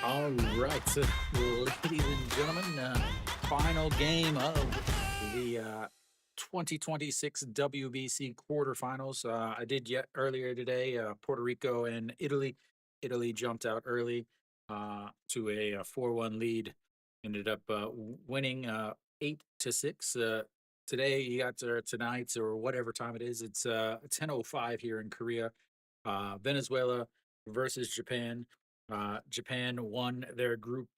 All right, so ladies and gentlemen, final game of the 2026 WBC quarterfinals. I did yet earlier today, Puerto Rico and Italy. Italy jumped out early to a 4-1 lead, ended up winning 8-6. Today, you got tonight or whatever time it is. It's 10:05 here in Korea. Venezuela versus Japan. Japan won their group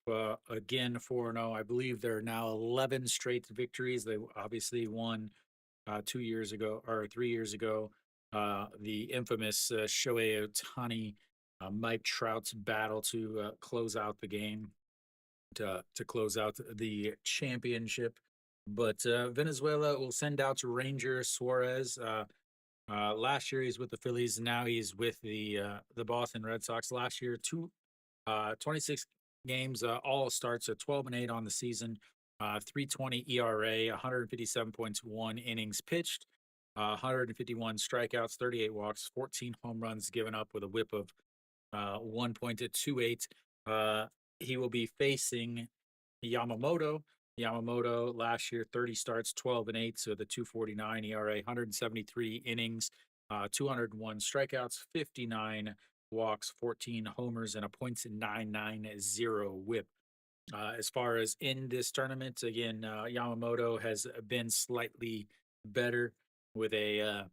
again 4-0. I believe there are now 11 straight victories. They obviously won 2 years ago or 3 years ago. The infamous Shohei Ohtani, Mike Trout's battle to close out the game, to close out the championship. But Venezuela will send out to Ranger Suarez. Last year he's with the Phillies. Now he's with the Boston Red Sox. Last year, 26 games, all starts at 12-8 on the season, 3.20 ERA, 157.1 innings pitched, 151 strikeouts, 38 walks, 14 home runs given up with a WHIP of 1.28. He will be facing Yamamoto. Yamamoto last year, 30 starts, 12-8, so the 2.49 ERA, 173 innings, 201 strikeouts, 59 walks, 14 homers, and a .990 WHIP. As far as in this tournament, again, Yamamoto has been slightly better with a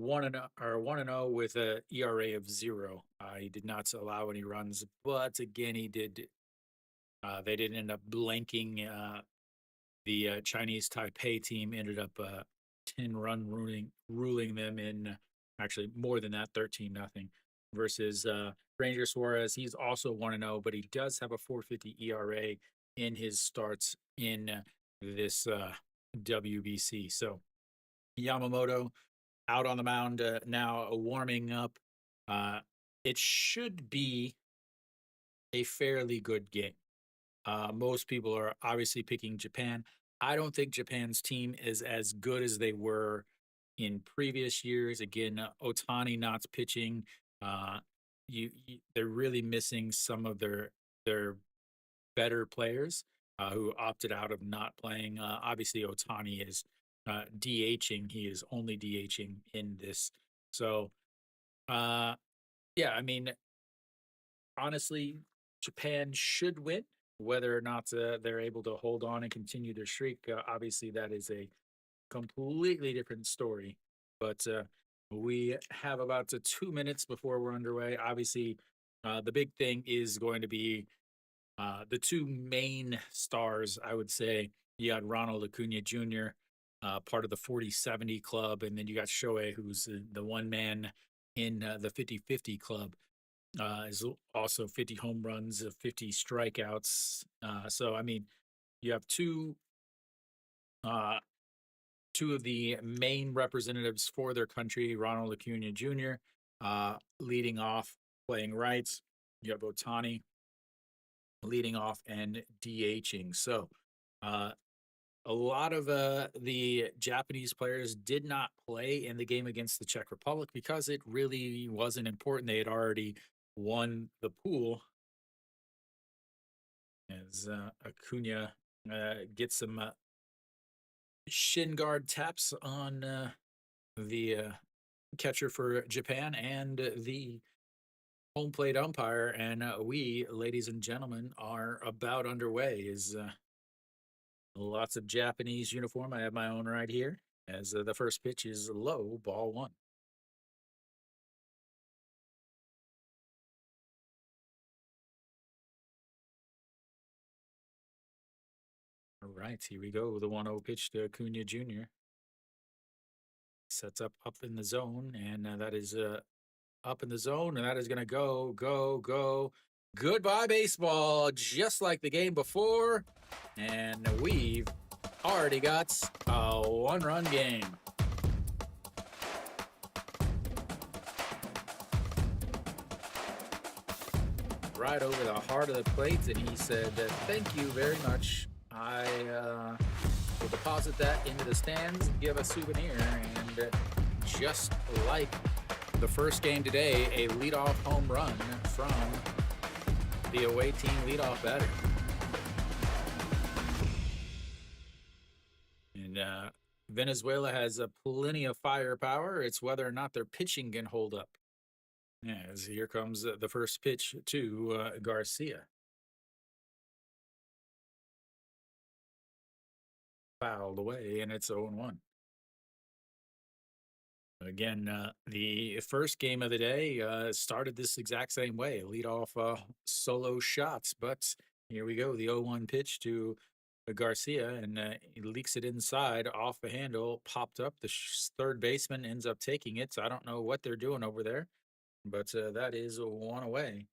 1-0 with a ERA of 0. He did not allow any runs, but again, he did. They did end up blanking the Chinese Taipei team. Ended up 10-run ruling them in, actually more than that, 13-0 versus Ranger Suarez. He's also 1-0, but he does have a 4.50 ERA in his starts in this WBC. So Yamamoto out on the mound now, warming up. It should be a fairly good game. Most people are obviously picking Japan. I don't think Japan's team is as good as they were in previous years. Again, Ohtani not pitching. They're really missing some of their better players who opted out of not playing. Obviously, Ohtani is DHing. He is only DHing in this. So, yeah, I mean, honestly, Japan should win. Whether or not they're able to hold on and continue their streak, obviously that is a completely different story. But we have about 2 minutes before we're underway. Obviously, the big thing is going to be the two main stars, I would say. You got Ronald Acuna Jr., part of the 40-70 club, and then you got Shohei, who's the one man in the 50-50 club. Is also 50 home runs, 50 strikeouts. So, I mean, you have two of the main representatives for their country, Ronald Acuna Jr., leading off, playing right. You have Ohtani leading off and DHing. So, a lot of the Japanese players did not play in the game against the Czech Republic because it really wasn't important. They had already won the pool, as Acuna gets some shin guard taps on the catcher for Japan and the home plate umpire. And we, ladies and gentlemen, are about underway. Is lots of Japanese uniform. I have my own right here, as the first pitch is low, ball one. All right, here we go. The 1-0 pitch to Acuna Jr. Sets up in the zone, and that is up in the zone, and that is going to go. Goodbye, baseball, just like the game before. And we've already got a one-run game. Right over the heart of the plate, and he said, "Thank you very much. I will deposit that into the stands and give a souvenir." And just like the first game today, a leadoff home run from the away team leadoff batter. And Venezuela has plenty of firepower. It's whether or not their pitching can hold up. As here comes the first pitch to Garcia. Fouled away, and it's 0-1. Again, the first game of the day started this exact same way, lead off solo shots. But here we go, the 0-1 pitch to Garcia, and he leaks it inside off the handle, popped up. The third baseman ends up taking it. So I don't know what they're doing over there, but that is one away.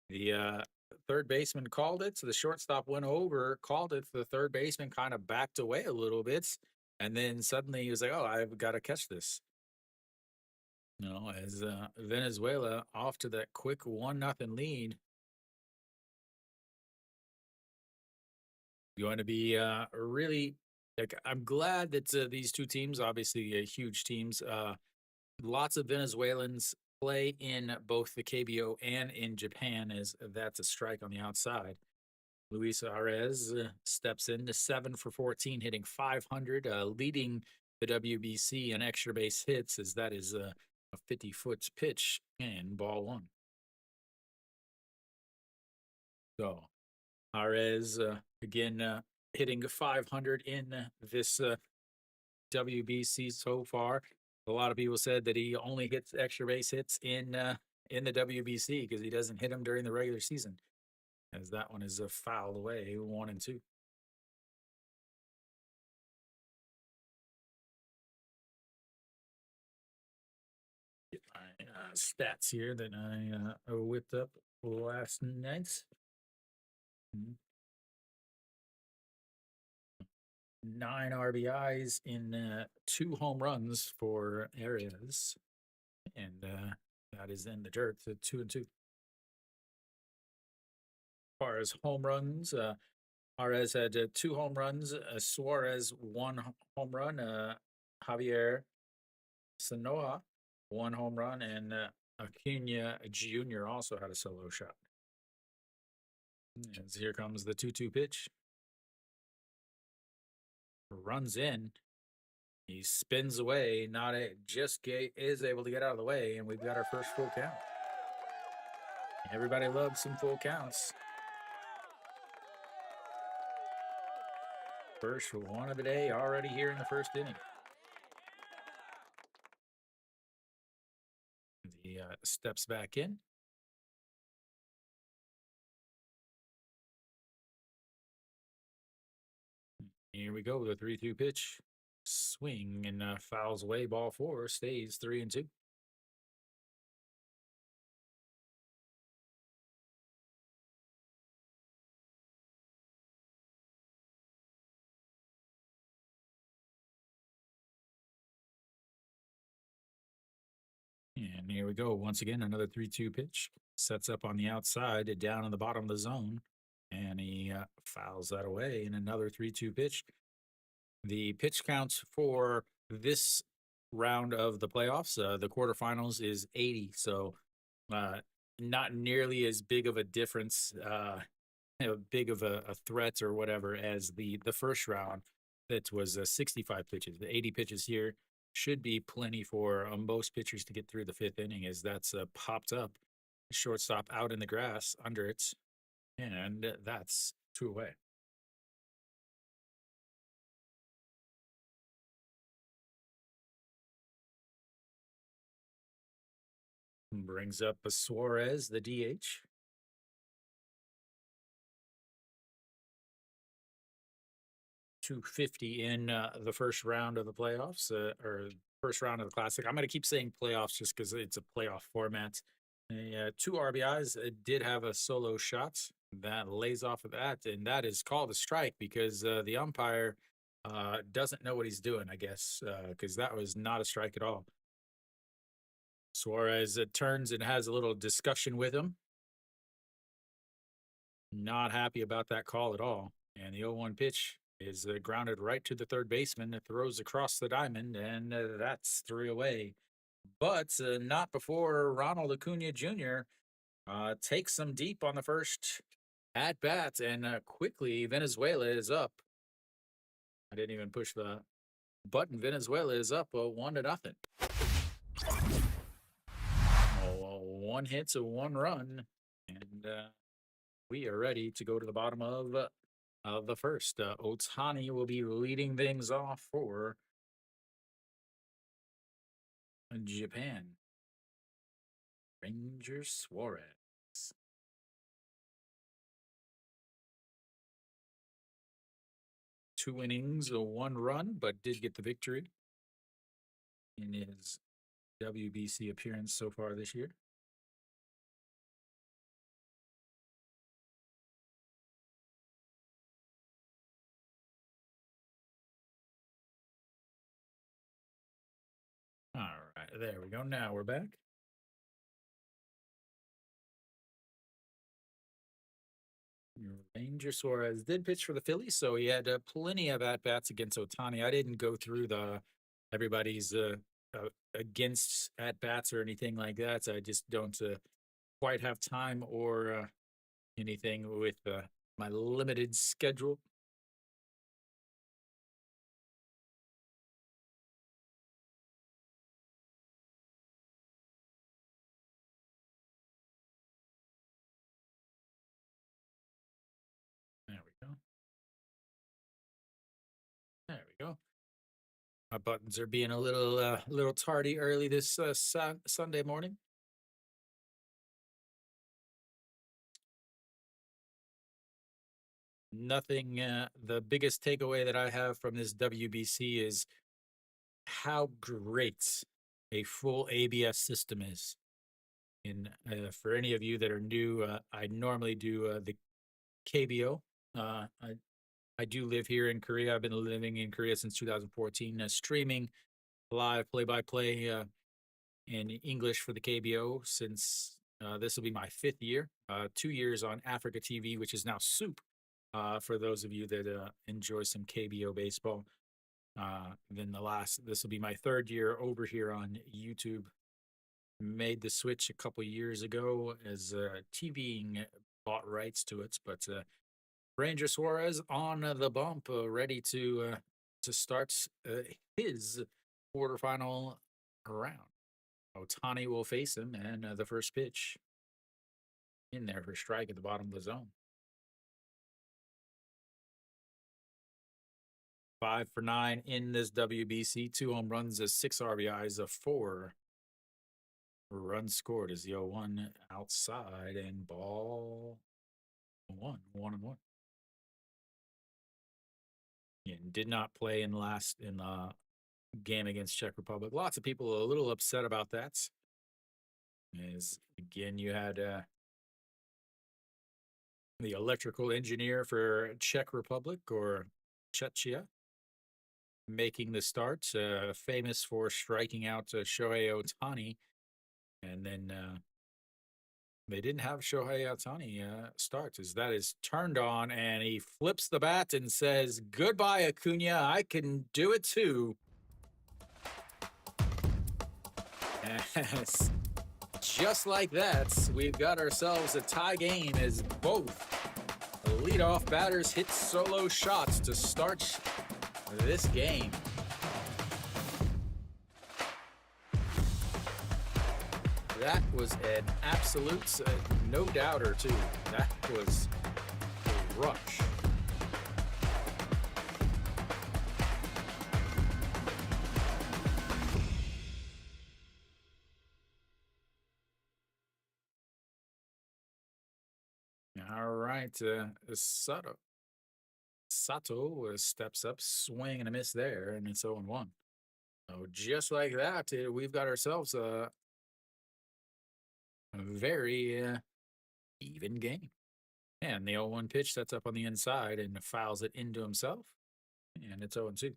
The third baseman called it, so the shortstop went over, called it. The third baseman kind of backed away a little bit, and then suddenly he was like, "Oh, I've got to catch this." As Venezuela off to that quick 1-0 lead. Going to be really like, I'm glad that these two teams, obviously huge teams, lots of Venezuelans play in both the KBO and in Japan, as that's a strike on the outside. Luis Arez steps in to 7 for 14, hitting 500, leading the WBC in extra base hits, as that is a 50-foot pitch and ball one. So Arez again hitting 500 in this WBC so far. A lot of people said that he only hits extra base hits in the WBC because he doesn't hit them during the regular season. As that one is fouled away, 1-2. Get my stats here that I whipped up last night. 9 RBIs in 2 home runs for Arias, and that is in the dirt to 2-2. As far as home runs, Arez had 2 home runs. Suarez 1 home run. Javier Sanoa 1 home run, and Acuna Jr. also had a solo shot. As here comes the 2-2 pitch. Runs in. He spins away. Not a, just is able to get out of the way, and we've got our first full count. Everybody loves some full counts. First one of the day already here in the first inning. He steps back in. Here we go. The 3-2 pitch. Swing and fouls away. Ball 4. Stays 3-2. And here we go. Once again, another 3-2 pitch. Sets up on the outside, down in the bottom of the zone. And he fouls that away. And another 3-2 pitch. The pitch counts for this round of the playoffs, the quarterfinals, is 80. So not nearly as big of a difference, big of a threat or whatever as the first round. That was 65 pitches. The 80 pitches here should be plenty for most pitchers to get through the 5th inning, as that's popped up. Shortstop out in the grass under it, and that's 2 away. Brings up Suarez, the DH. .250 in the first round of the playoffs, or first round of the Classic. I'm going to keep saying playoffs just because it's a playoff format. 2 RBIs. It did have a solo shot that lays off of that, and that is called a strike because the umpire doesn't know what he's doing, I guess, because that was not a strike at all. Suarez turns and has a little discussion with him. Not happy about that call at all. And the 0-1 pitch is grounded right to the third baseman. It throws across the diamond, and that's 3 away. But not before Ronald Acuna Jr. Takes some deep on the first at bat, and quickly Venezuela is up. I didn't even push the button. Venezuela is up 1-0. Oh, one hit to one run, and we are ready to go to the bottom of the first. Otani will be leading things off for Japan. Ranger Suarez. 2 innings, a 1 run, but did get the victory in his WBC appearance so far this year. All right, there we go. Now we're back. Ranger Suarez did pitch for the Phillies, so he had plenty of at bats against Otani. I didn't go through the everybody's against at bats or anything like that. So I just don't quite have time or anything with my limited schedule. There we go. There we go. My buttons are being a little tardy early this Sunday morning. Nothing. The biggest takeaway that I have from this WBC is how great a full ABS system is. And for any of you that are new, I normally do the KBO. I do live here in Korea. I've been living in Korea since 2014, streaming live play-by-play in English for the KBO since this will be my 5th year. 2 years on Africa TV, which is now Soup. For those of you that enjoy some KBO baseball. Then this will be my 3rd year over here on YouTube. Made the switch a couple years ago as TV bought rights to it, but Ranger Suarez on the bump, ready to start his quarterfinal round. Otani will face him, and the first pitch in there for strike at the bottom of the zone. 5 for 9 in this WBC. 2 home runs, 6 RBIs, 4 runs scored as the 0-1 outside, and ball 1-1. And did not play in the game against Czech Republic. Lots of people are a little upset about that. As again, you had the electrical engineer for Czech Republic, or Czechia, making the start, famous for striking out Shohei Otani. And then they didn't have Shohei Otani start, as that is turned on, and he flips the bat and says, "Goodbye, Acuna. I can do it too." Yes. Just like that, we've got ourselves a tie game as both leadoff batters hit solo shots to start this game. That was an absolute no-doubter, too. That was a rush. All right, Sato steps up, swing and a miss there, and it's 0-1. So just like that, we've got ourselves a very even game. And the 0-1 pitch sets up on the inside and fouls it into himself, and it's 0-2.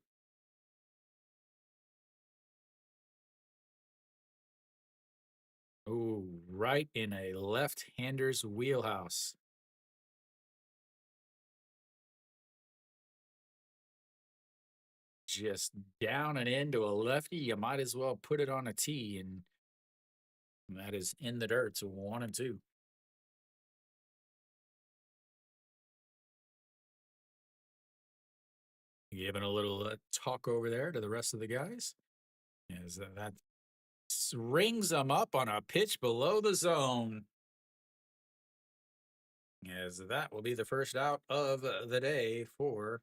Oh, right in a left-hander's wheelhouse. Just down and into a lefty, you might as well put it on a tee, and that is in the dirt. So 1-2. Giving a little talk over there to the rest of the guys. As that rings them up on a pitch below the zone. As that will be the first out of the day for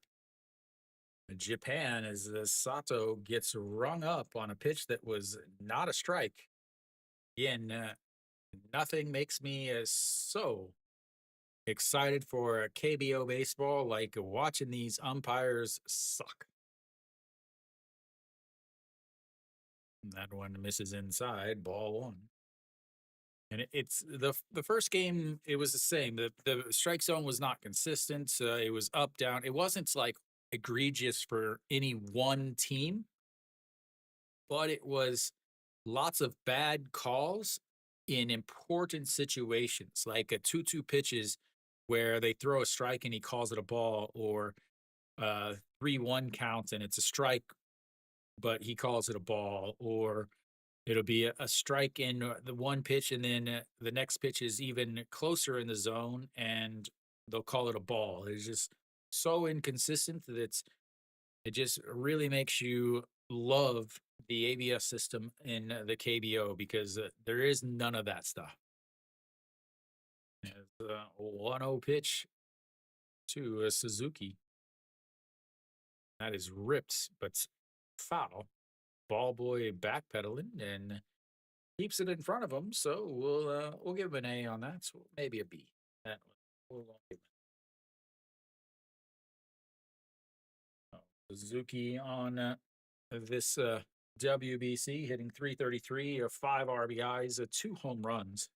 Japan, as Sato gets rung up on a pitch that was not a strike. Again, nothing makes me so excited for KBO baseball like watching these umpires suck. That one misses inside, ball one. And it's the first game. It was the same. The strike zone was not consistent. It was up down. It wasn't like egregious for any one team, but it was lots of bad calls in important situations, like a 2-2 pitches where they throw a strike and he calls it a ball, or 3-1 count and it's a strike, but he calls it a ball, or it'll be a strike in the one pitch, and then the next pitch is even closer in the zone, and they'll call it a ball. It's just so inconsistent that it just really makes you love the ABS system in the KBO because there is none of that stuff. It's a 1-0 pitch to Suzuki. That is ripped, but foul. Ball boy backpedaling and keeps it in front of him. So we'll give him an A on that. So maybe a B. That one. Suzuki on this WBC hitting 333, 5 RBIs, 2 home runs.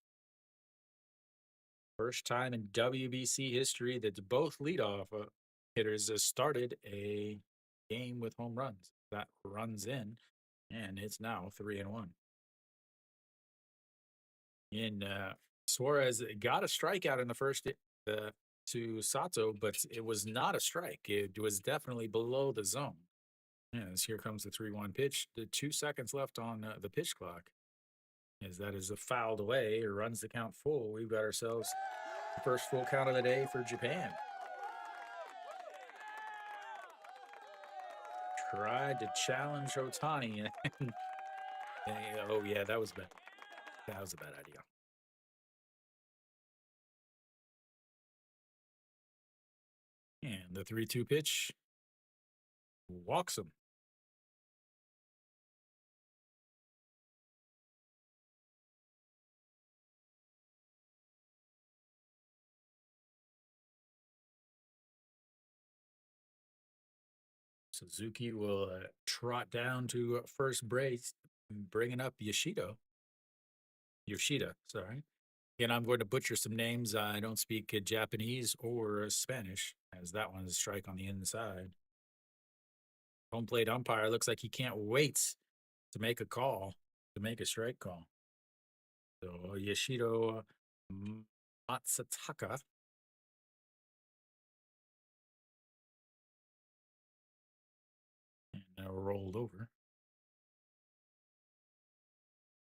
First time in WBC history that both leadoff hitters started a game with home runs. That runs in, and it's now 3-1. And Suarez got a strikeout in the first to Sato, but it was not a strike. It was definitely below the zone. Yes, here comes the 3-1 pitch. The 2 seconds left on the pitch clock. As that is a fouled away, or runs the count full. We've got ourselves the first full count of the day for Japan. Tried to challenge Otani. Oh, yeah, that was bad. That was a bad idea. And the 3-2 pitch walks him. Suzuki will trot down to first base, bringing up Yoshida. Sorry. And I'm going to butcher some names. I don't speak Japanese or Spanish, as that one is a strike on the inside. Home plate umpire looks like he can't wait to make a call, to make a strike call. So Yoshido Matsutaka. And now rolled over.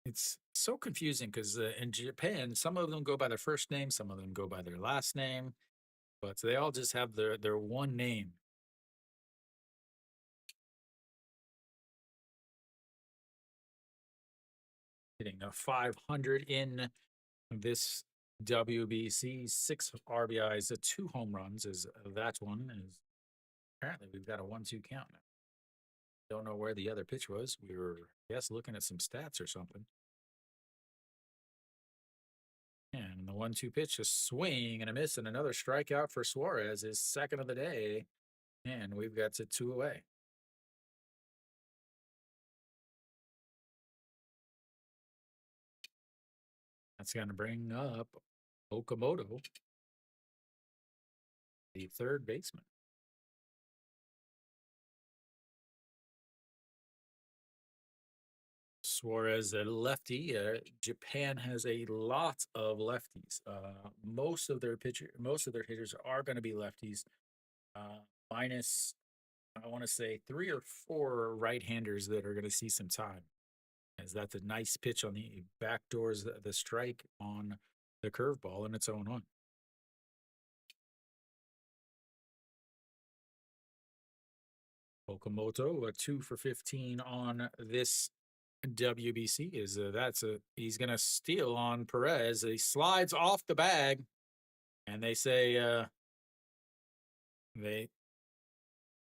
It's so confusing because in Japan, some of them go by their first name, some of them go by their last name, but they all just have their one name. Hitting a 500 in this WBC, 6 RBIs, 2 home runs is that one. Is apparently we've got a 1-2 count now. Don't know where the other pitch was. We were, I guess, looking at some stats or something. And the 1-2 pitch, a swing and a miss, and another strikeout for Suarez, his second of the day. And we've got to 2 away. That's going to bring up Okamoto, the third baseman. Suarez, a lefty. Japan has a lot of lefties. Most of their hitters are going to be lefties, minus, I want to say, 3 or 4 right-handers that are going to see some time. As that's a nice pitch on the back doors, the strike on the curveball, and it's 0-1. Okamoto, a 2 for 15 on this WBC. Is he's gonna steal on Perez. He slides off the bag, and they say they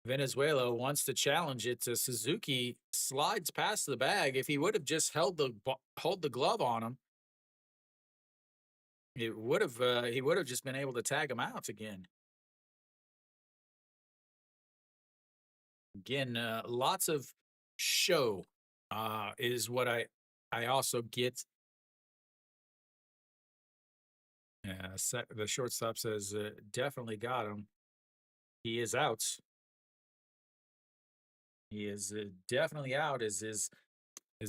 Venezuela wants to challenge it. To Suzuki slides past the bag. If he would have just held the glove on him, it would have he would have just been able to tag him out again. Again, lots of show is what I also get. The shortstop says definitely got him. He is out. He is definitely out. As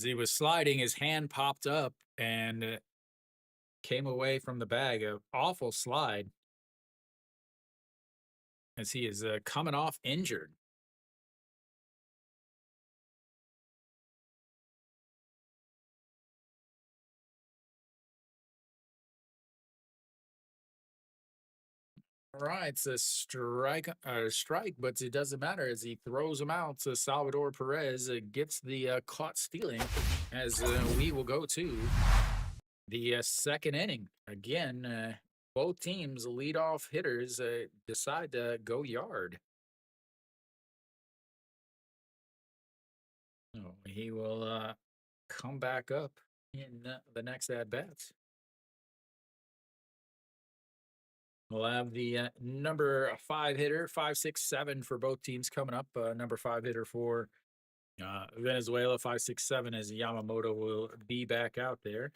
he was sliding, his hand popped up and came away from the bag. An awful slide as he is coming off injured. All right, it's a strike, but it doesn't matter as he throws him out. Salvador Perez gets the caught stealing as we will go to the second inning. Again, both teams' leadoff hitters decide to go yard. So he will come back up in the next at bat. We'll have the number 5 hitter, 5-6-7 for both teams coming up. Number 5 hitter for Venezuela, 5-6-7 as Yamamoto will be back out there.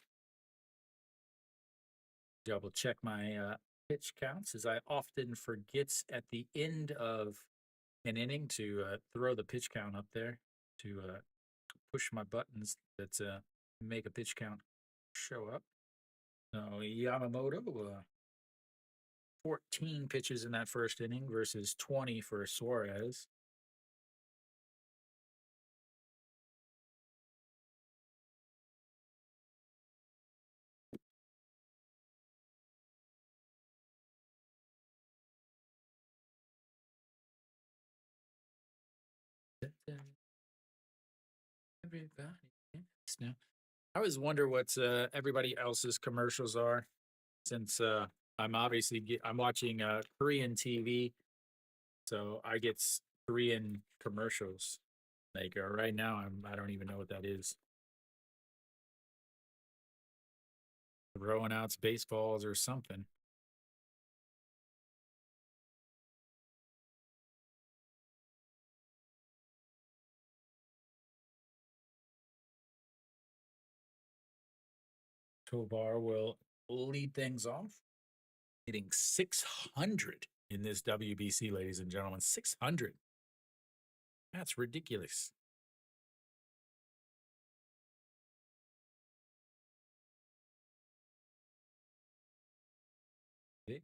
Double check my pitch counts as I often forget at the end of an inning to throw the pitch count up there to push my buttons that make a pitch count show up. So Yamamoto, 14 pitches in that first inning versus 20 for Suarez. Everybody now. I always wonder what everybody else's commercials are, since I'm watching Korean TV, so I get Korean commercials. Like right now, I don't even know what that is. Throwing out baseballs or something. Tovar will lead things off, hitting 600 in this WBC, ladies and gentlemen. 600. That's ridiculous. I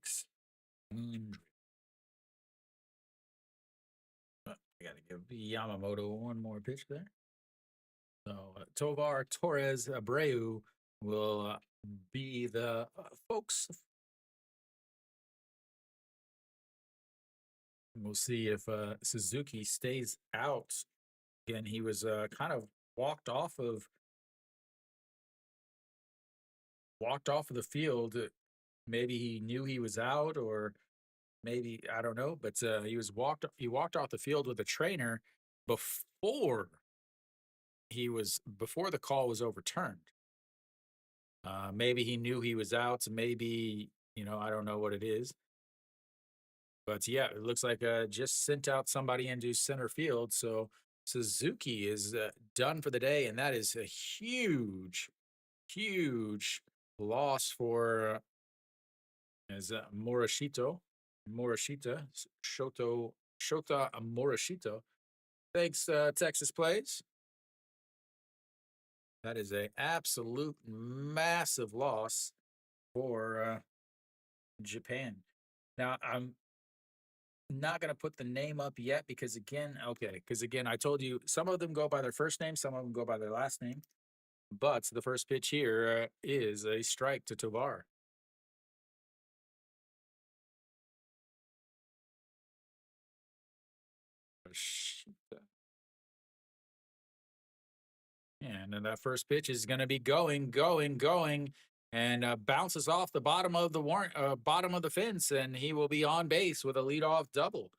got to give Yamamoto one more pitch there. So Tovar Torres Abreu will be the folks. We'll see if Suzuki stays out. Again, he was kind of walked off of the field. Maybe he knew he was out, or maybe I don't know. But he walked off the field with a trainer before the call was overturned. Maybe he knew he was out. Maybe I don't know what it is. But yeah, it looks like just sent out somebody into center field. So Suzuki is done for the day, and that is a huge, huge loss for Shota Morishito. Thanks, Texas Plays. That is a absolute massive loss for Japan. Now, I'm not going to put the name up yet because again, I told you some of them go by their first name, some of them go by their last name. But the first pitch here is a strike to Tovar. And then that first pitch is going to be going, and bounces off the bottom of the fence, and he will be on base with a leadoff double.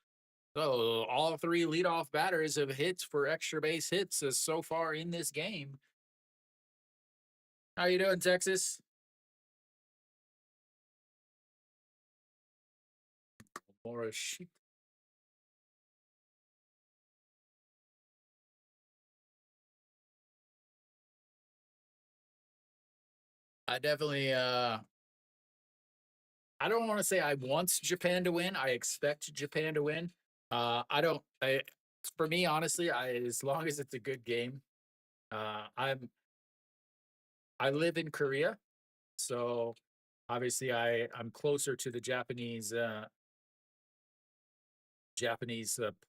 So all three leadoff batters have hits for extra base hits so far in this game. How you doing, Texas? Laura Sheep. I definitely I don't want to say I want Japan to win. I expect Japan to win. I don't I For me, honestly, as long as it's a good game. I live in Korea, so obviously I'm closer to the Japanese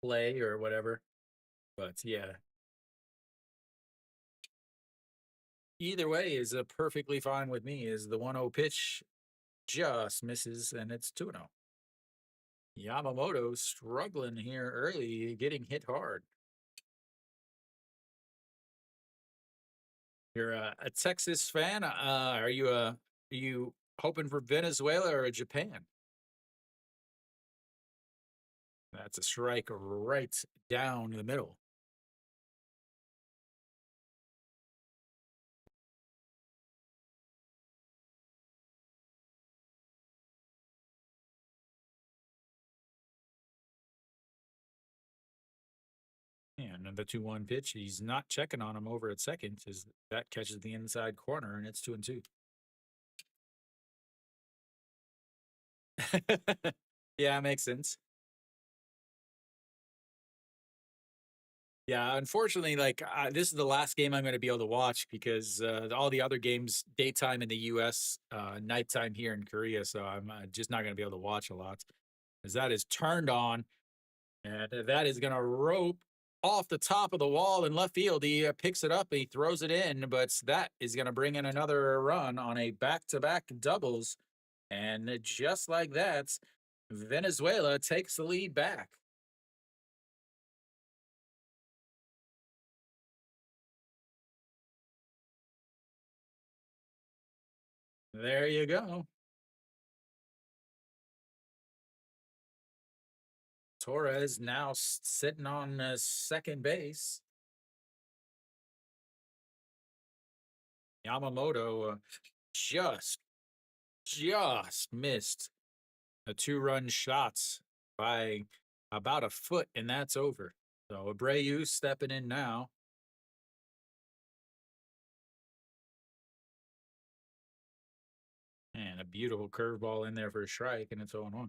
play or whatever. But yeah, either way is perfectly fine with me. Is the 1-0 pitch just misses, and it's 2-0. Yamamoto struggling here early, getting hit hard. You're a Texas fan. Are you hoping for Venezuela or Japan? That's a strike right down the middle. And the 2-1 pitch, he's not checking on him over at second, as that catches the inside corner, and it's 2-2. Yeah, makes sense. Yeah, unfortunately, like this is the last game I'm going to be able to watch because all the other games daytime in the U.S., nighttime here in Korea. So I'm just not going to be able to watch a lot, as that is turned on, and that is going to rope off the top of the wall in left field. He picks it up, and he throws it in, but that is going to bring in another run on a back-to-back doubles, and just like that, Venezuela takes the lead back. There you go. Torres now sitting on second base. Yamamoto just just missed a two-run shots by about a foot, and that's over. So Abreu stepping in now. And a beautiful curveball in there for a strike, and it's 0-1.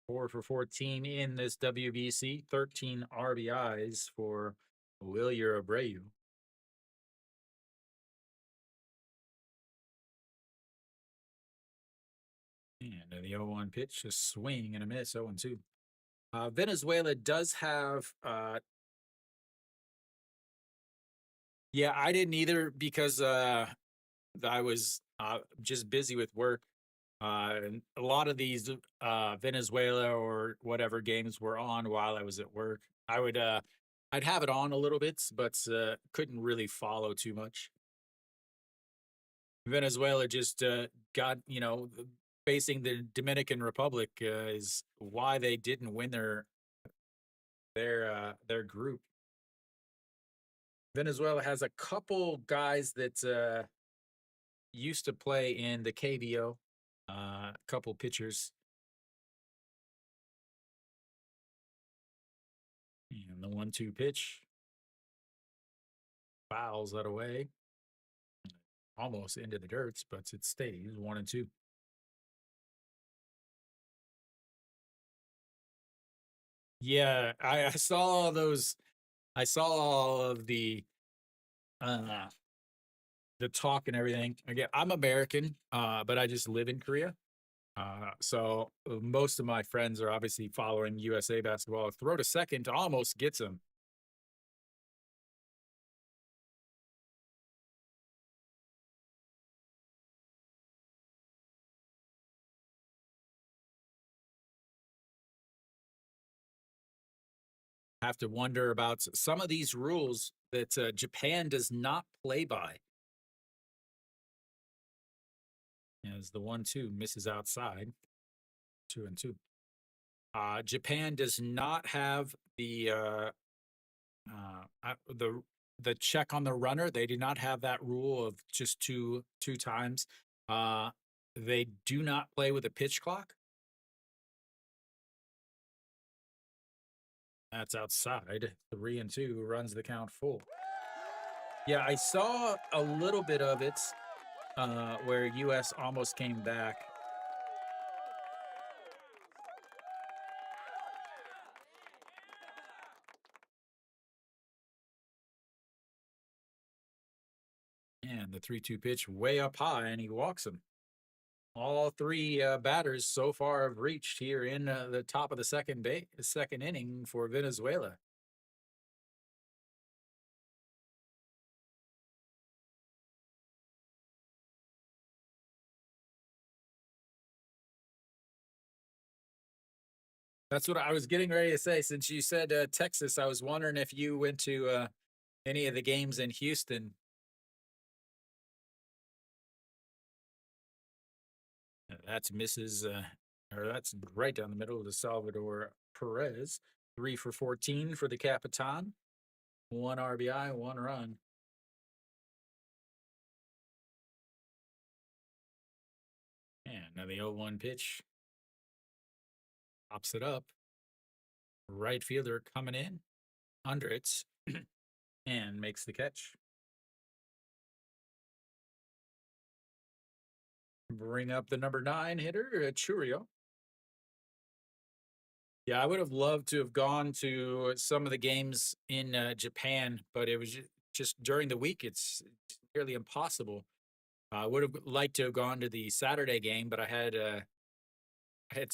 4 for 14 in this WBC, 13 RBIs for Wilyer Abreu. And the 0-1 pitch, a swing and a miss, 0-2. Venezuela does have, yeah, I didn't either because I was just busy with work. And a lot of these Venezuela or whatever games were on while I was at work. I'd have it on a little bit, but couldn't really follow too much. Venezuela just got, facing the Dominican Republic is why they didn't win their group. Venezuela has a couple guys that used to play in the KBO, a couple pitchers. And the 1-2 pitch fouls that away, almost into the dirt, but it stays 1-2. Yeah, I saw all those. I saw all of uh, the talk and everything. Again, I'm American, but I just live in Korea. So most of my friends are obviously following USA basketball. Throw to second almost gets him. Have to wonder about some of these rules that Japan does not play by. As the 1-2 misses outside, 2-2. Japan does not have the check on the runner. They do not have that rule of just two times. They do not play with a pitch clock. That's outside. 3-2 runs the count full. Yeah, I saw a little bit of it where U.S. almost came back. And the 3-2 pitch way up high, and he walks him. All three batters so far have reached here in the top of the second inning for Venezuela. That's what I was getting ready to say. Since you said Texas, I was wondering if you went to any of the games in Houston. That's that's right down the middle of the Salvador Perez. 3 for 14 for the Capitan. 1 RBI, 1 run. And now the 0-1 pitch. Pops it up. Right fielder coming in under it and makes the catch. Bring up the number 9 hitter, Churio. Yeah, I would have loved to have gone to some of the games in Japan, but it was just during the week. It's nearly impossible. I would have liked to have gone to the Saturday game, but I had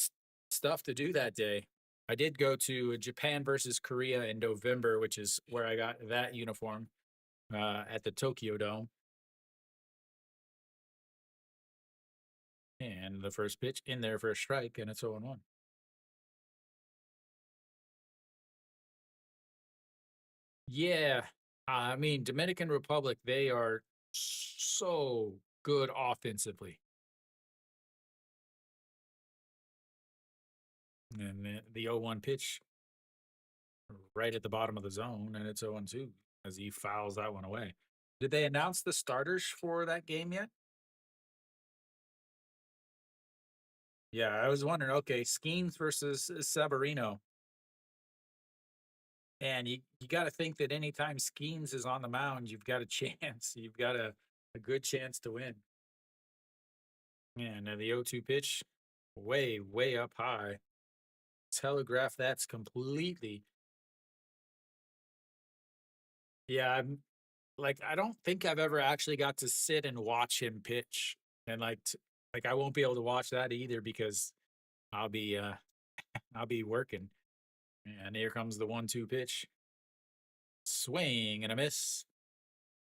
stuff to do that day. I did go to Japan versus Korea in November, which is where I got that uniform at the Tokyo Dome. And the first pitch in there for a strike, and it's 0-1. Yeah. I mean, Dominican Republic, they are so good offensively. And the 0-1 pitch right at the bottom of the zone, and it's 0-2 as he fouls that one away. Did they announce the starters for that game yet? Yeah, I was wondering, okay, Skeens versus Severino. And you got to think that anytime Skeens is on the mound, you've got a chance. You've got a good chance to win. And the 0-2 pitch, way up high. Telegraph that's completely. Yeah, I don't think I've ever actually got to sit and watch him pitch. And I won't be able to watch that either because I'll be I'll be working. And here comes the 1-2 pitch. Swing and a miss.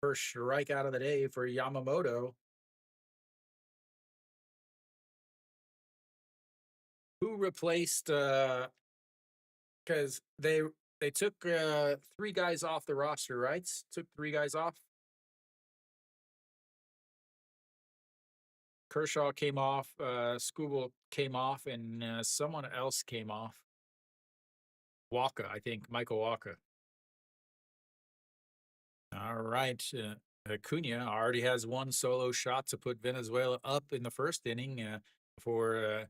First strikeout of the day for Yamamoto. Who replaced because they took 3 guys off the roster, right? Took 3 guys off. Kershaw came off, Skubal came off, and someone else came off. Waka, I think, Michael Waka. All right. Acuna already has 1 solo shot to put Venezuela up in the first inning for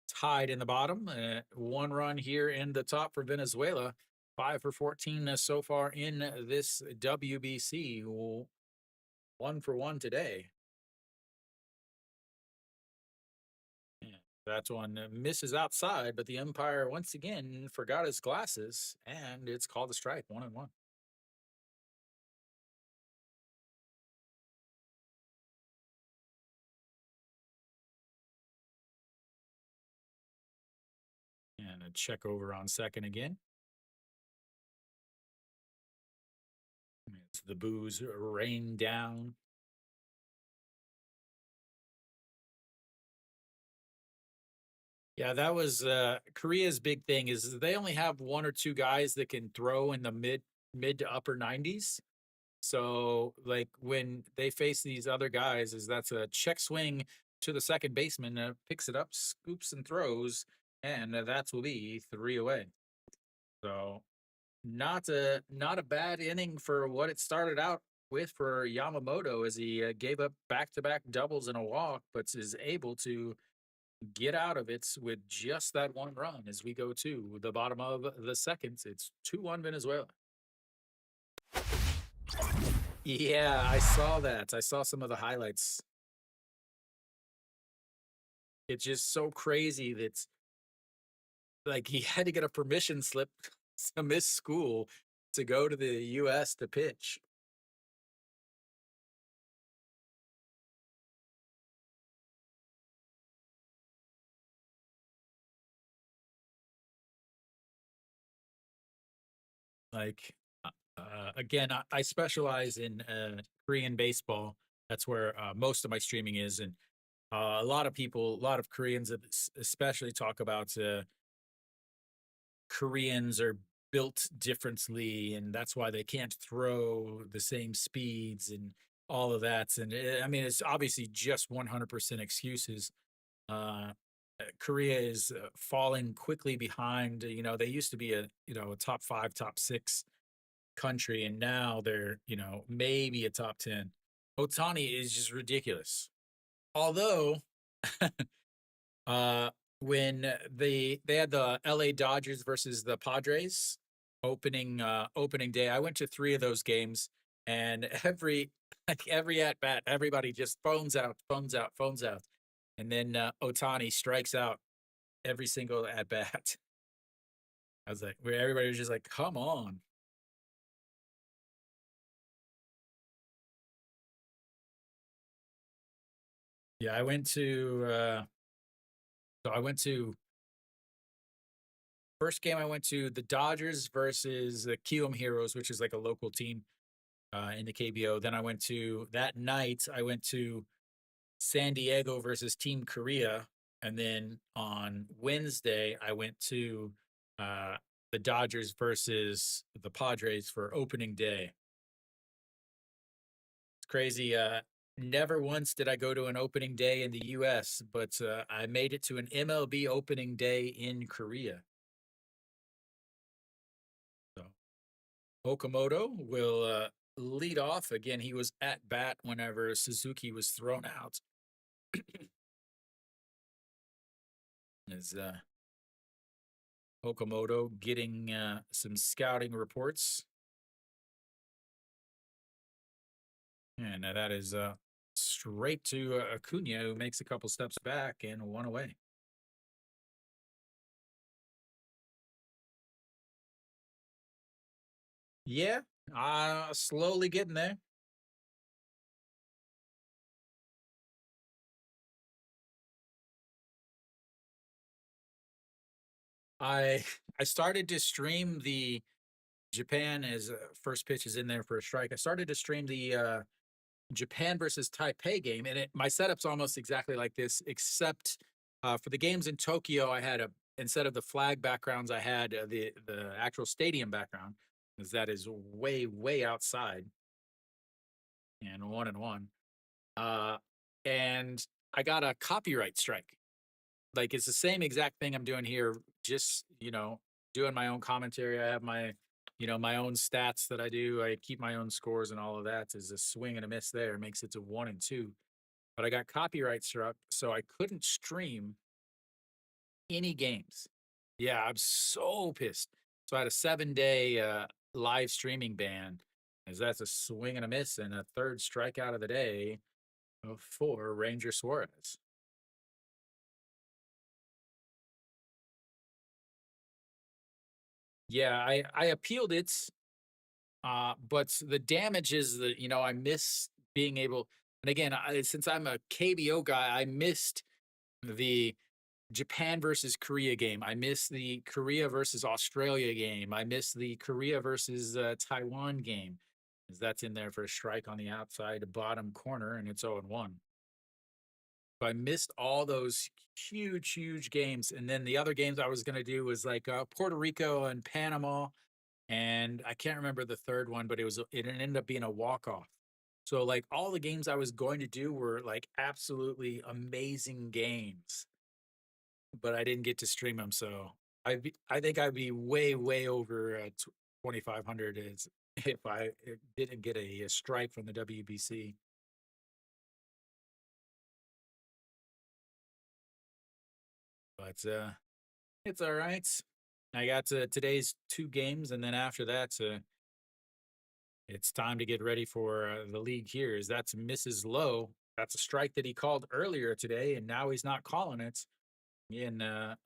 tied in the bottom. 1 run here in the top for Venezuela. 5 for 14 so far in this WBC. 1 for 1 today. That one misses outside, but the umpire once again forgot his glasses, and it's called a strike, 1-1. And a check over on second again. It's the boos rain down. Yeah, that was Korea's big thing is they only have one or two guys that can throw in the mid to upper 90s. So like when they face these other guys, is that's a check swing to the second baseman, picks it up, scoops and throws, and that will be three away. So not a bad inning for what it started out with for Yamamoto as he gave up back-to-back doubles and a walk, but is able to get out of it with just that one run as we go to the bottom of the second. It's 2-1 Venezuela. Yeah, I saw that. I saw some of the highlights. It's just so crazy that like he had to get a permission slip to miss school to go to the US to pitch. Like again, I specialize in Korean baseball. That's where most of my streaming is, and a lot of people, a lot of Koreans, especially talk about Koreans are built differently, and that's why they can't throw the same speeds and all of that. And I mean, it's obviously just 100% excuses. Uh, Korea is falling quickly behind. You know, they used to be a top five, top six country, and now they're maybe a top 10. Otani is just ridiculous. Although uh when they had the LA Dodgers versus the Padres opening day, I went to three of those games, and every like every at bat, everybody just phones out, phones out, phones out, and then Otani strikes out every single at bat. I was like, where everybody was just like, come on. Yeah, I went to first game I went to the Dodgers versus the Kium Heroes, which is like a local team in the KBO. Then I went to that night. I went to San Diego versus Team Korea, and then on Wednesday I went to uh, the Dodgers versus the Padres for opening day. It's crazy. Never once did I go to an opening day in the U.S., but I made it to an MLB opening day in Korea. So Okamoto will lead off. Again, he was at bat whenever Suzuki was thrown out. Is Okamoto getting some scouting reports? And that is straight to Acuna, who makes a couple steps back and one away. Yeah, slowly getting there. I I started to stream the Japan as first pitch is in there for a strike. I started to stream the Japan versus Taipei game, and my setup's almost exactly like this, except for the games in Tokyo, I had a instead of the flag backgrounds, I had the actual stadium background, because that is way outside and one and one. Uh, and I got a copyright strike. Like it's the same exact thing I'm doing here, just doing my own commentary. I have my own stats that I do. I keep my own scores and all of that. Is a swing and a miss there makes it to 1-2. But I got copyright struck, so I couldn't stream any games. Yeah, I'm so pissed. So I had a 7-day live streaming ban, as that's a swing and a miss and a third strikeout of the day for Ranger Suarez. Yeah, I appealed it, but the damage is that I miss being able. And again, since I'm a KBO guy, I missed the Japan versus Korea game. I missed the Korea versus Australia game. I missed the Korea versus Taiwan game, because that's in there for a strike on the outside bottom corner, and it's 0-1. I missed all those huge games, and then the other games I was gonna do was like Puerto Rico and Panama, and I can't remember the third one, but it ended up being a walk off. So like all the games I was going to do were like absolutely amazing games, but I didn't get to stream them. So I think I'd be way over 2,500 is if I didn't get a strike from the WBC. But it's all right. I got today's two games, and then after that, it's time to get ready for the league here. Is that's Mrs. Lowe. That's a strike that he called earlier today, and now he's not calling it. And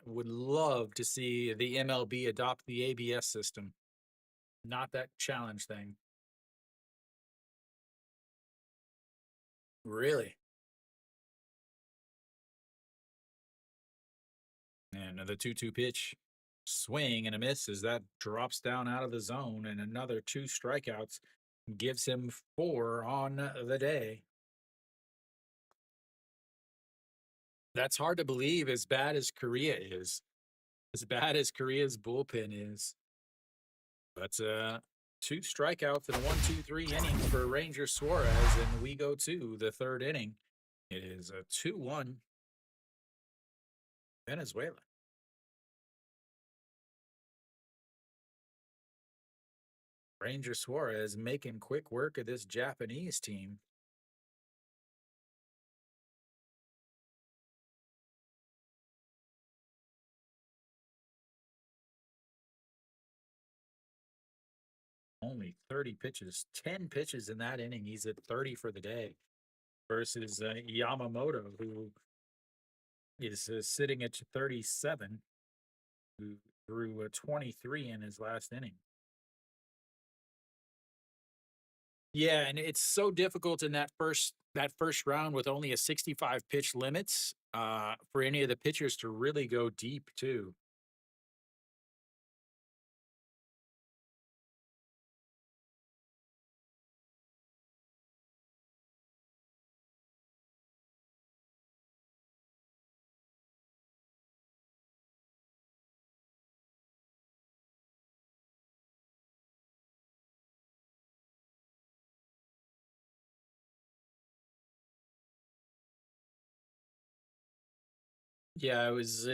would love to see the MLB adopt the ABS system, not that challenge thing. Really? And the 2-2 pitch swing and a miss as that drops down out of the zone, and another two strikeouts gives him four on the day. That's hard to believe as bad as Korea is, as bad as Korea's bullpen is. But two strikeouts in a 1-2-3 inning for Ranger Suarez, and we go to the third inning. It is a 2-1 Venezuela. Ranger Suarez making quick work of this Japanese team. Only 30 pitches, 10 pitches in that inning. He's at 30 for the day versus Yamamoto, who is sitting at 37, who threw 23 in his last inning. Yeah, and it's so difficult in that first round with only a 65 pitch limits for any of the pitchers to really go deep too. Yeah, I was.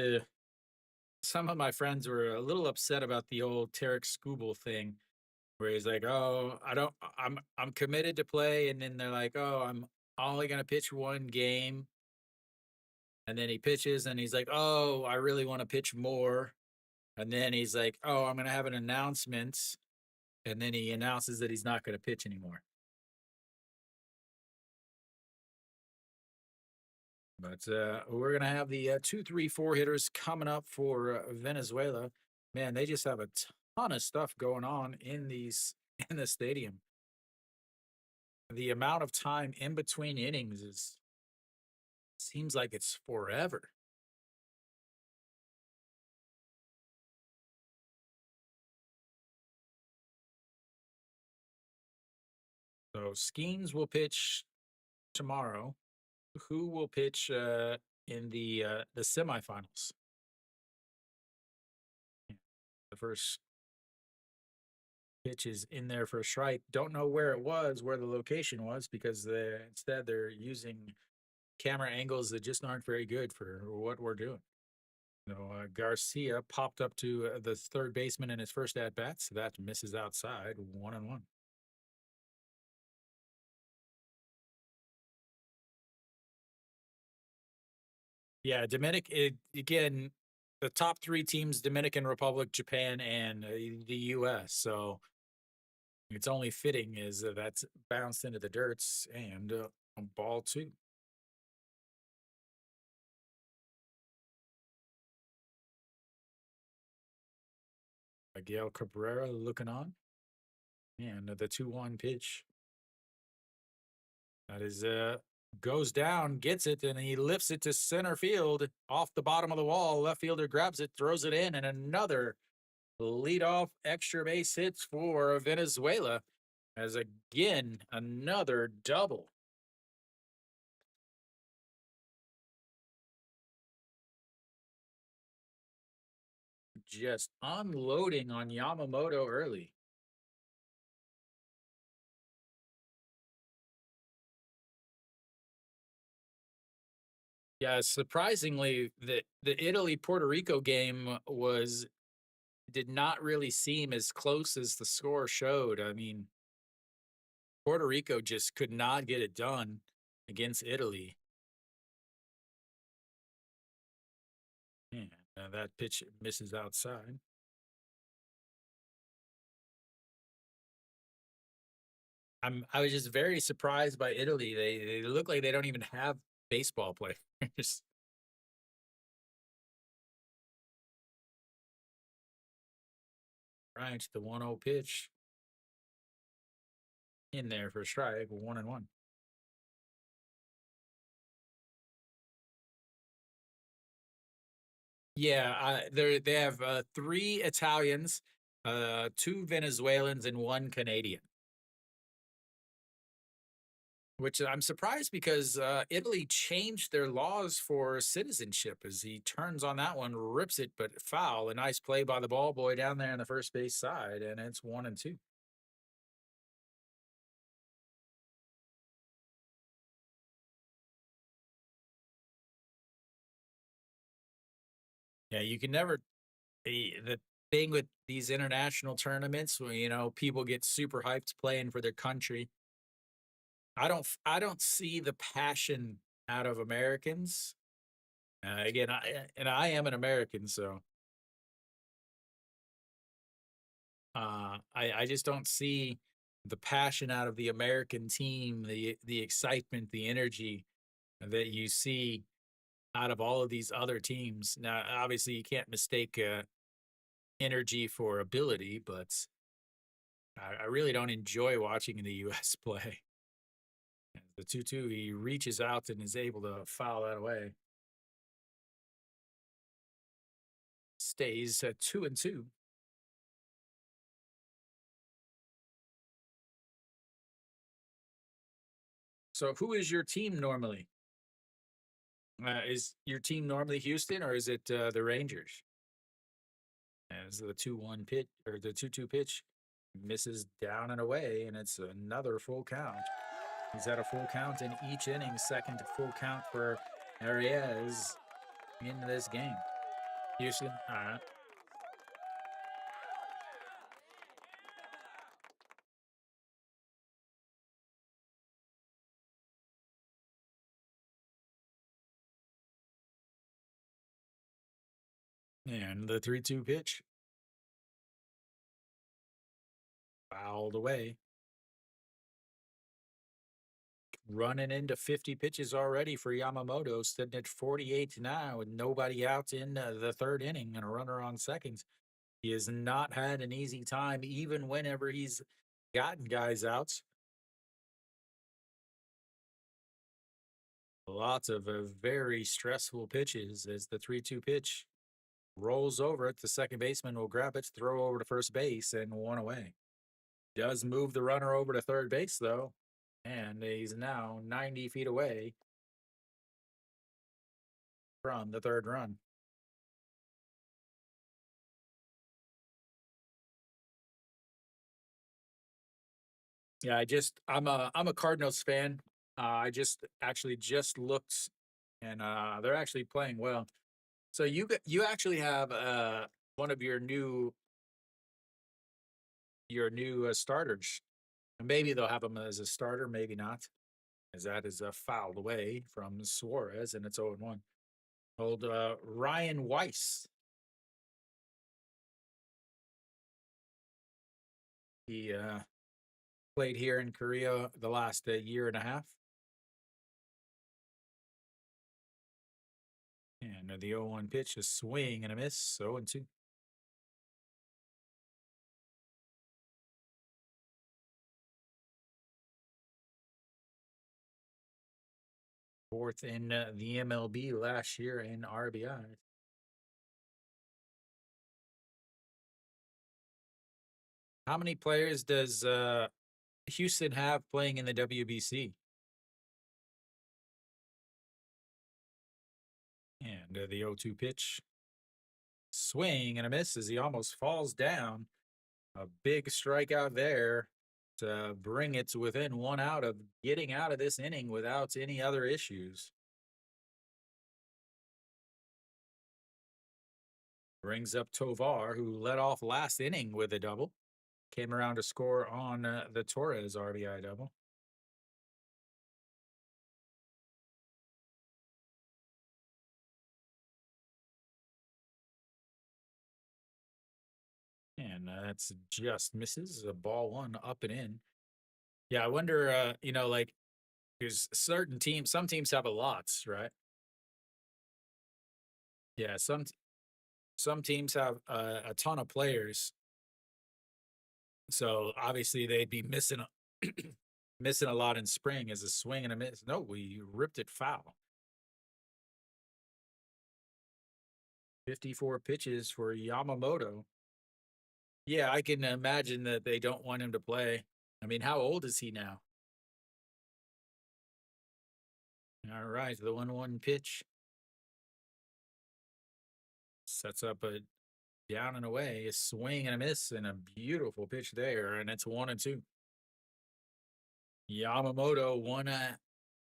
Some of my friends were a little upset about the old Tarek Skubal thing, where he's like, "Oh, I'm committed to play," and then they're like, "Oh, I'm only gonna pitch one game," and then he pitches, and he's like, "Oh, I really want to pitch more," and then he's like, "Oh, I'm gonna have an announcement," and then he announces that he's not gonna pitch anymore. But we're gonna have the 2, 3, 4 hitters coming up for Venezuela. Man, they just have a ton of stuff going on in these in the stadium. The amount of time in between innings is seems like it's forever. So Skeens will pitch tomorrow. Who will pitch in the semifinals? The first pitch is in there for a strike. Don't know where it was, where the location was, because instead they're using camera angles that just aren't very good for what we're doing. So Garcia popped up to the third baseman in his first at bat, so that misses outside, 1-1. Yeah, again, the top three teams: Dominican Republic, Japan, and the U.S. So it's only fitting is that's bounced into the dirts and a ball two. Miguel Cabrera looking on, and the 2-1 pitch that is goes down, gets it, and he lifts it to center field off the bottom of the wall. Left fielder grabs it, throws it in, and another leadoff extra base hits for Venezuela. As again, another double. just unloading on Yamamoto early. Yeah, surprisingly, the Italy Puerto Rico game was did not really seem as close as the score showed. I mean, Puerto Rico just could not get it done against Italy. Yeah, that pitch misses outside. I was just very surprised by Italy. They look like they don't even have baseball players. Right, the 1-0 pitch in there for a strike, 1-1. Yeah, they have three Italians, two Venezuelans, and one Canadian. Which I'm surprised because Italy changed their laws for citizenship as he turns on that one, rips it, but foul. A nice play by the ball boy down there on the first base side, and it's 1-2. Yeah, you can never the thing with these international tournaments where people get super hyped playing for their country. I don't see the passion out of Americans. Again, I am an American, so I just don't see the passion out of the American team, the excitement, the energy that you see out of all of these other teams. Now, obviously, you can't mistake energy for ability, but I really don't enjoy watching the U.S. play. The 2-2, he reaches out and is able to foul that away. Stays at 2-2. So, who is your team normally? Is your team normally Houston or is it the Rangers? As the 2-1 pitch or the 2-2 pitch misses down and away, and it's another full count. He's at a full count in each inning, second full count for Arias in this game. Houston, all right. And the 3-2 pitch fouled away. Running into 50 pitches already for Yamamoto, sitting at 48 now with nobody out in the third inning and a runner on second. He has not had an easy time, even whenever he's gotten guys out. Lots of very stressful pitches as the 3-2 pitch rolls over it. The second baseman will grab it, throw over to first base, and one away. Does move the runner over to third base, though, and he's now 90 feet away from the third run. Yeah, I'm a Cardinals fan. I just actually just looked, and they're actually playing well. So you actually have one of your new starters. Maybe they'll have him as a starter, maybe not, as that is fouled away from Suarez, and it's 0-1. Old Ryan Weiss. He played here in Korea the last year and a half. And the 0-1 pitch, a swing and a miss, 0-2. Fourth in the MLB last year in RBI. How many players does Houston have playing in the WBC? And the 0-2 pitch Swing and a miss as he almost falls down. A big strikeout there to bring it to within 1 out of getting out of this inning without any other issues. Brings up Tovar, who led off last inning with a double. Came around to score on the Torres RBI double. And that's just misses. A ball one up and in. Yeah, I wonder, like, because certain teams, some teams have a lots, right? Yeah, some teams have a ton of players, so obviously they'd be missing missing a lot in spring as a swing and a miss. No, we ripped it foul. 54 pitches for Yamamoto. Yeah, I can imagine that they don't want him to play. I mean, how old is he now? All right, the 1-1 pitch sets up a down and away, a swing and a miss, and a beautiful pitch there, and it's 1-2. Yamamoto one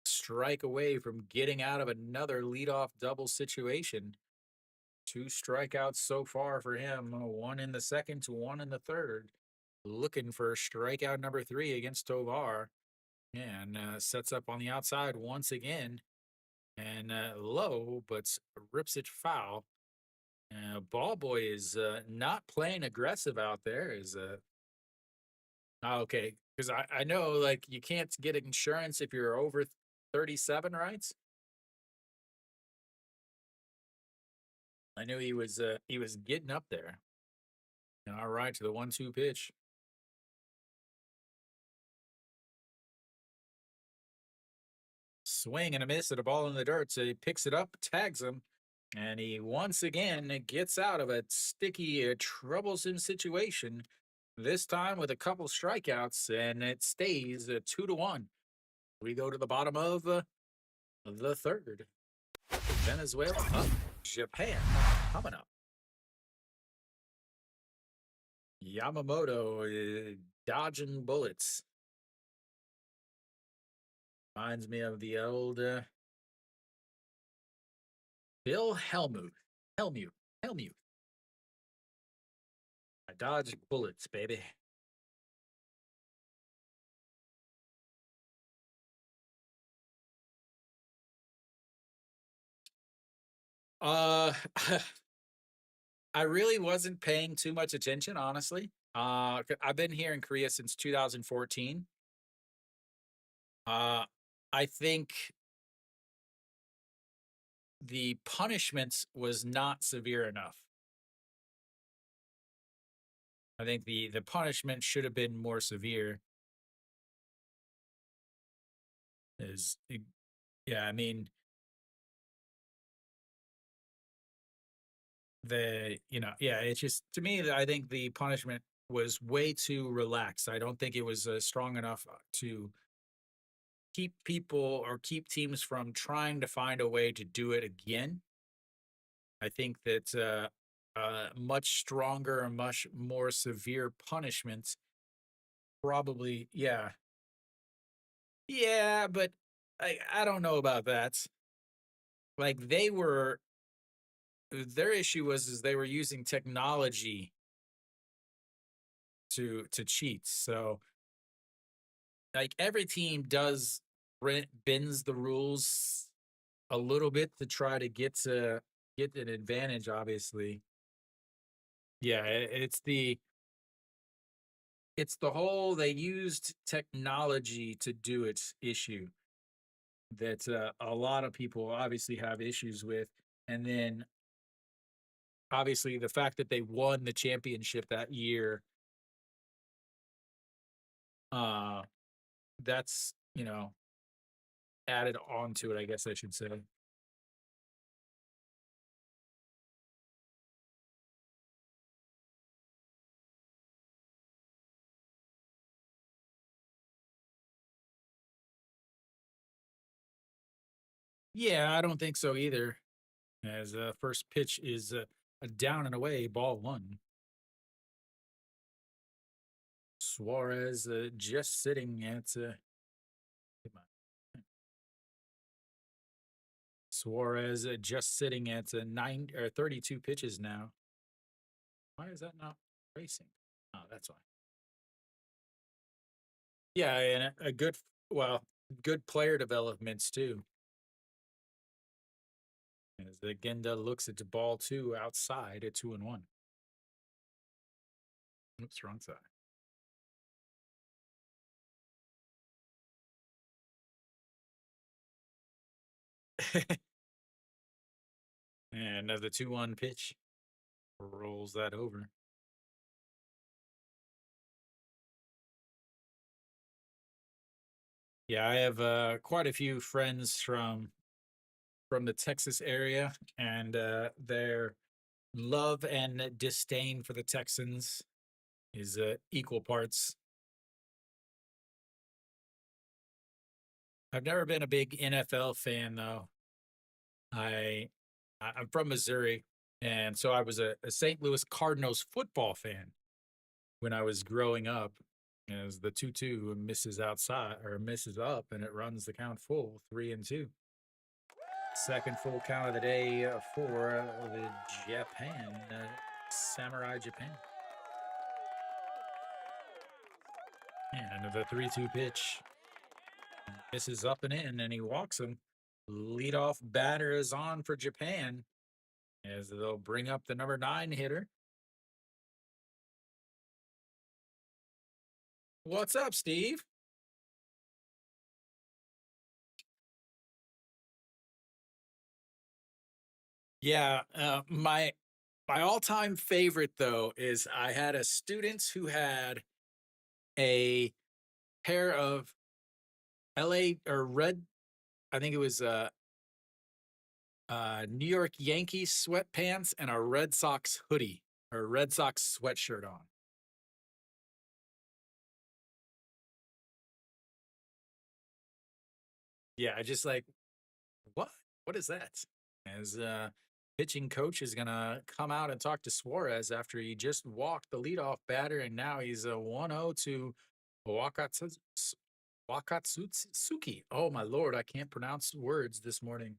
strike away from getting out of another leadoff double situation. 2 strikeouts so far for him, one in the second, one in the third. Looking for strikeout number 3 against Tovar, and sets up on the outside once again, and low, but rips it foul. Ball boy is not playing aggressive out there. Is okay, because I know like you can't get insurance if you're over 37, right? I knew he was getting up there. All right, to the 1-2 pitch. Swing and a miss at a ball in the dirt. So he picks it up, tags him, and he once again gets out of a sticky, troublesome situation. This time with a couple strikeouts, and it stays 2-1. We go to the bottom of the third. Venezuela up, Japan coming up. Yamamoto dodging bullets. Reminds me of the old Bill Helmuth. Helmuth. I dodge bullets, baby. Uh, I really wasn't paying too much attention, honestly. I've been here in Korea since 2014. Uh, I think the punishment was not severe enough. I think the punishment should have been more severe. Is yeah, I mean yeah, it's just to me I think the punishment was way too relaxed. I don't think it was strong enough to keep people or keep teams from trying to find a way to do it again. I think that much stronger and much more severe punishments probably, yeah. Yeah, but I don't know about that. Like their issue was is they were using technology to cheat. So like every team does bends the rules a little bit to try to get an advantage, obviously. Yeah, it's the whole they used technology to do its issue that a lot of people obviously have issues with. And then obviously the fact that they won the championship that year, uh, that's, added on to it, I guess I should say. Yeah, I don't think so either. As first pitch is down and away, ball one. Suarez just sitting at Suarez just sitting at 32 pitches now. Why is that not racing? Oh, that's why. Yeah, and a good, well, good player developments too. As the Genda looks at the ball two outside at 2-1. Oops, wrong side. And another 2-1 pitch rolls that over. Yeah, I have quite a few friends from the Texas area, and their love and disdain for the Texans is equal parts. I've never been a big NFL fan though. I I'm from Missouri, and so I was a St. Louis Cardinals football fan when I was growing up. As the 2-2 misses outside or misses up, and it runs the count full 3-2. Second full count of the day for the Japan Samurai Japan. And the 3-2 pitch misses up and in, and he walks him. Leadoff batter is on for Japan as they'll bring up the number 9 hitter. What's up, Steve? Yeah, my all-time favorite though is I had a student who had a pair of LA or red, I think it was New York Yankees sweatpants and a Red Sox hoodie or Red Sox sweatshirt on. Yeah, I just like, what? What is that? As pitching coach is gonna come out and talk to Suarez after he just walked the leadoff batter, and now he's a 1-0 to Wakatsu, Wakatsuki. Oh my lord, I can't pronounce words this morning.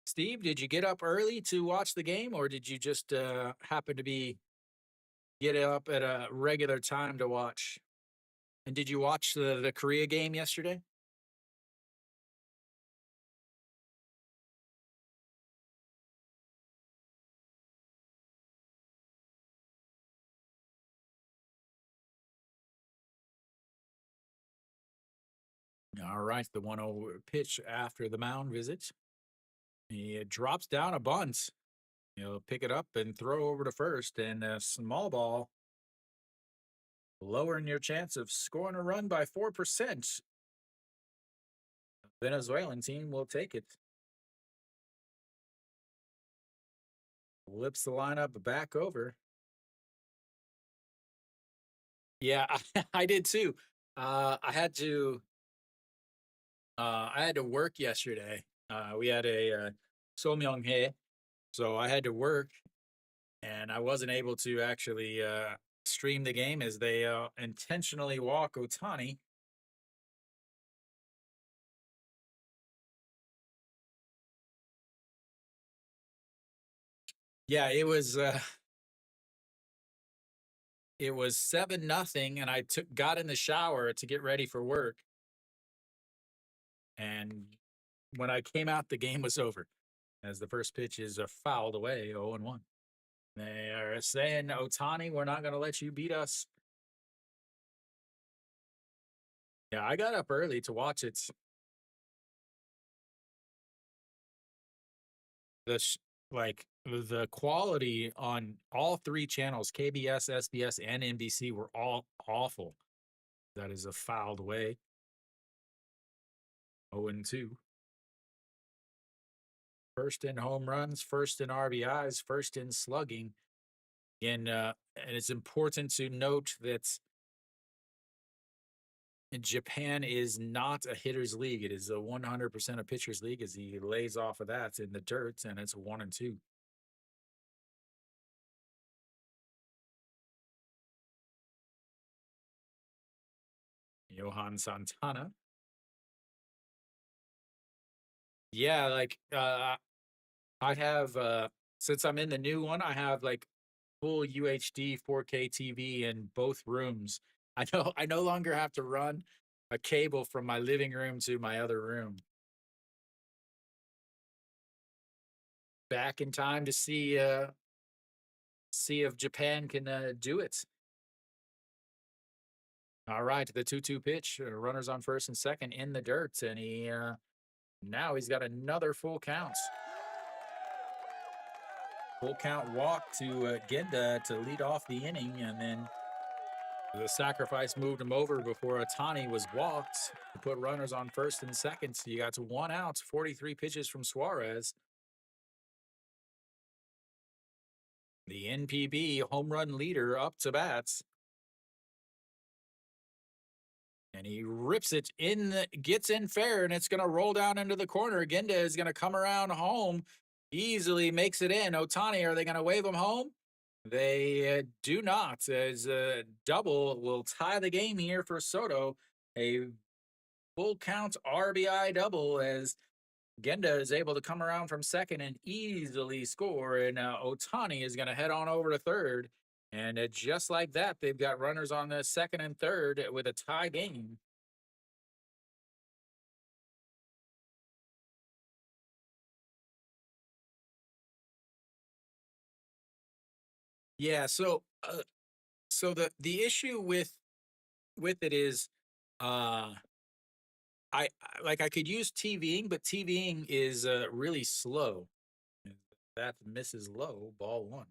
Steve, did you get up early to watch the game, or did you just happen to be get up at a regular time to watch? And did you watch the Korea game yesterday? All right, the 1-0 pitch after the mound visit. He drops down a bunt. He'll pick it up and throw over to first, and a small ball, lowering your chance of scoring a run by 4%. Venezuelan team will take it. Flips the lineup back over. Yeah, I did too. I had to I had to work yesterday. We had a Somyonghae, so I had to work, and I wasn't able to actually stream the game as they intentionally walk Otani. Yeah, it was 7-0, and I got in the shower to get ready for work, and when I came out, the game was over as the first pitch is fouled away, 0-1. They are saying, Otani, we're not going to let you beat us. Yeah, I got up early to watch it. Like the quality on all three channels, KBS, SBS, and NBC, were all awful. That is a fouled way. 0-2. First in home runs, first in RBIs, first in slugging. And it's important to note that Japan is not a hitter's league. It is a 100% a pitcher's league as he lays off of that in the dirt, and it's 1-2. Johan Santana. Yeah, like I have since I'm in the new one, I have like full UHD 4K TV in both rooms. I no longer have to run a cable from my living room to my other room. Back in time to see if Japan can do it. All right, the 2-2 pitch. Runners on first and second in the dirt, and now he's got another full count. Full count walk to Genda to lead off the inning, and then the sacrifice moved him over before Otani was walked to put runners on first and second. So you got to 1 out, 43 pitches from Suarez. The NPB home run leader up to bats. And he rips it in, gets in fair, and it's going to roll down into the corner. Genda is going to come around home, easily makes it in. Otani, are they going to wave him home? They do not, as a double will tie the game here for Soto. A full count RBI double as Genda is able to come around from second and easily score. And Otani is going to head on over to third. And just like that, they've got runners on the second and third with a tie game. Yeah, so the issue with it is like I could use TVing, but TVing is really slow. And that misses low, ball one.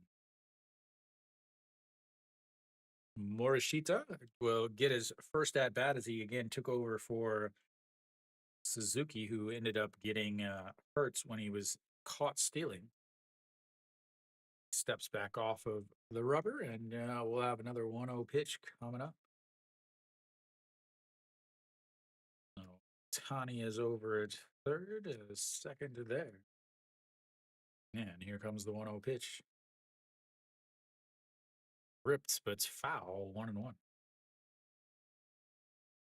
Morishita will get his first at bat as he again took over for Suzuki, who ended up getting hurt when he was caught stealing. Steps back off of the rubber, and we'll have another 1-0 pitch coming up. So Tani is over at third, second to there. And here comes the 1-0 pitch. Ripped, but it's foul, 1-1.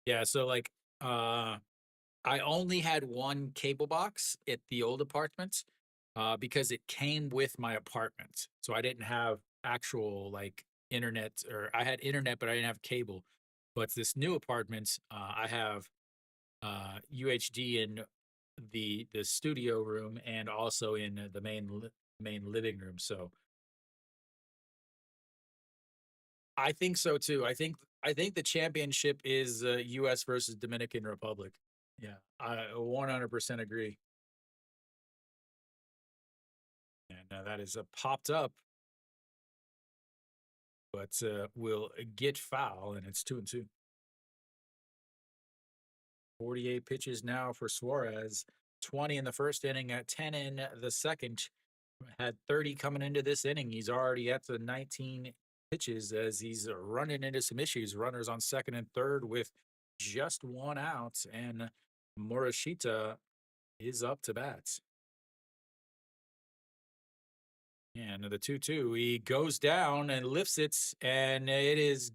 Yeah, so like I only had one cable box at the old apartment because it came with my apartment. So I didn't have actual like internet, or I had internet, but I didn't have cable. But this new apartment, I have UHD in the studio room and also in the main living room. So I think so too. I think the championship is U.S. versus Dominican Republic. Yeah, I 100% agree. And that is popped up, but will get foul, and it's 2-2. 48 pitches now for Suarez. 20 in the first inning, at 10 in the second. Had 30 coming into this inning. He's already at the 19 pitches as he's running into some issues. Runners on second and third with just 1 out, and Morishita is up to bat. And the 2-2, he goes down and lifts it, and it is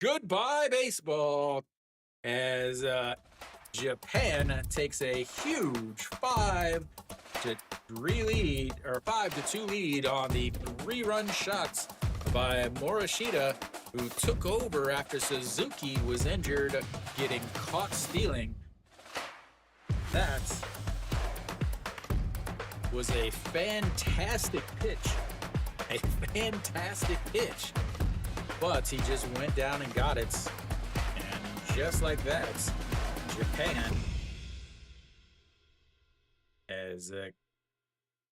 goodbye baseball as Japan takes a huge 5-2 lead on the 3-run shots by Morishita, who took over after Suzuki was injured, getting caught stealing. That was a fantastic pitch. A fantastic pitch. But he just went down and got it. And just like that, Japan has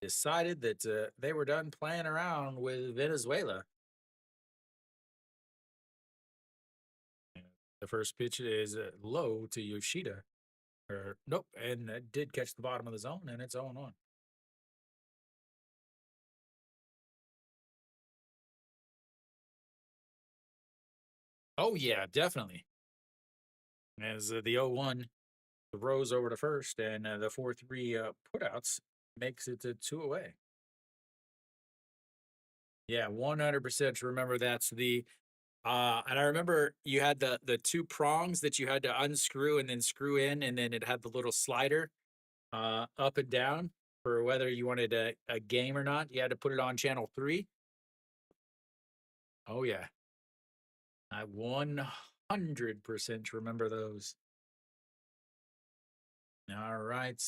decided that they were done playing around with Venezuela. The first pitch is low to Yoshida. Or nope, and that did catch the bottom of the zone, and it's 0-1. Oh yeah, definitely. As the 0-1 throws over to first, and the 4-3 putouts makes it 2 away. Yeah, 100%. Remember, that's the And I remember you had the two prongs that you had to unscrew and then screw in, and then it had the little slider up and down for whether you wanted a game or not. You had to put it on channel 3. Oh yeah, I 100% remember those. All right,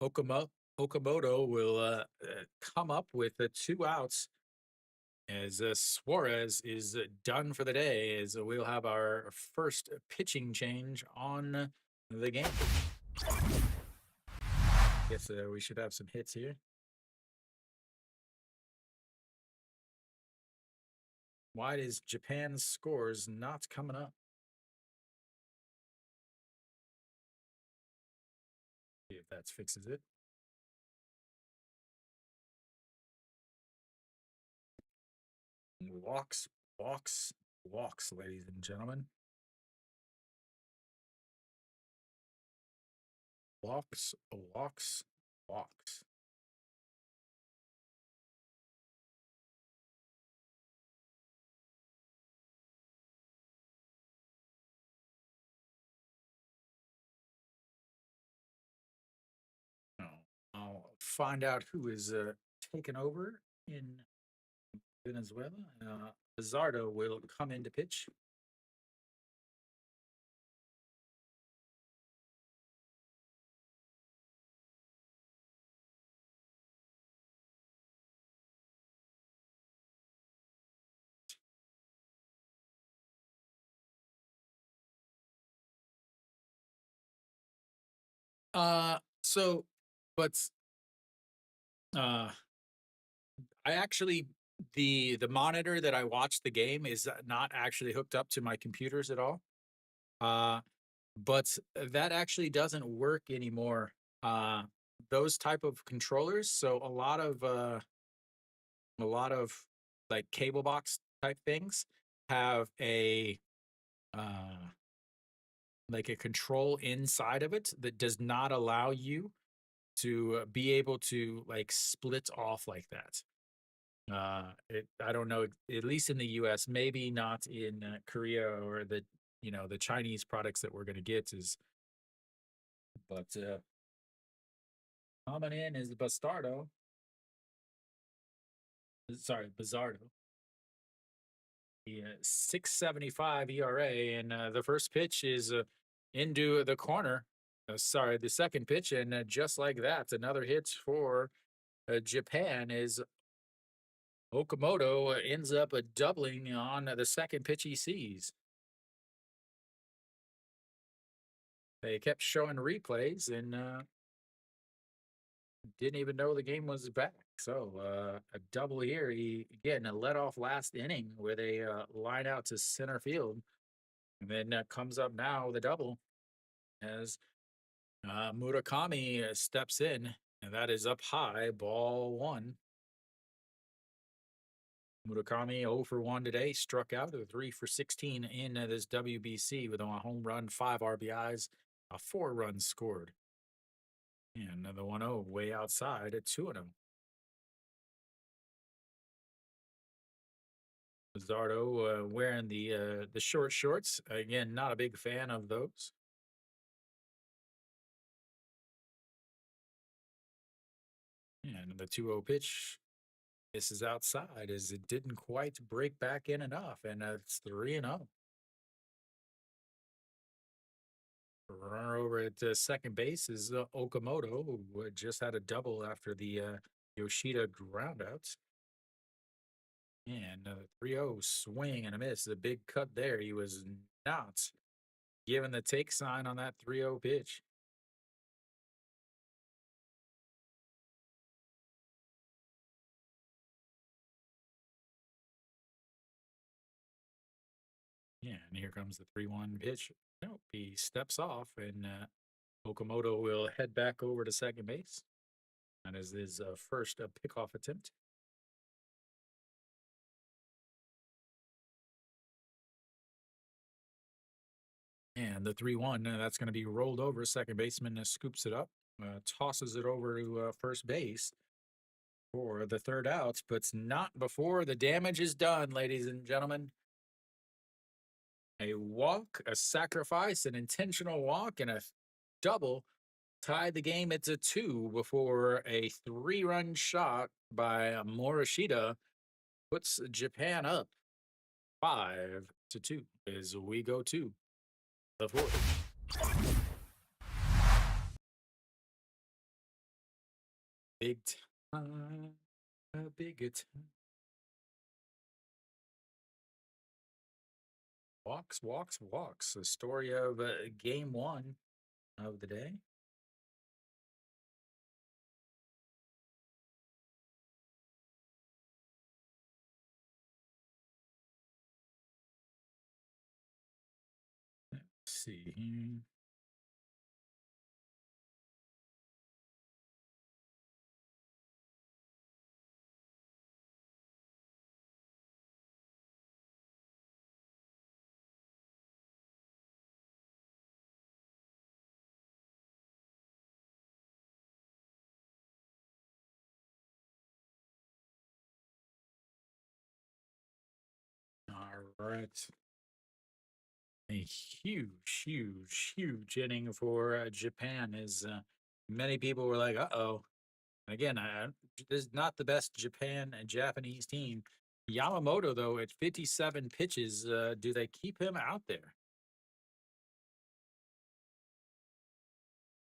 Okamoto will come up with 2 outs as Suarez is done for the day. As we'll have our first pitching change on the game. Guess we should have some hits here. Why is Japan's scores not coming up? See if that fixes it. Walks, walks, walks, ladies and gentlemen. Walks, walks, walks. Oh, I'll find out who is taking over in Venezuela. Bizardo will come in to pitch. So, but uh, I actually the monitor that I watch the game is not actually hooked up to my computers at all. Uh, but that actually doesn't work anymore. Uh, those type of controllers. So a lot of like cable box type things have a uh like a control inside of it that does not allow you to be able to like split off like that. I don't know, at least in the US, maybe not in Korea or the Chinese products that we're going to get is, but coming in is Bastardo. Sorry, Bizardo. Yeah, 6.75 ERA, and the first pitch is into the corner. Sorry, the second pitch, and just like that, another hit for Japan is Okamoto ends up doubling on the second pitch he sees. They kept showing replays and didn't even know the game was back. So a double here. He again a let off last inning where they line out to center field, and then comes up now the double as Murakami steps in, and that is up high, ball 1. Murakami 0 for 1 today, struck out, 3 for 16 in this WBC with a home run, 5 RBIs, 4 runs scored. And another 1-0 way outside at 2-0. Lizardo wearing the short shorts. Again, not a big fan of those. And the 2-0 pitch. This is outside as it didn't quite break back in enough. And it's 3-0. Runner over at second base is Okamoto, who just had a double after the Yoshida groundouts. And 3-0 swing and a miss. A big cut there. He was not given the take sign on that 3-0 pitch. Yeah, and here comes the 3-1 pitch. Nope, he steps off, and Okamoto will head back over to second base. That is his first pickoff attempt. And the 3-1, that's going to be rolled over. Second baseman scoops it up, tosses it over to first base for the third out, but not before the damage is done, ladies and gentlemen. A walk, a sacrifice, an intentional walk, and a double tied the game at a two before a three-run shot by Morishita puts Japan up 5-2 as we go to the fourth. Big time, a big time. Walks, walks, walks. The story of game one of the day. Let's see here. All right. A huge, huge, huge inning for Japan. As many people were like, "Uh oh." Again, this is not the best Japan and Japanese team. Yamamoto, though, at 57 pitches, do they keep him out there?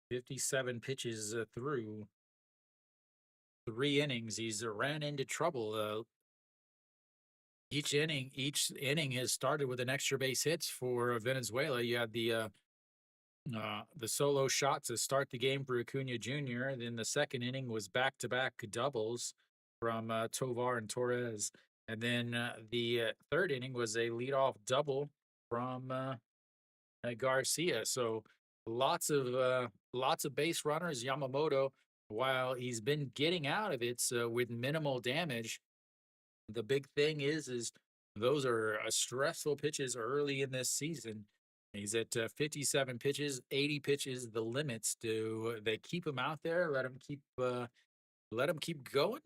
57 pitches through three innings. He's ran into trouble. Each inning has started with an extra base hits for Venezuela. You had the solo shot to start the game for Acuna Jr. Then the second inning was back-to-back doubles from Tovar and Torres, and then the third inning was a leadoff double from Garcia. So lots of base runners. Yamamoto, while he's been getting out of it with minimal damage, the big thing is those are stressful pitches early in this season. He's at 57 pitches, 80 pitches, the limits. Do they keep him out there? Let him keep going?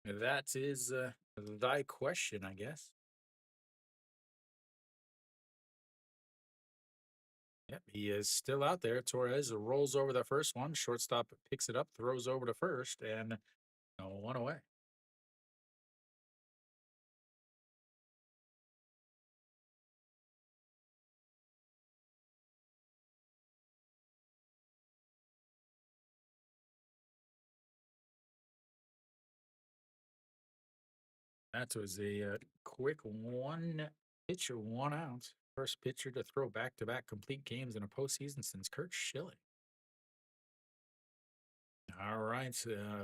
That is thy question, I guess. Yep, he is still out there. Torres rolls over the first one. Shortstop picks it up, throws over to first, and one away. That was a quick one pitcher, one out. First pitcher to throw back to back complete games in a postseason since Kurt Schilling. All right.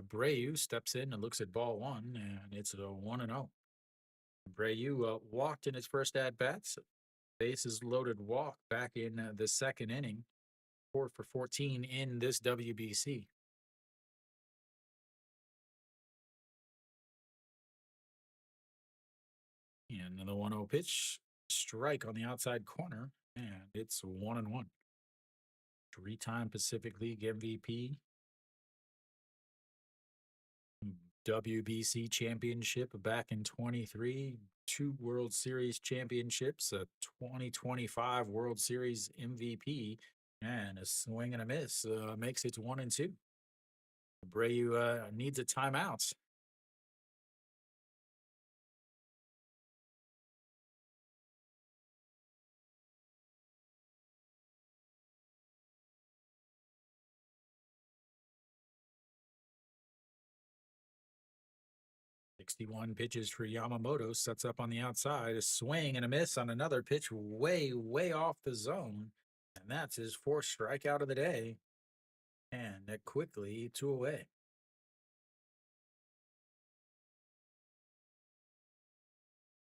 Breu steps in and looks at ball one, and it's a 1-0. Breu walked in his first at bats. Bases loaded walk back in the second inning. 4 for 14 in this WBC. And the 1-0 pitch, strike on the outside corner, and it's 1-1. Three-time Pacific League MVP, WBC championship back in 23, two World Series championships, a 2025 World Series MVP, and a swing and a miss makes it 1-2. Abreu needs a timeout. 61 pitches for Yamamoto, sets up on the outside, a swing and a miss on another pitch way, way off the zone. And that's his fourth strikeout of the day. And quickly, two away.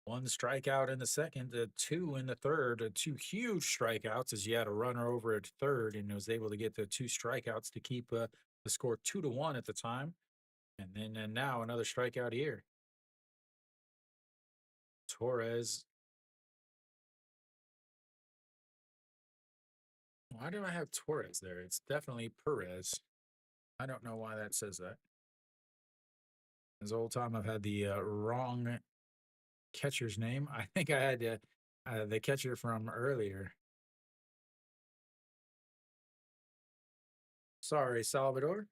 One strikeout in the second, two in the third, two huge strikeouts as you had a runner over at third and was able to get the two strikeouts to keep the score 2-1 at the time. And then now another strikeout here. Torres. Why do I have Torres there? It's definitely Perez. I don't know why that says that. This whole time I've had the wrong catcher's name. I think I had The catcher from earlier. Sorry, Salvador.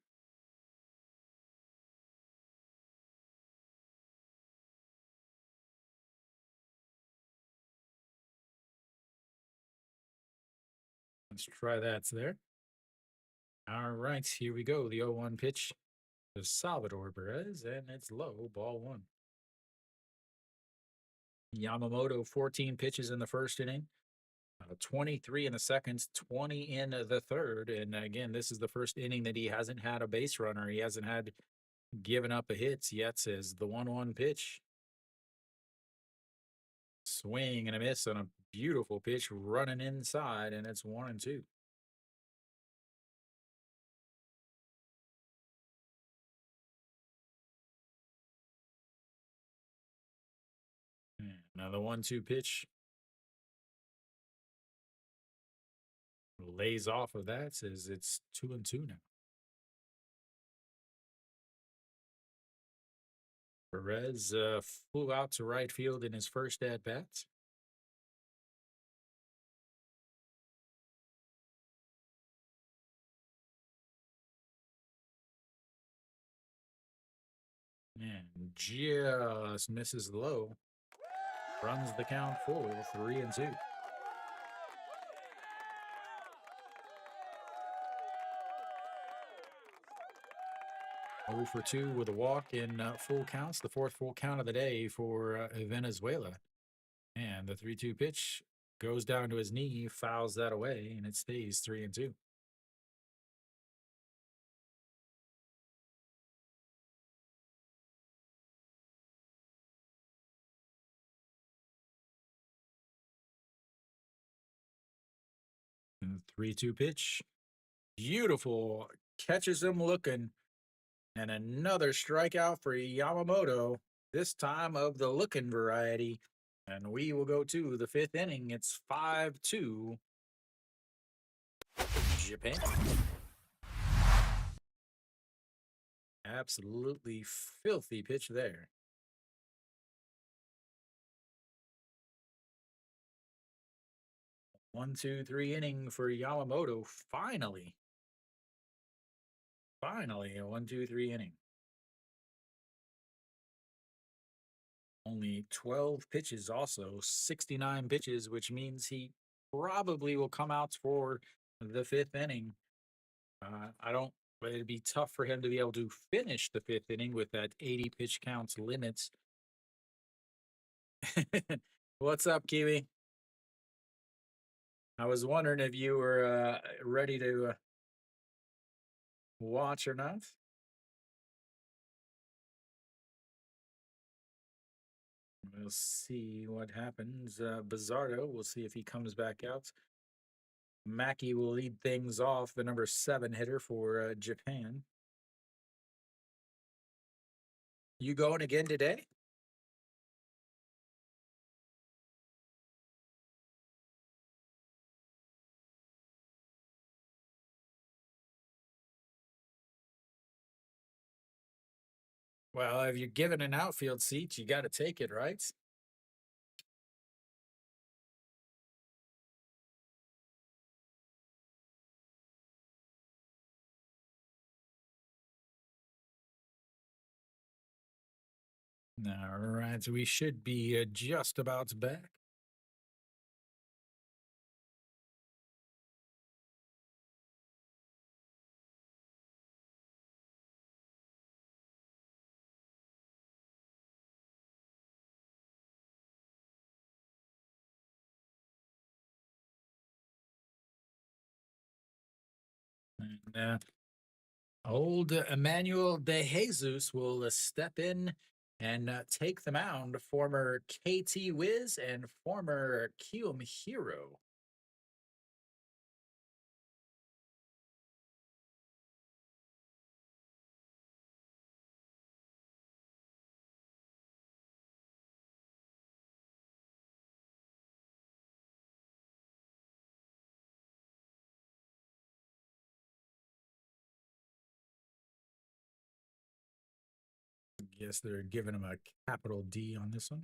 Let's try that there. All right, here we go. The 0-1 pitch to Salvador Perez, and it's low, ball one. Yamamoto, 14 pitches in the first inning, 23 in the second, 20 in the third. And again, this is the first inning that he hasn't had a base runner. He hasn't had given up a hit yet, says the 1-1 pitch. Swing and a miss on a beautiful pitch running inside, and it's 1-2. Now the 1-2 pitch lays off of that, says it's 2-2 now. Perez flew out to right field in his first at bat. And just misses low. Runs the count full, 3-2. 0 for 2 with a walk in full counts, the fourth full count of the day for Venezuela. And the 3-2 pitch goes down to his knee, fouls that away, and it stays 3-2. And the 3-2 pitch. Beautiful. Catches him looking. And another strikeout for Yamamoto, this time of the looking variety. And we will go to the fifth inning. It's 5-2 Japan. Absolutely filthy pitch there. 1-2-3 inning for Yamamoto. Finally a 1-2-3 inning. Only 12 pitches, also 69 pitches, which means he probably will come out for the fifth inning. I don't, but it'd be tough for him to be able to finish the fifth inning with that 80 pitch counts limits. What's up, Kiwi? I was wondering if you were ready to watch or not. We'll see what happens. Bizarro, we'll see if he comes back out. Mackey will lead things off, the number 7 hitter for Japan. You going again today? Well, if you're given an outfield seat, you got to take it, right? All right, so we should be just about back. And old Emmanuel De Jesus will step in and take the mound. Former KT Wiz and former Kium Hero. Guess they're giving him a capital D on this one.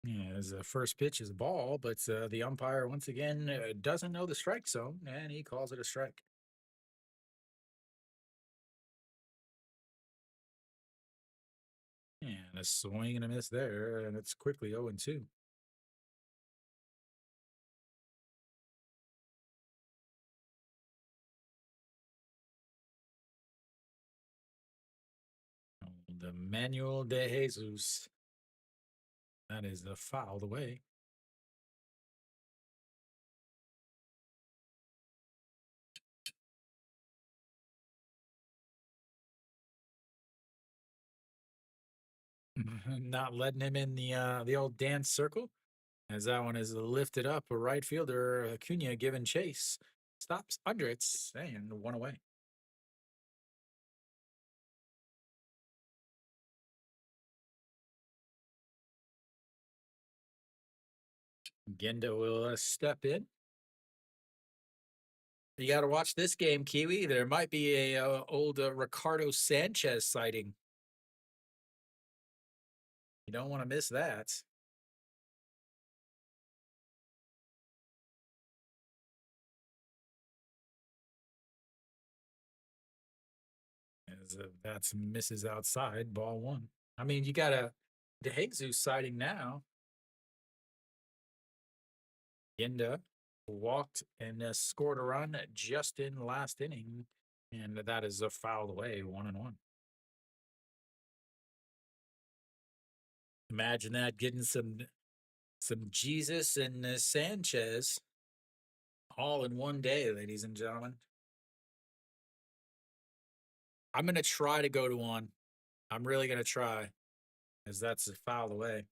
Yeah, his first pitch is a ball, but the umpire once again doesn't know the strike zone, and he calls it a strike. And a swing and a miss there, and it's quickly 0-2. The Manuel de Jesus. That is the fouled away. Not letting him in the old dance circle, as that one is lifted up. A right fielder Acuna giving chase, stops under it and one away. Genda will step in. You got to watch this game, Kiwi. There might be a old Ricardo Sanchez sighting. You don't want to miss that. As that's misses outside, ball one. I mean, you got a De Jesus sighting now. Yenda walked and scored a run just in last inning, and that is a fouled away, 1-1. Imagine that, getting some Jesus and Sanchez all in one day, ladies and gentlemen. I'm gonna try to go to one. I'm really gonna try, as that's a foul away.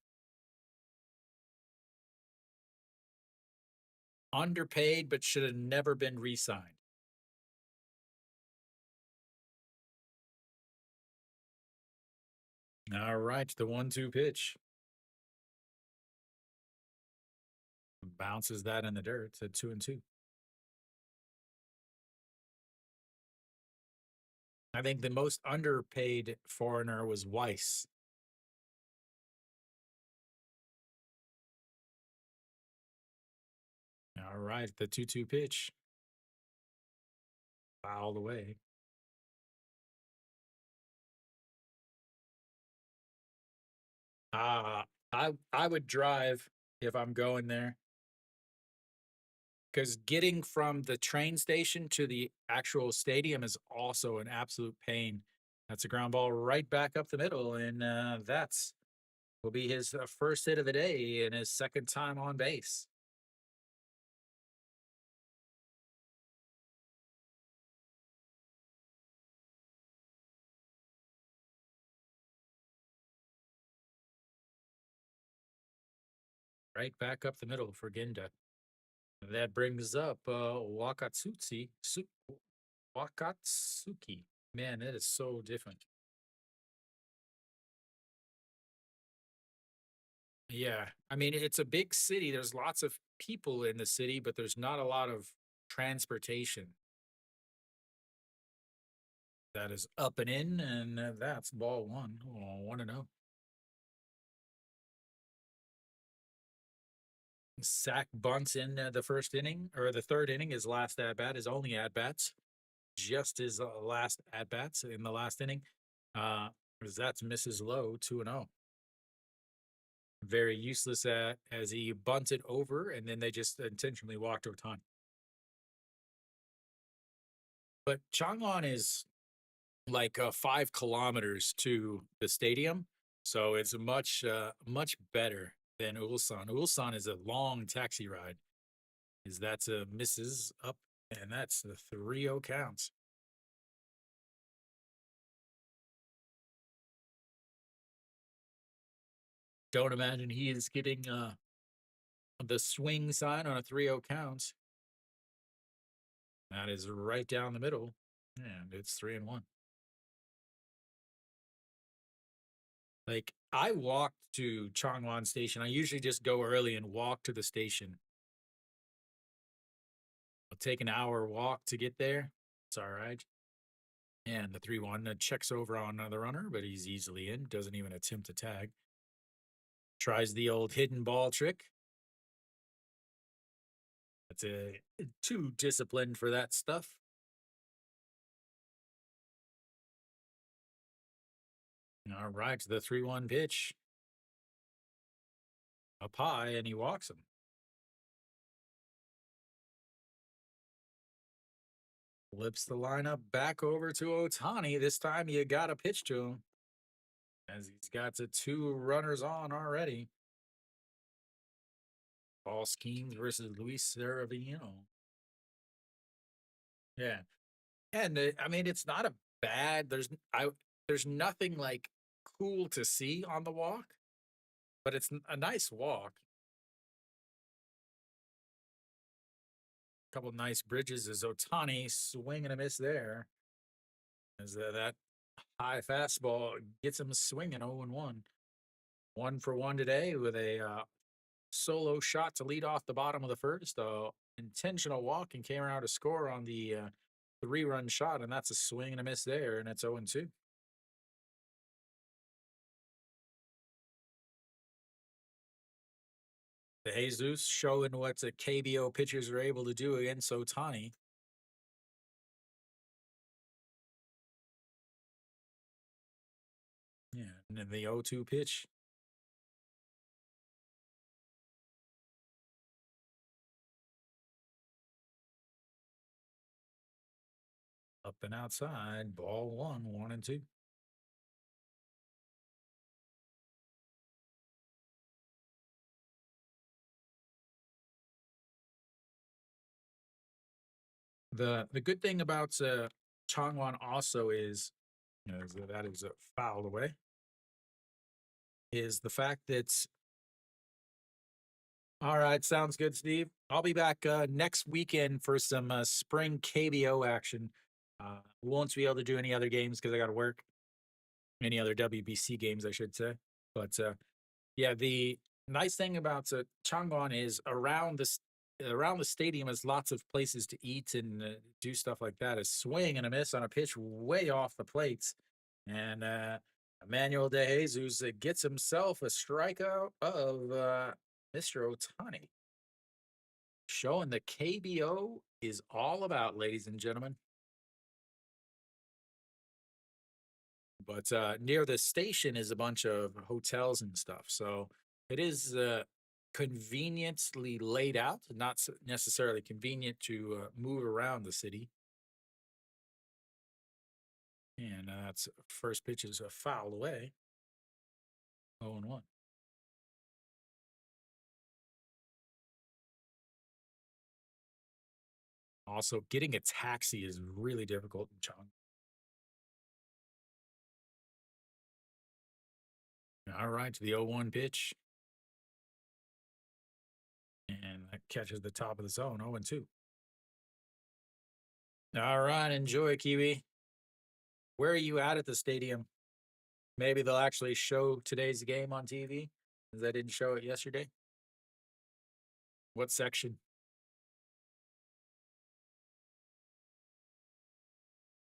Underpaid, but should have never been re-signed. All right, the 1-2 pitch bounces that in the dirt at 2-2. I think the most underpaid foreigner was Weiss. All right, the 2-2 pitch fouled away. I would drive if I'm going there, because getting from the train station to the actual stadium is also an absolute pain. That's a ground ball right back up the middle, and that's will be his first hit of the day and his second time on base. Right back up the middle for Ginda. That brings up Wakatsuki. Man, that is so different. Yeah. I mean, it's a big city. There's lots of people in the city, but there's not a lot of transportation. That is up and in, and that's ball one. Oh, 1-0. Sack bunts in the first inning or the third inning. His last at bat, his only at bats, just his last at bats in the last inning. That's misses low 2-0. Very useless as he bunted over, and then they just intentionally walked Otani. But Changwon is like 5 kilometers to the stadium, so it's much better than Ulsan. Ulsan is a long taxi ride. Is that's a misses up, and that's the 3-0 counts. Don't imagine he is getting the swing sign on a 3-0 count. That is right down the middle, and it's 3-1. Like, I walked to Changwon Station. I usually just go early and walk to the station. I'll take an hour walk to get there. It's all right. And the 3-1 checks over on the runner, but he's easily in. Doesn't even attempt to tag. Tries the old hidden ball trick. That's too disciplined for that stuff. All right, the 3-1 pitch. Up high, and he walks him. Flips the lineup back over to Ohtani. This time you got to pitch to him, as he's got the 2 runners on already. Ball schemes versus Luis Severino. Yeah, and I mean it's not a bad. There's nothing like cool to see on the walk, but it's a nice walk. Couple nice bridges as Ohtani swing and a miss there. As that high fastball gets him swinging 0-1. 1-for-1 today with a solo shot to lead off the bottom of the first. Intentional walk and came around to score on the 3-run shot, and that's a swing and a miss there, and it's 0-2. The Jesus showing what the KBO pitchers are able to do against Ohtani. Yeah, and then the 0-2 pitch. Up and outside, ball 1, 1-2. The good thing about Changwon also is, that is fouled away, is the fact that, all right, sounds good, Steve. I'll be back next weekend for some spring KBO action. Won't be able to do any other games because I got to work. Any other WBC games, I should say. But yeah, the nice thing about Changwon is around the stadium is lots of places to eat and do stuff like that. A swing and a miss on a pitch way off the plates, and Emmanuel De Jesus gets himself a strikeout of Mr. Ohtani, showing the KBO is all about, ladies and gentlemen. But near the station is a bunch of hotels and stuff, so it is conveniently laid out, not necessarily convenient to move around the city. And that's first pitch is a foul away. 0-1. Also, getting a taxi is really difficult in Chong. All right, to the 0-1 pitch. And that catches the top of the zone, 0-2. All right, enjoy, Kiwi. Where are you at the stadium? Maybe they'll actually show today's game on TV, because they didn't show it yesterday. What section?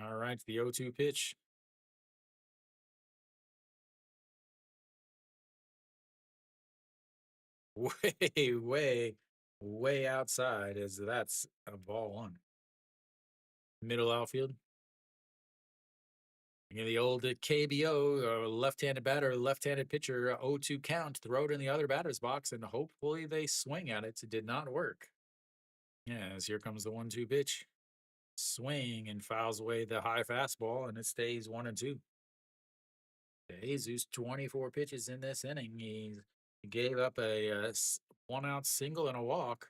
All right, the 0-2 pitch. Way outside, as that's a ball 1. Middle outfield. The old KBO, left-handed batter, left-handed pitcher, 0-2 count, throw it in the other batter's box, and hopefully they swing at it. It did not work. Yes, here comes the 1-2 pitch. Swing and fouls away the high fastball, and it stays 1-2. Jesus, 24 pitches in this inning. He gave up a 1-out single and a walk.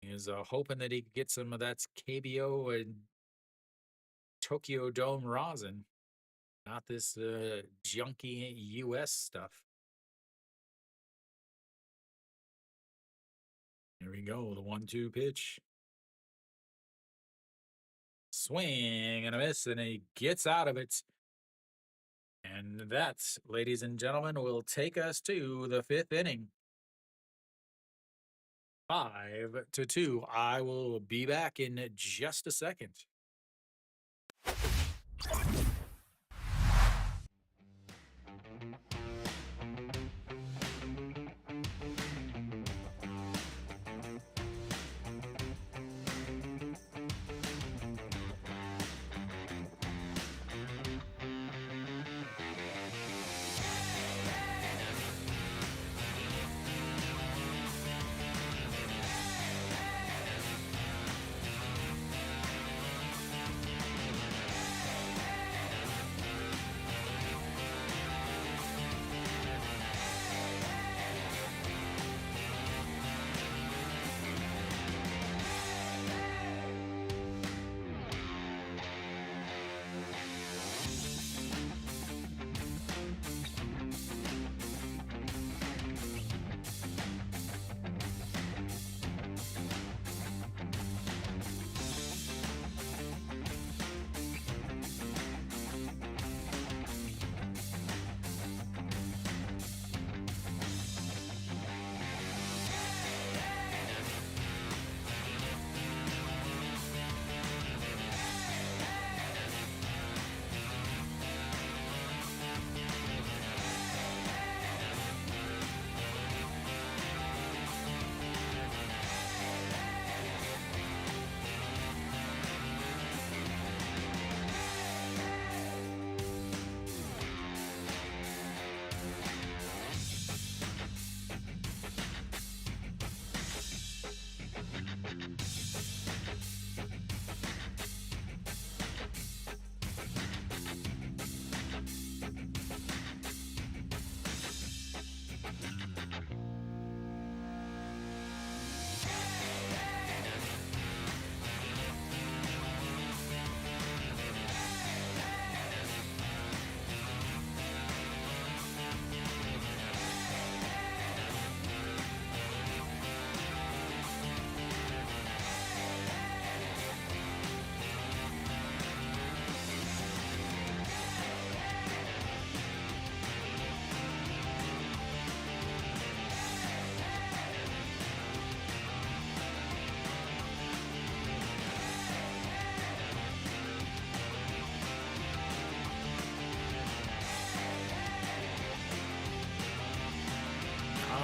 He was hoping that he could get some of that KBO and Tokyo Dome rosin, not this junky US stuff. Here we go, the 1-2 pitch. Swing and a miss, and he gets out of it. And that, ladies and gentlemen, will take us to the 5th inning. 5-2. I will be back in just a second.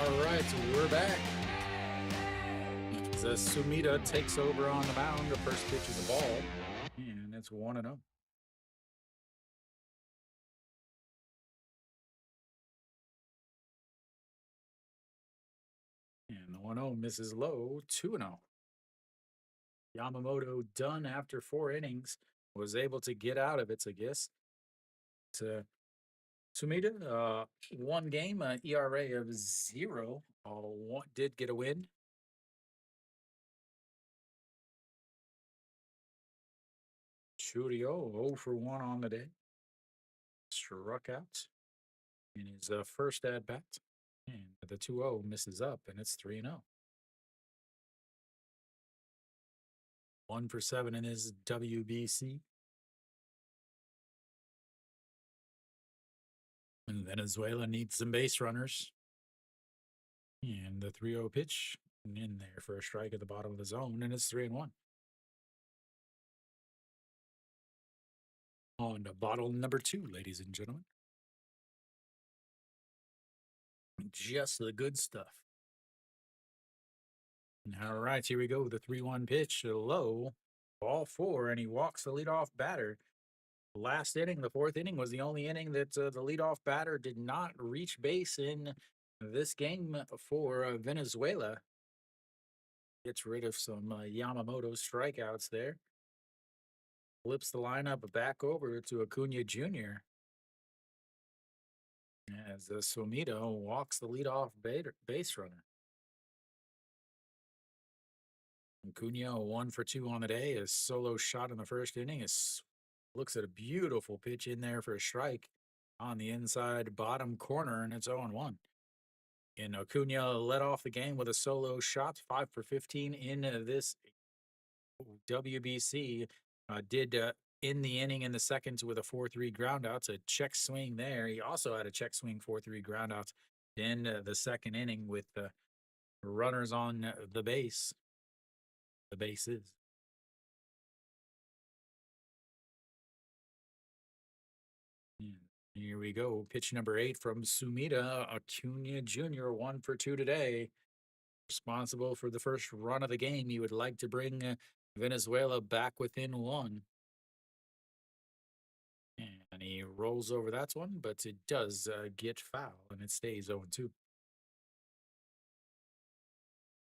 All right, so we're back. As Sumida takes over on the mound, the first pitch is a ball, and it's 1-0. And the 1-0 misses low, 2-0. Yamamoto done after 4 innings, was able to get out of it, I guess. To Sumida, one game, ERA of 0. Did get a win. Churio 0 for 1 on the day. Struck out in his first at bat. And the 2-0 misses up, and it's 3-0. 1 for 7 in his WBC. And Venezuela needs some base runners. And the 3-0 pitch in there for a strike at the bottom of the zone, and it's 3-1. On to bottle number 2, ladies and gentlemen. Just the good stuff. All right, here we go. The 3-1 pitch, low, ball 4, and he walks the leadoff batter. Last inning, the 4th inning, was the only inning that the leadoff batter did not reach base in this game for Venezuela. Gets rid of some Yamamoto strikeouts there. Flips the lineup back over to Acuna Jr. as Sumida walks the leadoff base runner. Acuna 1 for 2 on the day. A solo shot in the first inning. Looks at a beautiful pitch in there for a strike on the inside bottom corner, and it's 0-1. And Acuna led off the game with a solo shot, 5 for 15 in this WBC. Did in the inning in the second with a 4-3 groundout. It's a check swing there. He also had a check swing 4-3 groundout in the second inning with runners on the base. The bases. And here we go. Pitch number 8 from Sumida. Acuna Jr. 1 for 2 today. Responsible for the first run of the game. He would like to bring Venezuela back within 1. And he rolls over that one, but it does get foul, and it stays 0-2.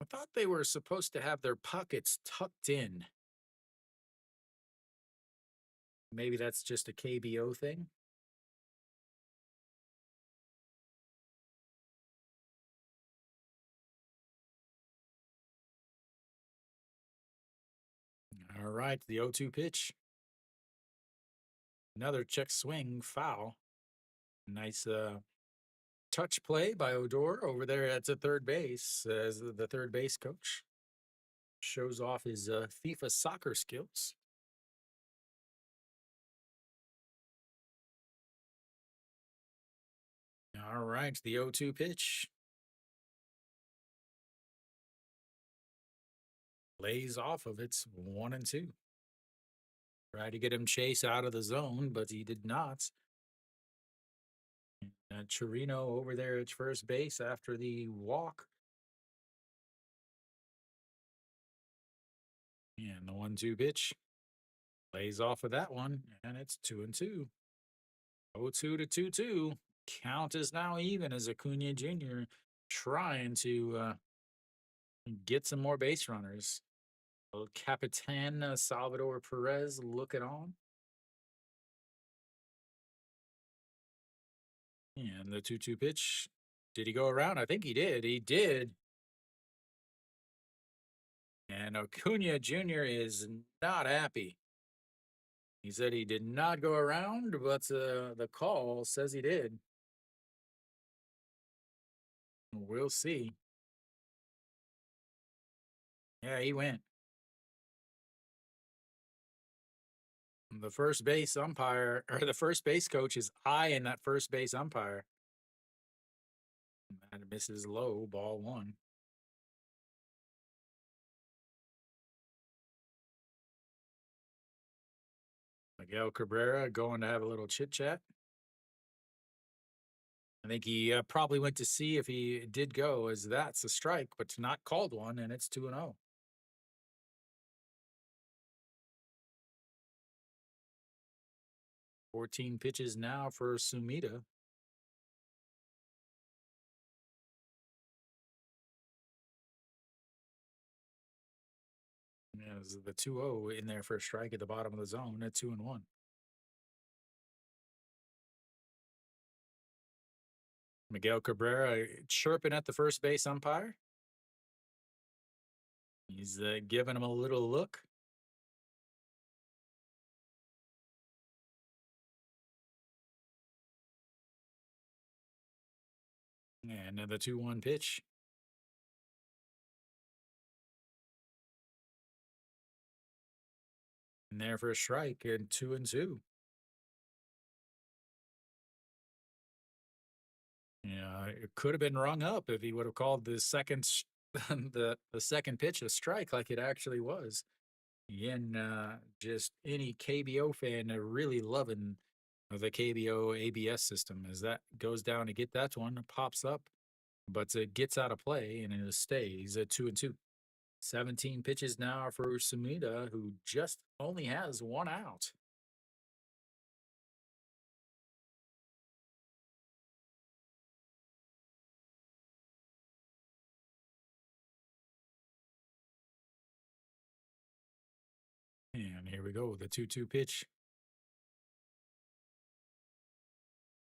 I thought they were supposed to have their pockets tucked in. Maybe that's just a KBO thing. All right, the 0-2 pitch. Another check swing, foul. Nice touch play by Odor over there at the third base as the third base coach shows off his FIFA soccer skills. All right, the 0-2 pitch. Lays off of it, 1-2. Tried to get him chase out of the zone, but he did not. Chirino over there at first base after the walk. And the 1-2 pitch lays off of that one, and it's 2-2. 0-2 to 2-2. Count is now even as Acuna Jr. trying to get some more base runners. Capitan Salvador Perez looking on. And the 2-2 pitch. Did he go around? I think he did. He did. And Acuna Jr. is not happy. He said he did not go around, but the call says he did. We'll see. Yeah, he went. The first base umpire, or the first base coach, is eyeing that first base umpire. And misses low, ball 1. Miguel Cabrera going to have a little chit chat. I think he probably went to see if he did go, as that's a strike, but not called one, and it's 2-0. 14 pitches now for Sumida. Yeah, this is the 2-0 in there for a strike at the bottom of the zone at 2-1. Miguel Cabrera chirping at the first base umpire. He's giving him a little look. And the 2-1 pitch. And there for a strike and 2-2. Yeah, it could have been rung up if he would have called the second the second pitch a strike like it actually was. Again, just any KBO fan really loving the KBO ABS system as that goes down to get that one, pops up, but it gets out of play and it stays at 2-2. 17 pitches now for Sumida, who just only has one out. And here we go, the 2-2 pitch.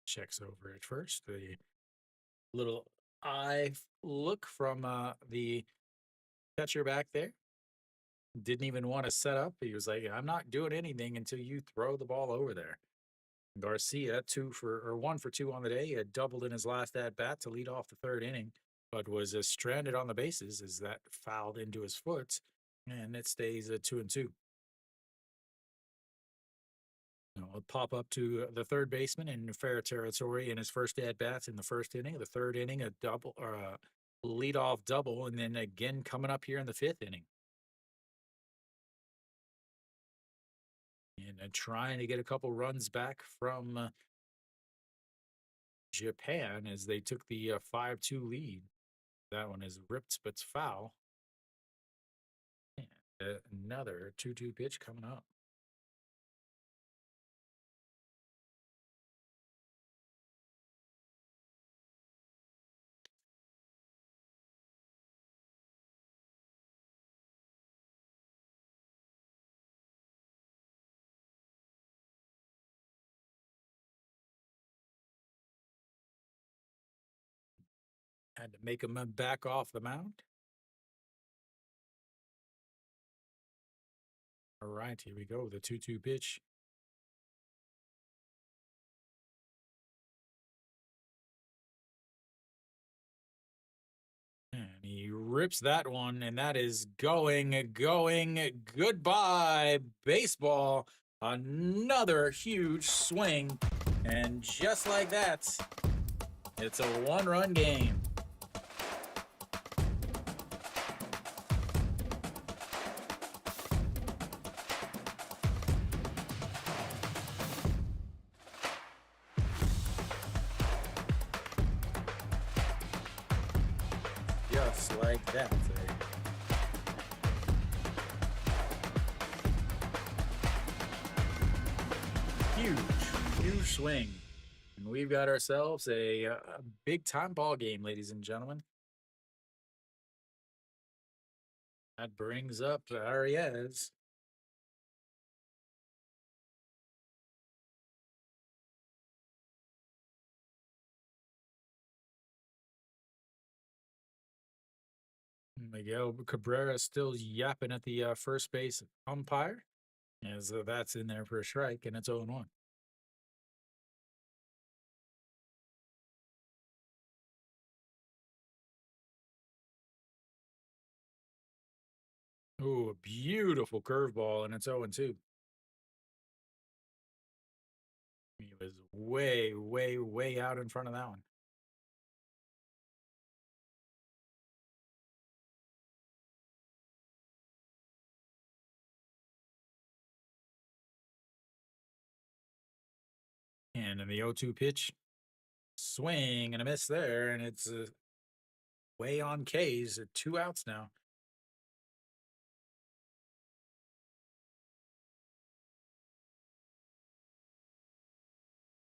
Checks over at first. The little eye look from the catcher back there. Didn't even want to set up. He was like, I'm not doing anything until you throw the ball over there. Garcia, 1 for 2 on the day, had doubled in his last at bat to lead off the third inning, but was stranded on the bases as that fouled into his foot, and it stays at 2-2. I'll pop up to the third baseman in fair territory in his first at bats in the first inning. The third inning, a double or a leadoff double, and then again coming up here in the fifth inning. And trying to get a couple runs back from Japan as they took the 5-2 lead. That one is ripped but foul. And another 2-2 pitch coming up. Had to make him back off the mound. All right, here we go. The 2-2 pitch. And he rips that one, and that is going. Goodbye, baseball. Another huge swing. And just like that, it's a one-run game. Just like that. Huge swing. And we've got ourselves a big time ball game, ladies and gentlemen. That brings up Arias. Miguel Cabrera still yapping at the first base umpire, as that's in there for a strike, and it's 0-1. Ooh, a beautiful curveball, and it's 0-2. He was way out in front of that one. And in the 0-2 pitch, Swing and a miss there, and it's way on K's. 2 outs now.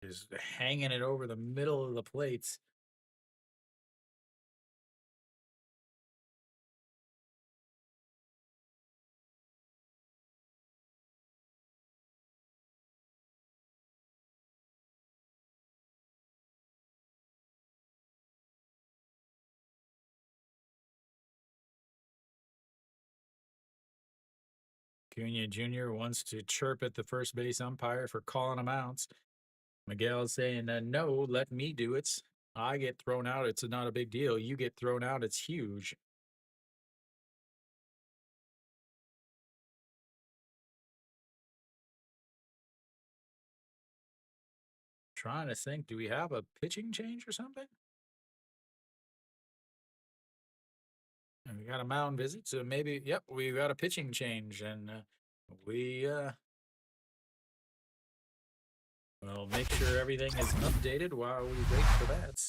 Just hanging it over the middle of the plates. Cunha Jr. wants to chirp at the first base umpire for calling him out. Miguel saying, no, let me do it. I get thrown out. It's not a big deal. You get thrown out. It's huge. Trying to think, do we have a pitching change or something? And we got a mound visit, so maybe, yep, we got a pitching change, and we'll make sure everything is updated while we wait for that.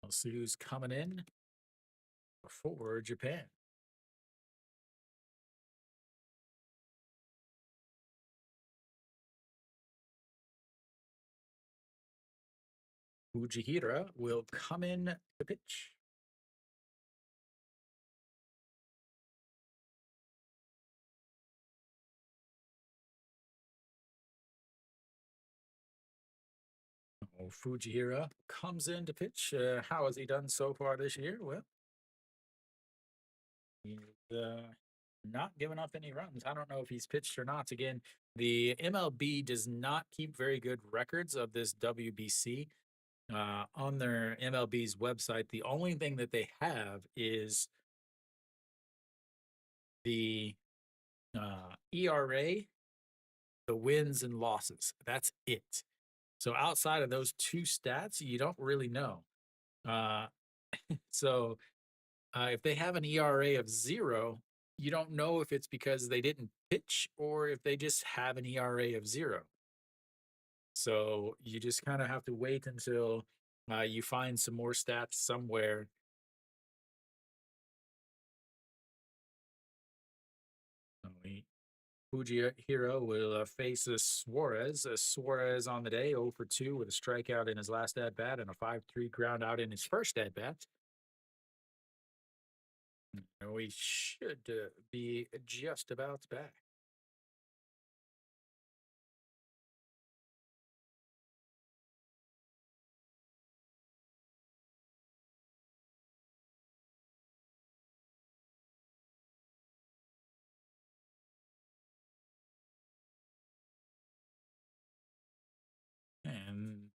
We'll see who's coming in for Japan. Fujihira will come in to pitch. Fujihira comes in to pitch. How has he done so far this year? Well, he's not giving up any runs. I don't know if he's pitched or not. Again, the MLB does not keep very good records of this WBC. On their MLB's website, the only thing that they have is the ERA, the wins and losses. That's it. So outside of those two stats, you don't really know. So if they have an ERA of 0, you don't know if it's because they didn't pitch or if they just have an ERA of 0. So you just kind of have to wait until you find some more stats somewhere. Fujihiro will face Suarez. Suarez on the day, 0 for 2 with a strikeout in his last at bat and a 5-3 ground out in his first at bat. We should be just about back. And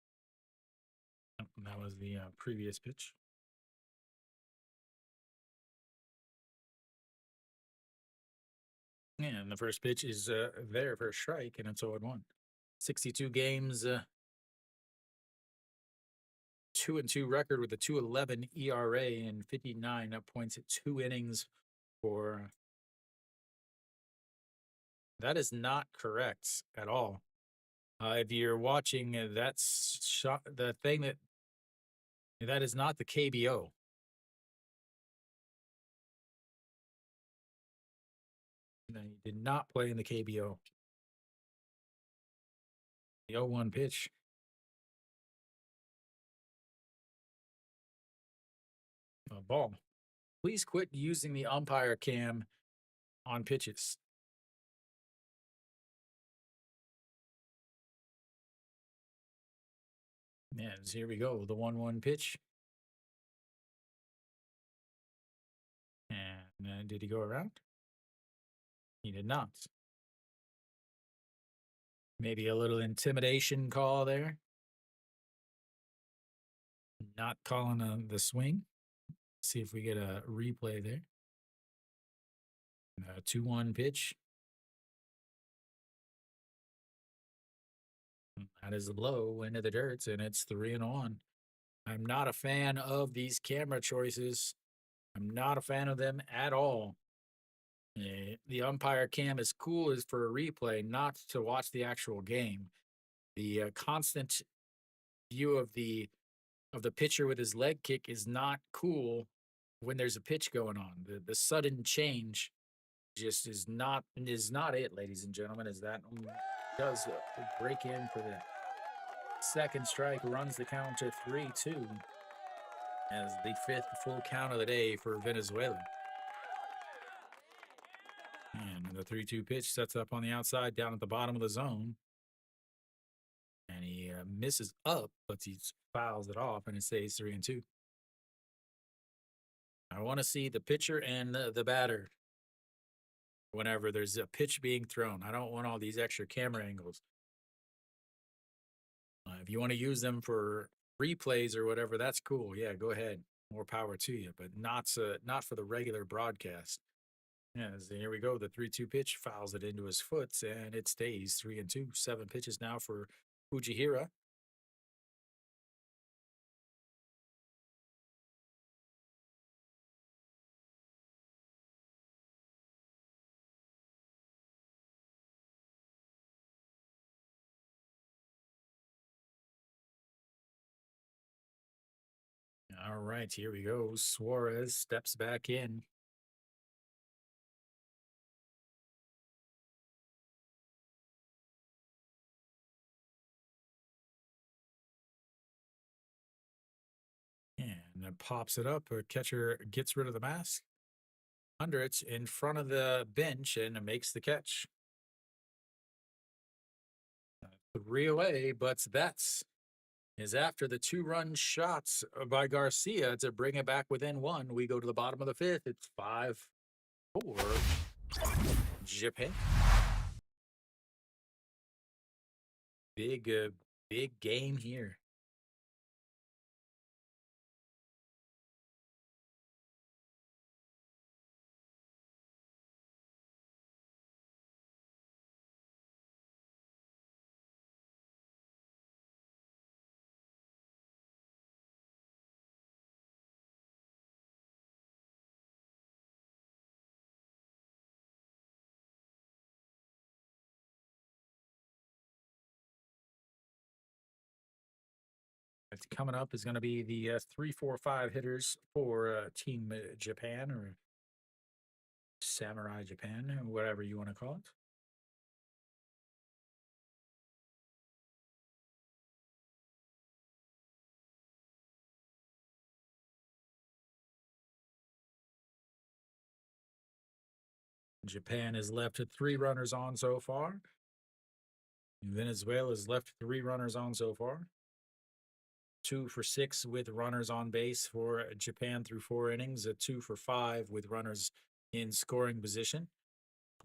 that was the previous pitch. And the first pitch is there for a strike, and it's 0-1. 62 games, 2-2 record with a 2.11 ERA and 59 points at 2 innings for. That is not correct at all. If you're watching, that's the thing that is not the KBO. No, he did not play in the KBO. The 0-1 pitch. Ball. Please quit using the umpire cam on pitches. Yeah, here we go. The 1-1 pitch. And did he go around? He did not. Maybe a little intimidation call there. Not calling the swing. See if we get a replay there. 2-1 pitch. That is low into the dirt, and it's 3-1. I'm not a fan of these camera choices. I'm not a fan of them at all. The umpire cam is cool is for a replay, not to watch the actual game. The constant view of the of the pitcher with his leg kick is not cool when there's a pitch going on. The sudden change just is not it, ladies and gentlemen. As that does break in for the second strike, runs the count to 3-2 as the fifth full count of the day for Venezuela. And the 3-2 pitch sets up on the outside down at the bottom of the zone. And he misses up, but he fouls it off, and it stays 3-2. I want to see the pitcher and the batter whenever there's a pitch being thrown. I don't want all these extra camera angles. If you want to use them for replays or whatever, that's cool. Yeah, go ahead. More power to you, but not for the regular broadcast. Yeah, here we go. The 3-2 pitch fouls it into his foot, and it stays 3-2. 7 pitches now for Fujihira. All right, here we go. Suarez steps back in. And then pops it up. A catcher gets rid of the mask. Under it in front of the bench and makes the catch. 3 away, but that's is after the 2-run shots by Garcia to bring it back within 1. We go to the bottom of the 5th. It's 5-4 Japan. Big game here. Coming up is going to be the 3-4-5 hitters for Team Japan or Samurai Japan, whatever you want to call it. Japan has left 3 runners on so far. Venezuela has left 3 runners on so far. 2 for 6 with runners on base for Japan through 4 innings. A 2 for 5 with runners in scoring position.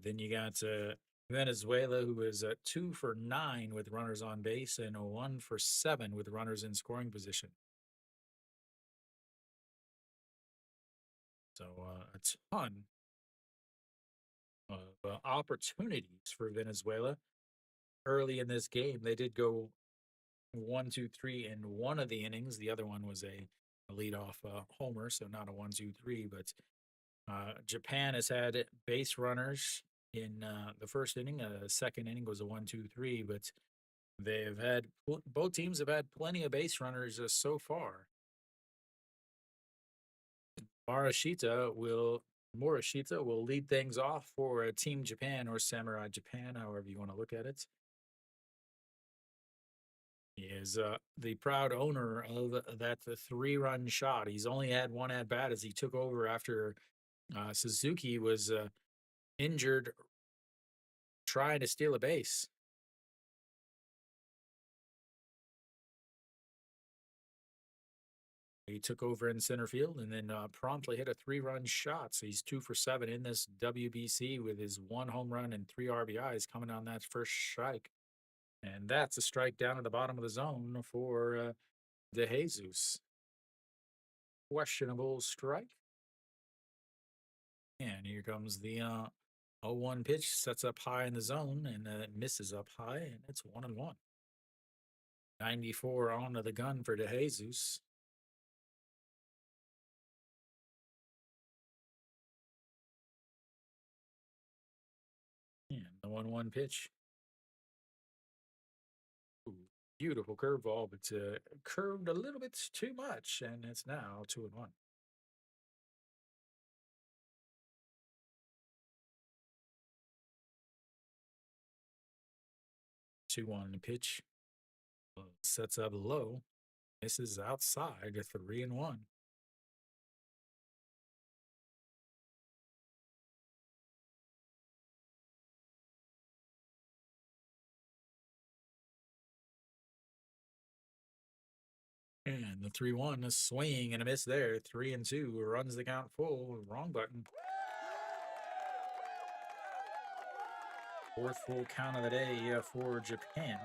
Then you got Venezuela, who is 2 for 9 with runners on base and a 1 for 7 with runners in scoring position. So a ton of opportunities for Venezuela early in this game. They did go 1, 2, 3 in one of the innings. The other one was a leadoff homer, so not a 1, 2, 3. But Japan has had base runners in the first inning. Second inning was a 1, 2, 3. But they've had both teams have had plenty of base runners so far. Morishita will lead things off for Team Japan or Samurai Japan, however you want to look at it. He is the proud owner of that 3-run shot. He's only had 1 at bat as he took over after Suzuki was injured trying to steal a base. He took over in center field and then promptly hit a 3-run shot. So he's 2 for 7 in this WBC with his 1 home run and 3 RBIs coming on that first strike. And that's a strike down at the bottom of the zone for De Jesus. Questionable strike. And here comes the 0-1 pitch. Sets up high in the zone and it misses up high, and it's 1-1. 94 onto the gun for De Jesus. And the 1-1 pitch. Ooh, Beautiful curveball, but curved a little bit too much, and it's now 2-1. 2-1 pitch. Sets up low. Misses outside a 3-1. And the 3-1, a swing and a miss there. 3-2 runs the count full. Wrong button. Fourth full count of the day for Japan.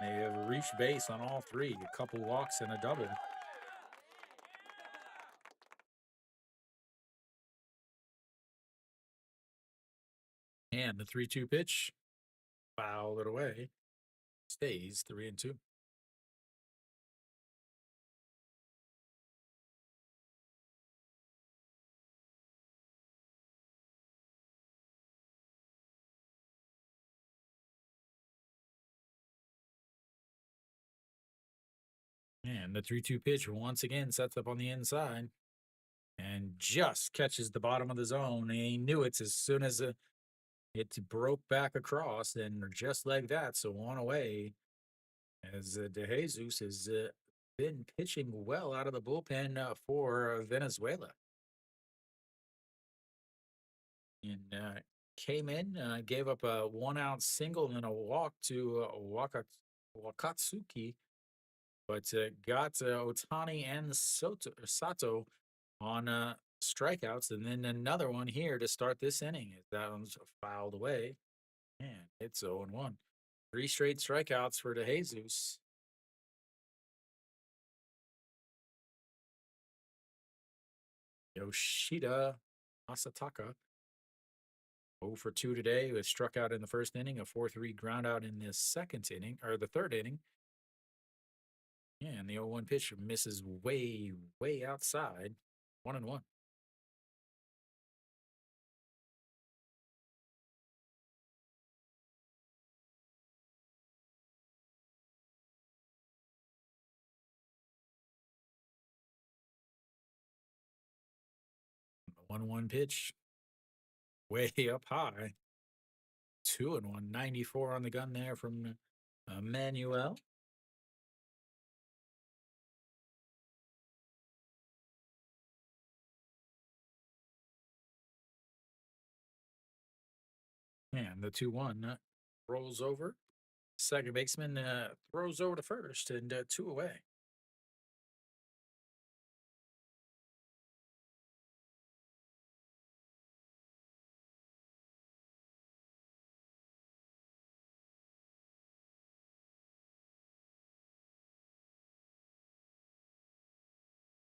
They have reached base on all three. A couple walks and a double. And the 3-2 pitch. Fouled it away. Stays 3-2. And the 3-2 pitch once again sets up on the inside and just catches the bottom of the zone. He knew it as soon as it broke back across, and just like that, so on away. As De Jesus has been pitching well out of the bullpen for Venezuela. And came in, gave up a 1-out single and a walk to Wakatsuki, but got Otani and Sato on strikeouts, and then another one here to start this inning. That one's fouled away, and it's 0-1. 3 straight strikeouts for De Jesus. Yoshida Masataka 0 for 2 today, was struck out in the first inning, a 4-3 ground out in the second inning, or the third inning. Yeah, and the 0-1 pitch misses way, way outside. 1-1. The 1-1 pitch way up high. 2-1. 94 on the gun there from Manuel. And the 2-1 rolls over. Second baseman throws over to first, and 2 away.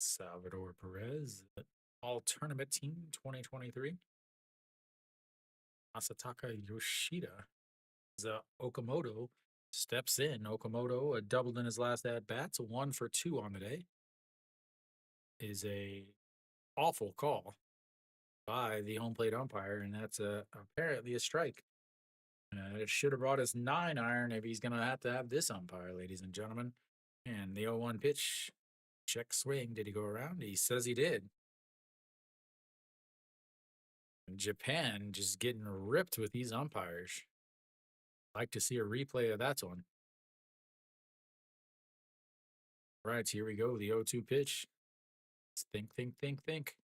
Salvador Perez, all tournament team 2023. Masataka Yoshida. Okamoto steps in. Okamoto doubled in his last at bats, 1 for 2 on the day. Is a awful call by the home plate umpire, and that's apparently a strike. It should have brought his 9-iron if he's going to have this umpire, ladies and gentlemen. And the 0-1 pitch, check swing. Did he go around? He says he did. Japan just getting ripped with these umpires. Like to see a replay of that one. Right, here we go. The 0-2 pitch. Let's think.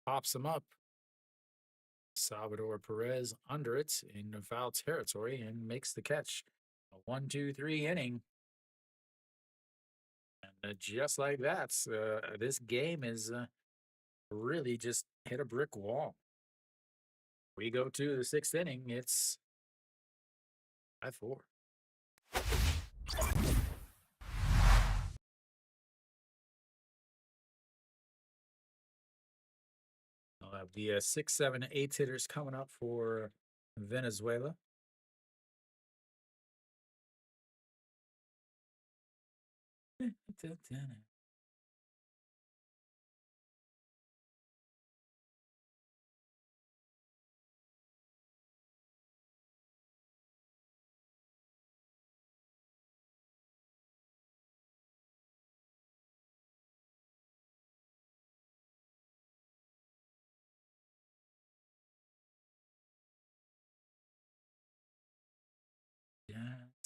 Pops him up. Salvador Perez under it in foul territory and makes the catch. A 1-2-3 inning. And just like that, this game is really just hit a brick wall. We go to the 6th inning. It's 5-4. I'll have the 6, 7, 8 hitters coming up for Venezuela.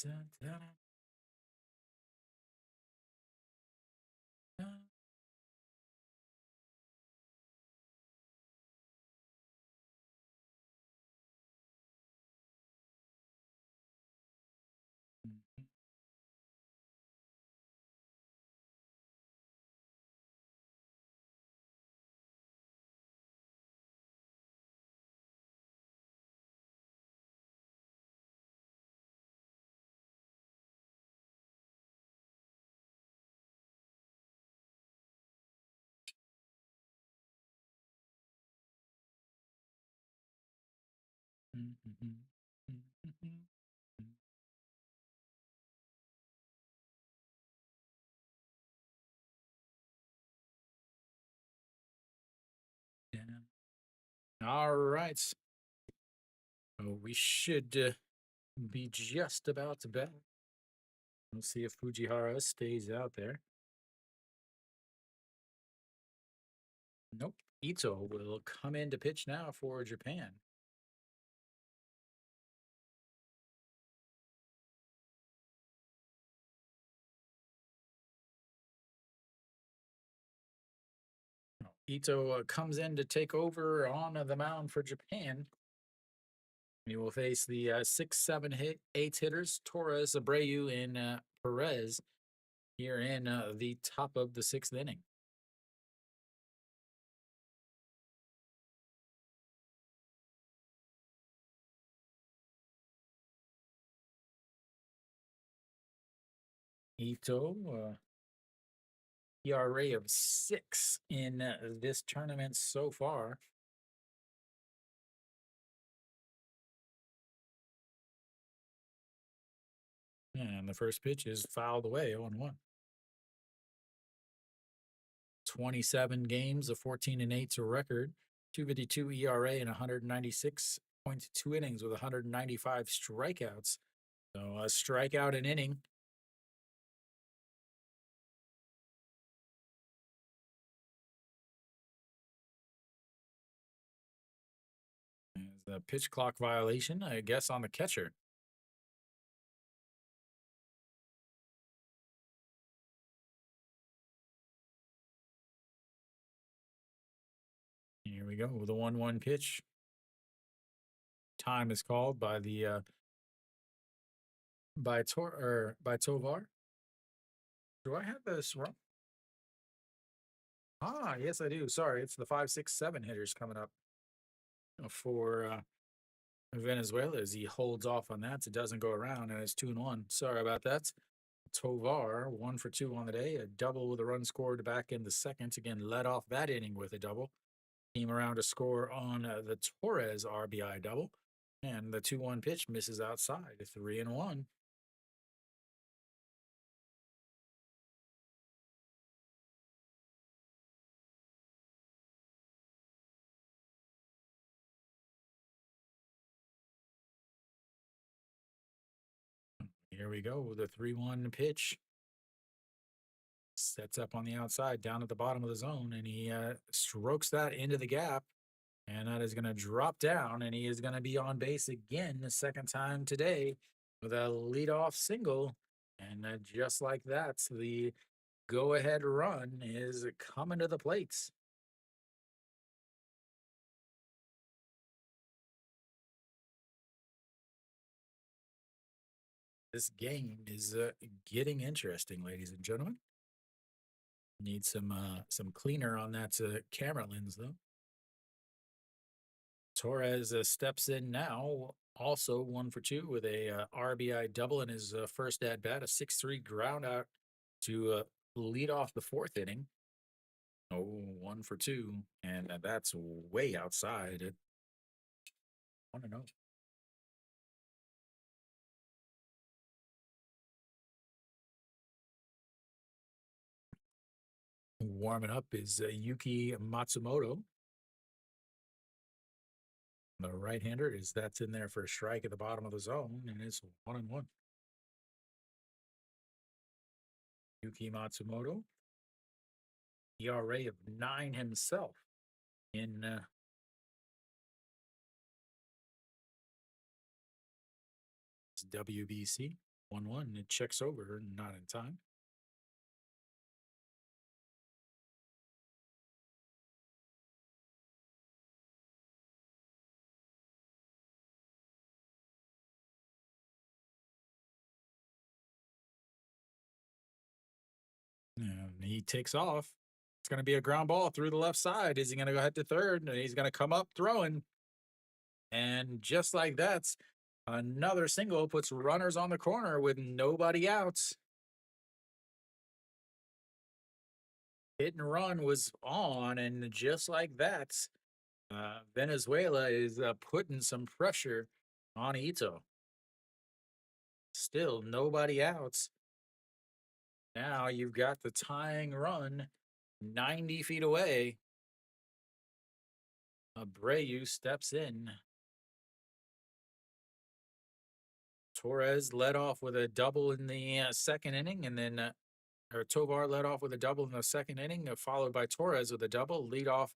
Dun, dun, dun. All right. So we should be just about to bet. We'll see if Fujihara stays out there. Nope. Ito will come in to pitch now for Japan. Ito comes in to take over on the mound for Japan. He will face the 6, 7, 8 hitters, Torres, Abreu, and Perez here in the top of the 6th inning. Ito, ERA of 6 in this tournament so far. And the first pitch is fouled away 0-1. 27 games, a 14-8 record, 2.52 ERA, and 196.2 innings with 195 strikeouts. So a strikeout an inning. Is the pitch clock violation, I guess, on the catcher. Here we go with a 1-1 pitch. Time is called by the by Tovar. Do I have this wrong? Ah, yes, I do. Sorry, it's the 5, 6, 7 hitters coming up for Venezuela as he holds off on that. So it doesn't go around, and it's 2-1. Sorry about that. Tovar, 1 for 2 on the day, a double with a run scored back in the second. Again, led off that inning with a double. Came around to score on the Torres RBI double. And the 2-1 pitch misses outside, 3-1. Here we go with a 3-1 pitch. Sets up on the outside down at the bottom of the zone, and he strokes that into the gap. And that is going to drop down, and he is going to be on base again the second time today with a leadoff single. And just like that, the go-ahead run is coming to the plate. This game is getting interesting, ladies and gentlemen. Need some cleaner on that camera lens, though. Torres steps in now, also 1 for 2 with a RBI double in his first at bat, a 6-3 ground out to lead off the 4th inning. Oh, 1 for 2, and that's way outside. I don't know. Warming up is Yuki Matsumoto. The right-hander is that's in there for a strike at the bottom of the zone, and it's 1-1. Yuki Matsumoto, ERA of 9 himself in WBC. 1-1. It checks over, not in time. And he takes off. It's going to be a ground ball through the left side. Is he going to go head to third? And he's going to come up throwing. And just like that, another single puts runners on the corner with nobody out. Hit and run was on, and just like that, Venezuela is putting some pressure on Ito. Still nobody out. Now you've got the tying run 90 feet away. Abreu steps in. Torres led off with a double in the second inning, and then or Tovar led off with a double in the second inning, followed by Torres with a double. Lead off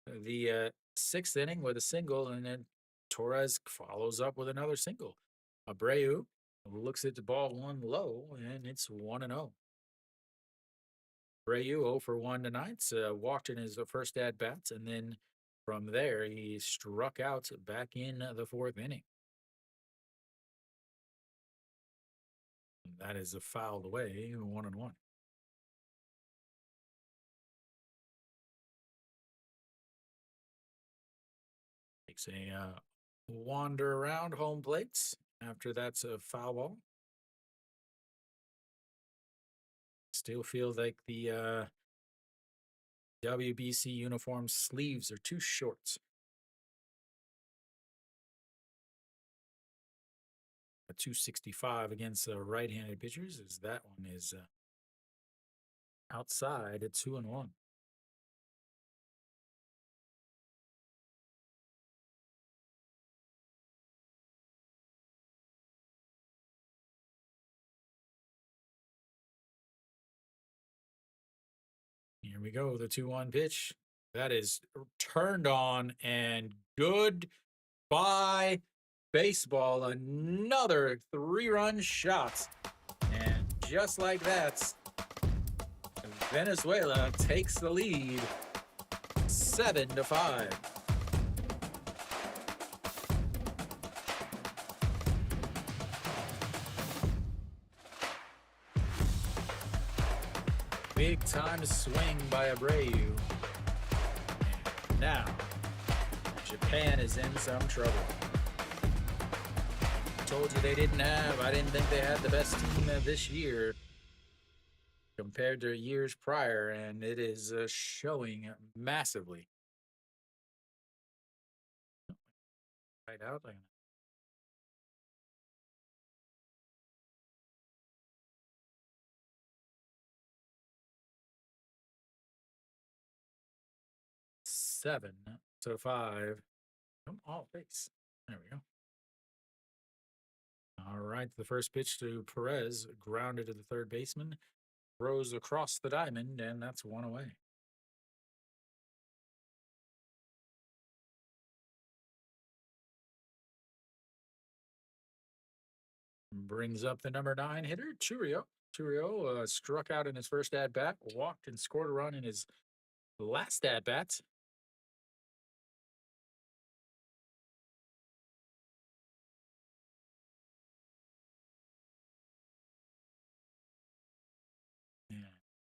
the sixth inning with a single, and then Torres follows up with another single. Abreu looks at the ball one low, and it's 1-0. Abreu 0 for 1 tonight, walked in his first at bats, and then from there he struck out back in the fourth inning. That is a fouled away, 1-1. Takes a wander around home plates. After that's a foul ball. Still feels like the WBC uniform sleeves are too short. A 265 against right-handed pitchers, as that one is outside at 2-1. Here we go, the 2-1 pitch. That is turned on, and goodbye baseball. Another 3-run shot. And just like that, Venezuela takes the lead 7-5. Big time swing by Abreu. And now, Japan is in some trouble. I told you they didn't have, I didn't think they had the best team this year compared to years prior, and it is showing massively. Right out. 7-5. Come on, base. There we go. All right, the first pitch to Perez, grounded to the third baseman, throws across the diamond, and that's one away. Brings up the number 9 hitter, Churio. Churio struck out in his first at bat, walked and scored a run in his last at bat.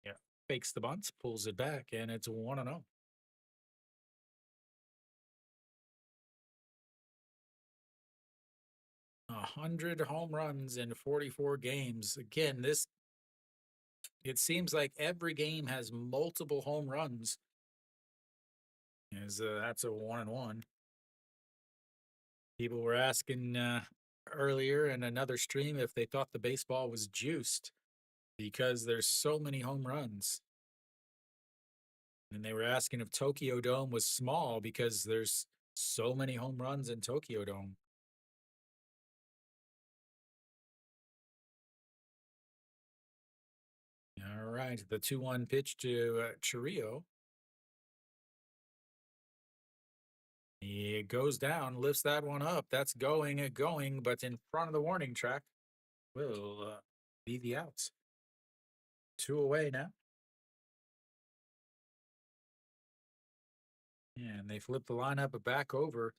Yeah, fakes the bunt, pulls it back, and it's 1-0. A 100 home runs in 44 games. Again, it seems like every game has multiple home runs. That's a 1-1. People were asking earlier in another stream if they thought the baseball was juiced because there's so many home runs. And they were asking if Tokyo Dome was small because there's so many home runs in Tokyo Dome. All right, the 2-1 pitch to Chiriyo. He goes down, lifts that one up. That's going, but in front of the warning track. will be the outs. Two away now. And they flip the lineup back over.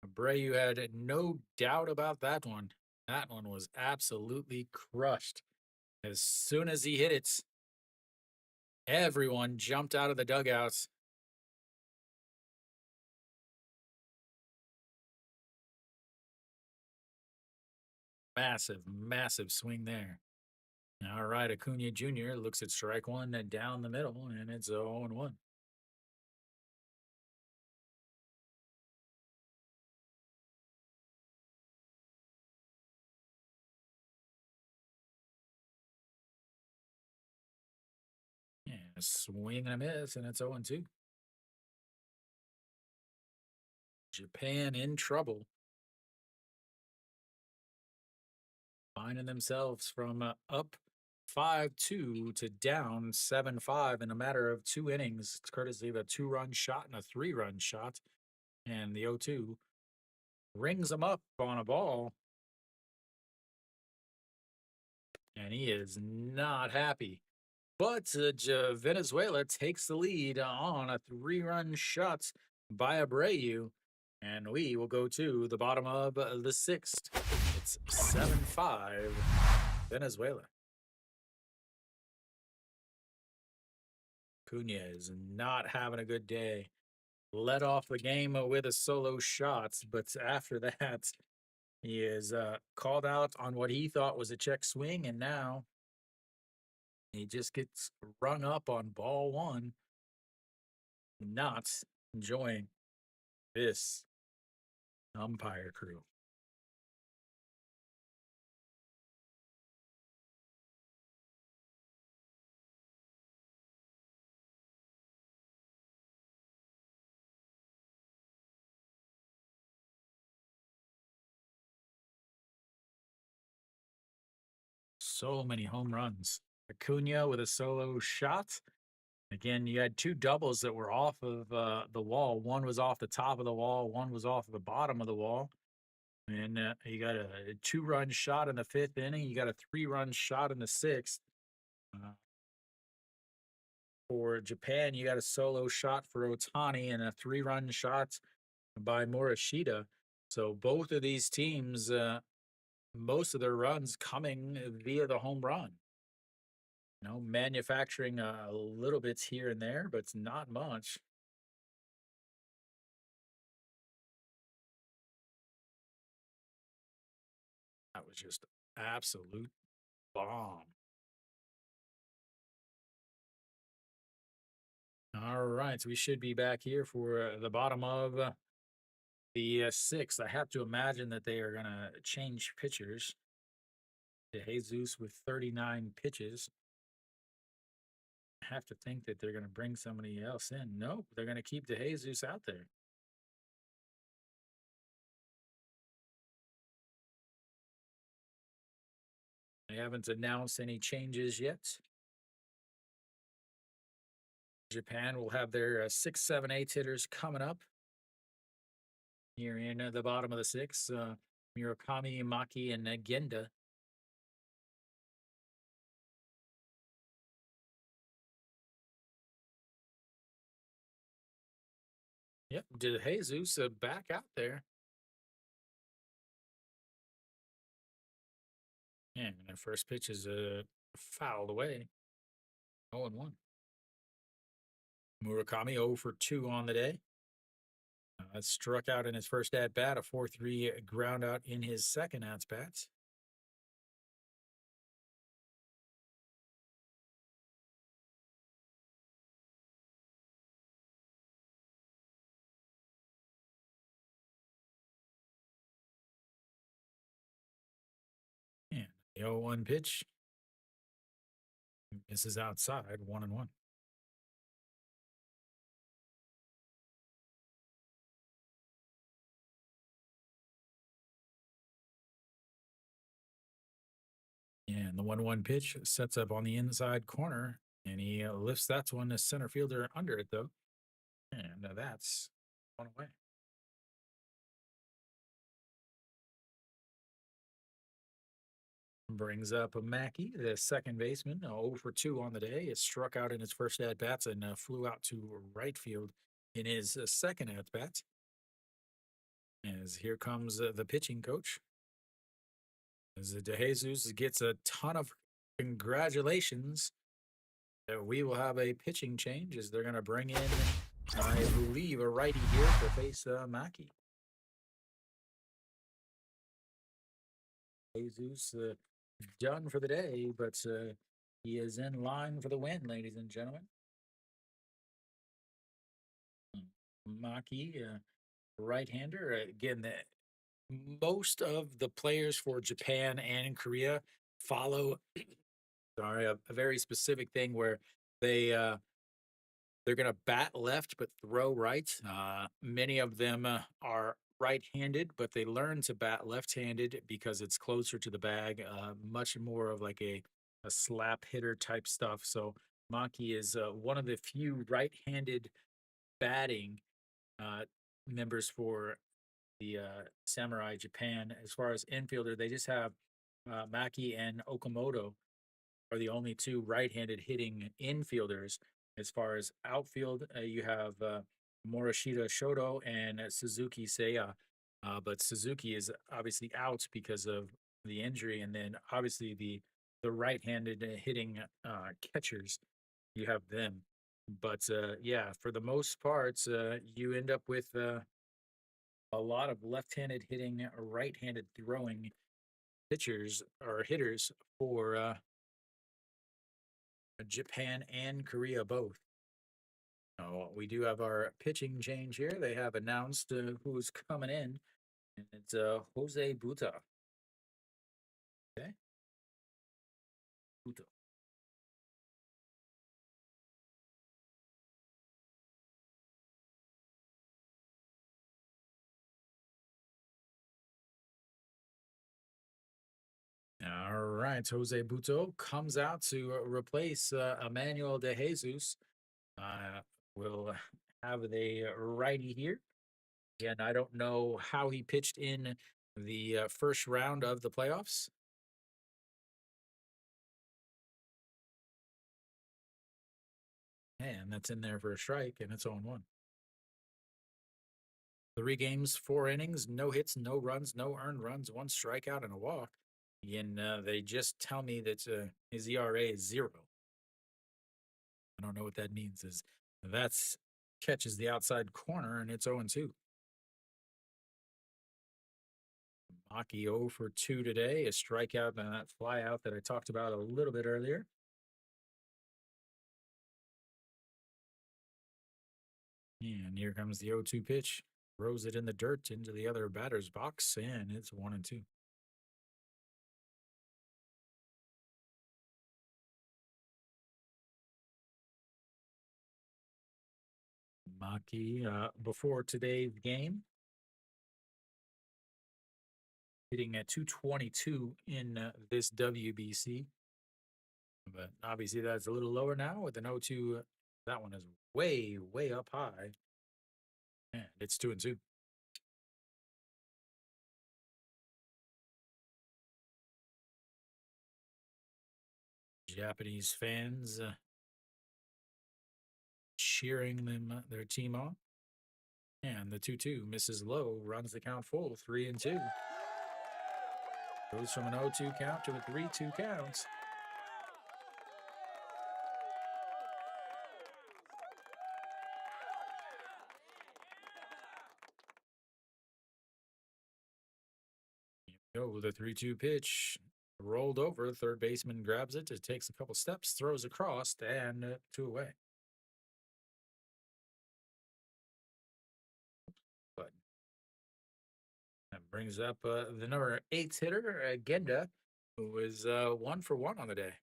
Abreu had no doubt about that one. That one was absolutely crushed. As soon as he hit it, everyone jumped out of the dugouts. Massive, massive swing there. All right, Acuna Jr. looks at strike one and down the middle, and it's 0-1. Yeah, swing and a miss, and it's 0-2. Japan in trouble, finding themselves from up 5-2 to down 7-5 in a matter of 2 innings. It's courtesy of a 2-run shot and a 3-run shot. And the 0-2 rings them up on a ball. And he is not happy. But Venezuela takes the lead on a 3-run shot by Abreu. And we will go to the bottom of the sixth. It's 7-5 Venezuela. Cunha is not having a good day. Led off the game with a solo shot, but after that, he is called out on what he thought was a check swing, and now he just gets rung up on ball one. Not enjoying this umpire crew. So many home runs. Acuna with a solo shot. Again, you had two doubles that were off of the wall. One was off the top of the wall, one was off the bottom of the wall. And you got a 2-run shot in the fifth inning. You got a 3-run shot in the sixth. For Japan, you got a solo shot for Otani and a 3-run shot by Morishita. So both of these teams, most of their runs coming via the home run. You know, manufacturing little bits here and there, but it's not much. That was just absolute bomb. All right, so we should be back here for the bottom of the sixth. I have to imagine that they are going to change pitchers. De Jesus with 39 pitches. I have to think that they're going to bring somebody else in. Nope, they're going to keep De Jesus out there. They haven't announced any changes yet. Japan will have their 6, 7, 8 hitters coming up here in the bottom of the sixth. Murakami, Maki, and Genda. Yep, De Jesus back out there. And their first pitch is fouled away. 0-1. Murakami 0 for 2 on the day. Struck out in his first at bat, a 4-3 ground out in his second at bat. And the 0-1 pitch misses outside, 1-1. And the 1-1 pitch sets up on the inside corner, and he lifts that one to center fielder under it, though. And that's one away. Brings up a Mackey, the second baseman, 0 for 2 on the day. It struck out in his first at bats and flew out to right field in his second at bat. As here comes the pitching coach. As De Jesus gets a ton of congratulations. We will have a pitching change as they're going to bring in, I believe, a righty here to face Mackey. Jesus done for the day, but he is in line for the win, ladies and gentlemen. Maki, right-hander. Again, most of the players for Japan and Korea follow sorry, a very specific thing where they they're going to bat left but throw right. Many of them are right-handed, but they learn to bat left-handed because it's closer to the bag. Much more of like a slap hitter type stuff. So Maki is one of the few right-handed batting uh, members for the Samurai Japan. As far as infielder, they just have Maki and Okamoto are the only two right-handed hitting infielders. As far as outfield, you have Morishita Shoto and Suzuki Seiya. But Suzuki is obviously out because of the injury, and then obviously the right-handed hitting catchers, you have them. But yeah, for the most part, you end up with a lot of left-handed hitting, right-handed throwing pitchers or hitters for Japan and Korea both. Oh, we do have our pitching change here. They have announced who's coming in, and it's Jose Buta. Okay, Buta. All right, Jose Buto comes out to replace Emmanuel De Jesus. Uh, we'll have the righty here. Again, I don't know how he pitched in the first round of the playoffs. And that's in there for a strike, and it's on 1. 3 games, 4 innings, no hits, no runs, no earned runs, 1 strikeout, and a walk. And they just tell me that his ERA is 0. I don't know what that means. Is that's catches the outside corner, and it's 0-2. Maki 0 for 2 today, a strikeout and that fly out that I talked about a little bit earlier. And here comes the 0-2 pitch. Throws it in the dirt into the other batter's box, and it's 1-2. Maki, before today's game, hitting at 222 in this WBC. But obviously, that's a little lower now with an 0-2. That one is way, way up high. And it's 2-2. Japanese fans cheering their team on. And the 2-2 misses low, runs the count full, 3-2. Goes from an 0-2 count to a 3-2 count. Go the 3-2 pitch. Rolled over, third baseman grabs it. It takes a couple steps, throws across, and 2 away. But that brings up the number 8 hitter, Genda, who was 1 for 1 on the day.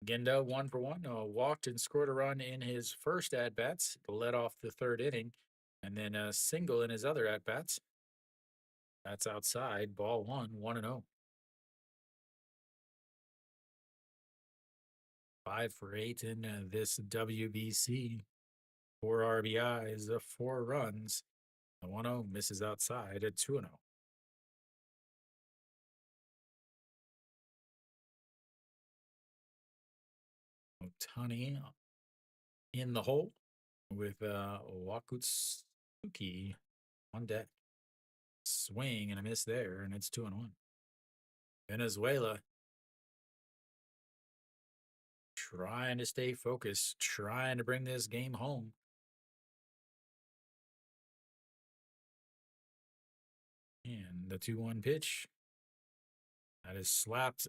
Genda 1 for 1, walked and scored a run in his first at bats, led off the 3rd inning, and then a single in his other at bats. That's outside, ball 1, 1-0. 5 for 8 in this WBC. 4 RBIs, 4 runs. The 1-0 misses outside at 2-0. Otani in the hole with Wakutsuki on deck. Swing and a miss there, and it's 2-1. Venezuela trying to stay focused, trying to bring this game home. And the 2-1 pitch. That is slapped,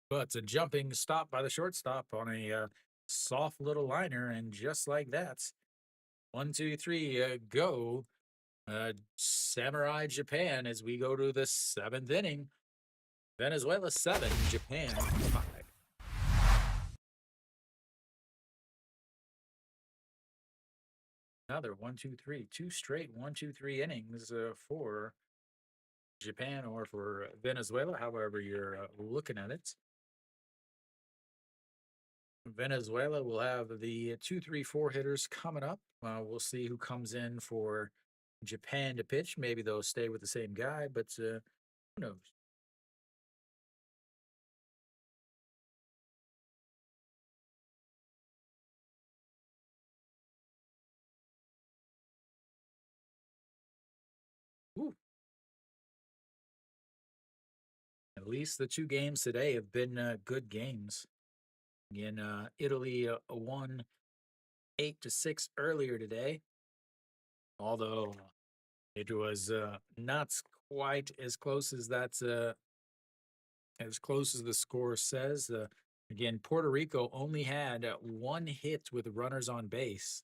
but it's a jumping stop by the shortstop on a soft little liner. And just like that, 1, 2, 3, go. Samurai Japan as we go to the 7th inning. Venezuela 7, Japan 5. Another 1, 2, 3, 2 straight 1, 2, 3 innings for Japan or for Venezuela, however you're looking at it. Venezuela will have the 2, 3, 4 hitters coming up. We'll see who comes in for Japan to pitch. Maybe they'll stay with the same guy, but who knows? Ooh. At least the 2 games today have been good games. In Italy won 8-6 earlier today, although it was not quite as close as that's as close as the score says. Again, Puerto Rico only had 1 hit with runners on base.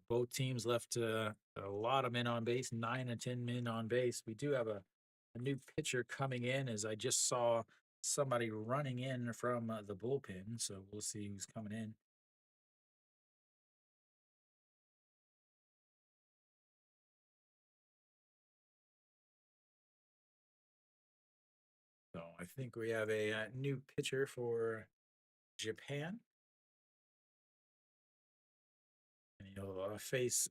Both teams left a lot of men on base, 9 and 10 men on base. We do have a new pitcher coming in, as I just saw somebody running in from the bullpen. So we'll see who's coming in. So I think we have a new pitcher for Japan. And he'll face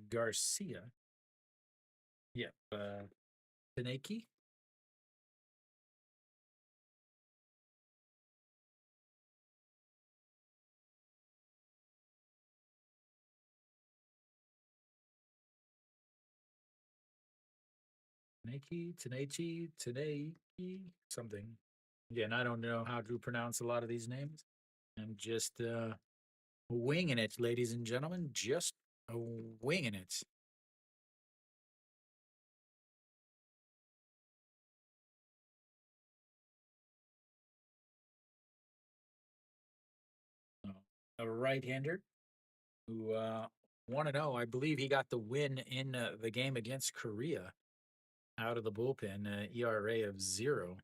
Garcia. Yep. Taneki. Taneki, something. Again, I don't know how to pronounce a lot of these names. I'm just winging it, ladies and gentlemen. Just winging it. A right-hander who 1-0. I believe he got the win in the game against Korea out of the bullpen, ERA of 0.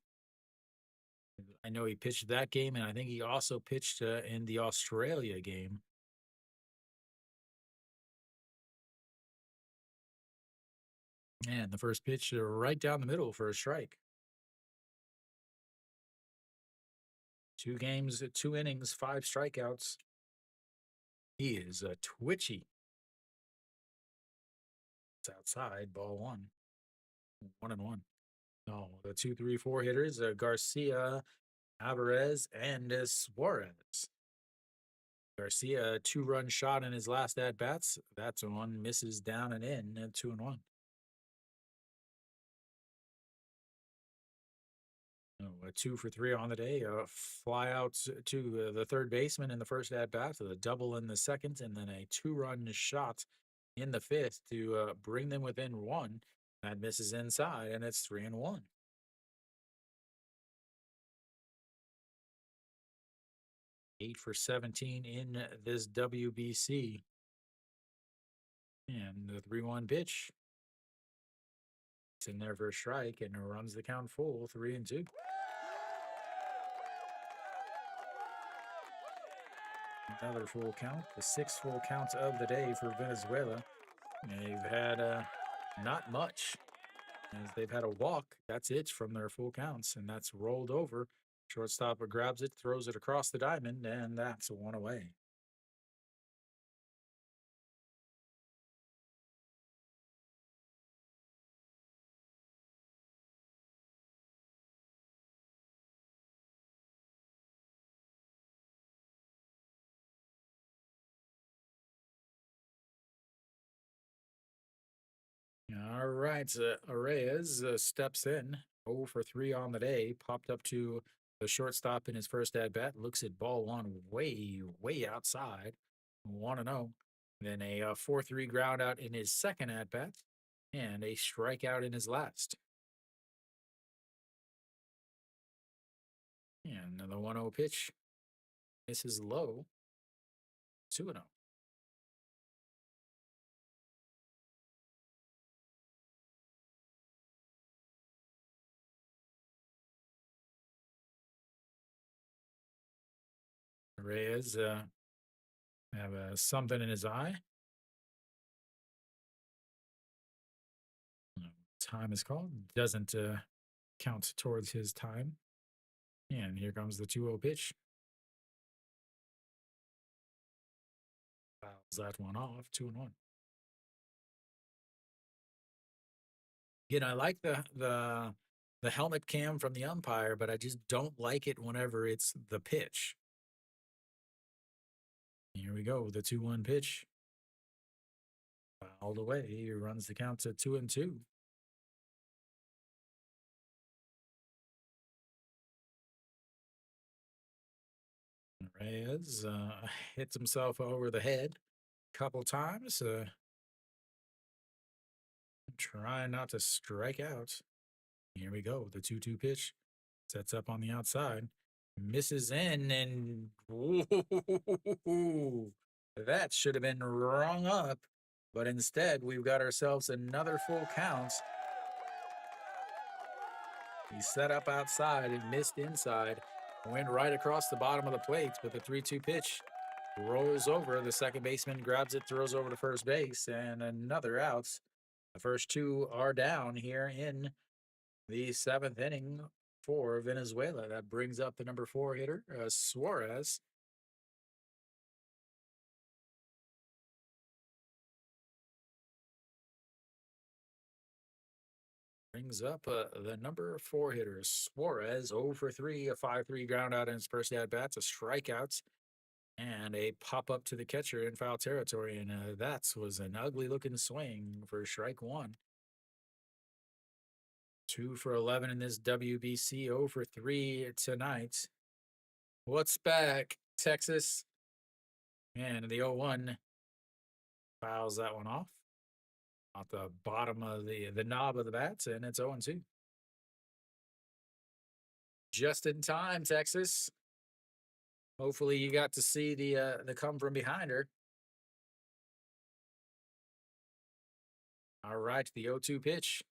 I know he pitched that game, and I think he also pitched in the Australia game. And the first pitch right down the middle for a strike. 2 games, 2 innings, 5 strikeouts. He is twitchy. It's outside, ball 1. 1-1. No, the 2, 3, 4 hitters, Garcia, Alvarez, and Suarez. Garcia, a 2-run shot in his last at bats. That's one misses down and in, 2-1. Oh, a 2 for 3 on the day. Fly out to the third baseman in the first at bat, a double in the second, and then a 2-run shot in the fifth to bring them within 1. That misses inside, and it's 3-1. 8 for 17 in this WBC. And the 3-1 pitch. It's in there for a strike and runs the count full, 3-2. Another full count, the 6th full count of the day for Venezuela. They've had not much, as they've had a walk. That's it from their full counts, and that's rolled over Shortstop grabs it, throws it across the diamond, and that's one away. All right, Arraez steps in, 0 for 3 on the day, popped up to the shortstop in his first at bat, looks at ball one way outside, 1 0. Then a 4-3 ground out in his second at bat, and a strikeout in his last. And the 1-0 pitch misses low, 2-0. Reyes have something in his eye. Time is called. Doesn't count towards his time. And here comes the 2-0 pitch. Fouls that one off, 2-1. Again, I like the helmet cam from the umpire, but I just don't like it whenever it's the pitch. Here we go, the 2-1 pitch. Fouled away. He runs the count to 2-2. Reyes hits himself over the head a couple times. Trying not to strike out. Here we go. The 2-2 pitch sets up on the outside. Misses in, and ooh, that should have been rung up. But instead, we've got ourselves another full count. He set up outside and missed inside. Went right across the bottom of the plate, but the 3-2 pitch rolls over. The second baseman grabs it, throws over to first base, and another out. The first two are down here in the seventh inning for Venezuela. That brings up the number 4 hitter, Suarez. Brings up the number 4 hitter, Suarez, 0 for 3, a 5-3 ground out in his first at bats, a strikeout, and a pop up to the catcher in foul territory. And that was an ugly looking swing for strike 1. 2 for 11 in this WBC, 0 for 3 tonight. What's back, Texas? And the 0-1 fouls that one off. At the bottom of the knob of the bats, and it's 0-2. Just in time, Texas. Hopefully you got to see the come from behind her. All right, the 0-2 pitch.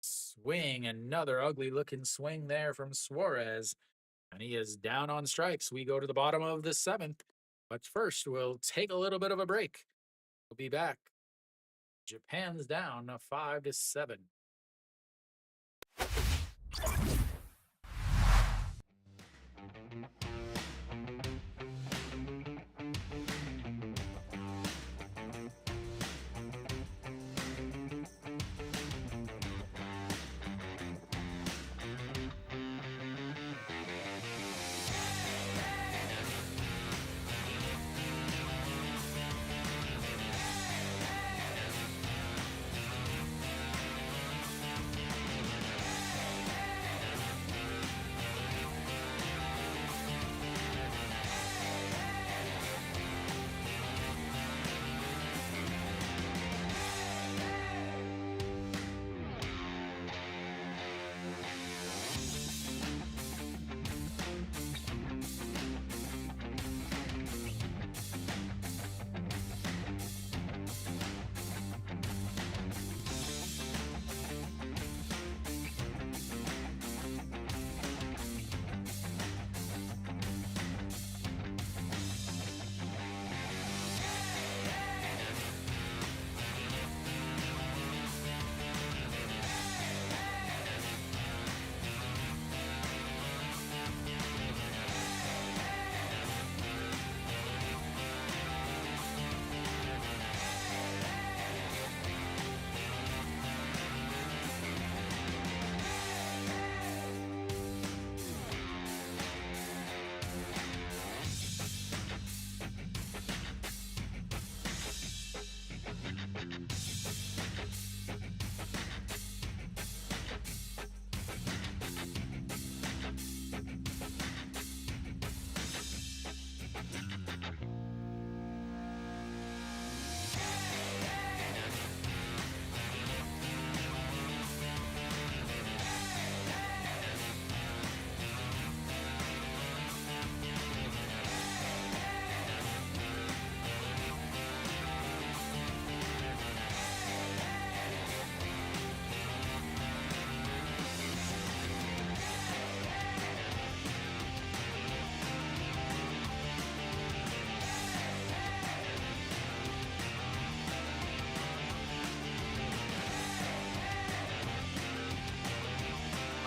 Swing, another ugly looking swing there from Suarez. And he is down on strikes. We go to the bottom of the 7th. But first, we'll take a little bit of a break. We'll be back. Japan's down 5-7.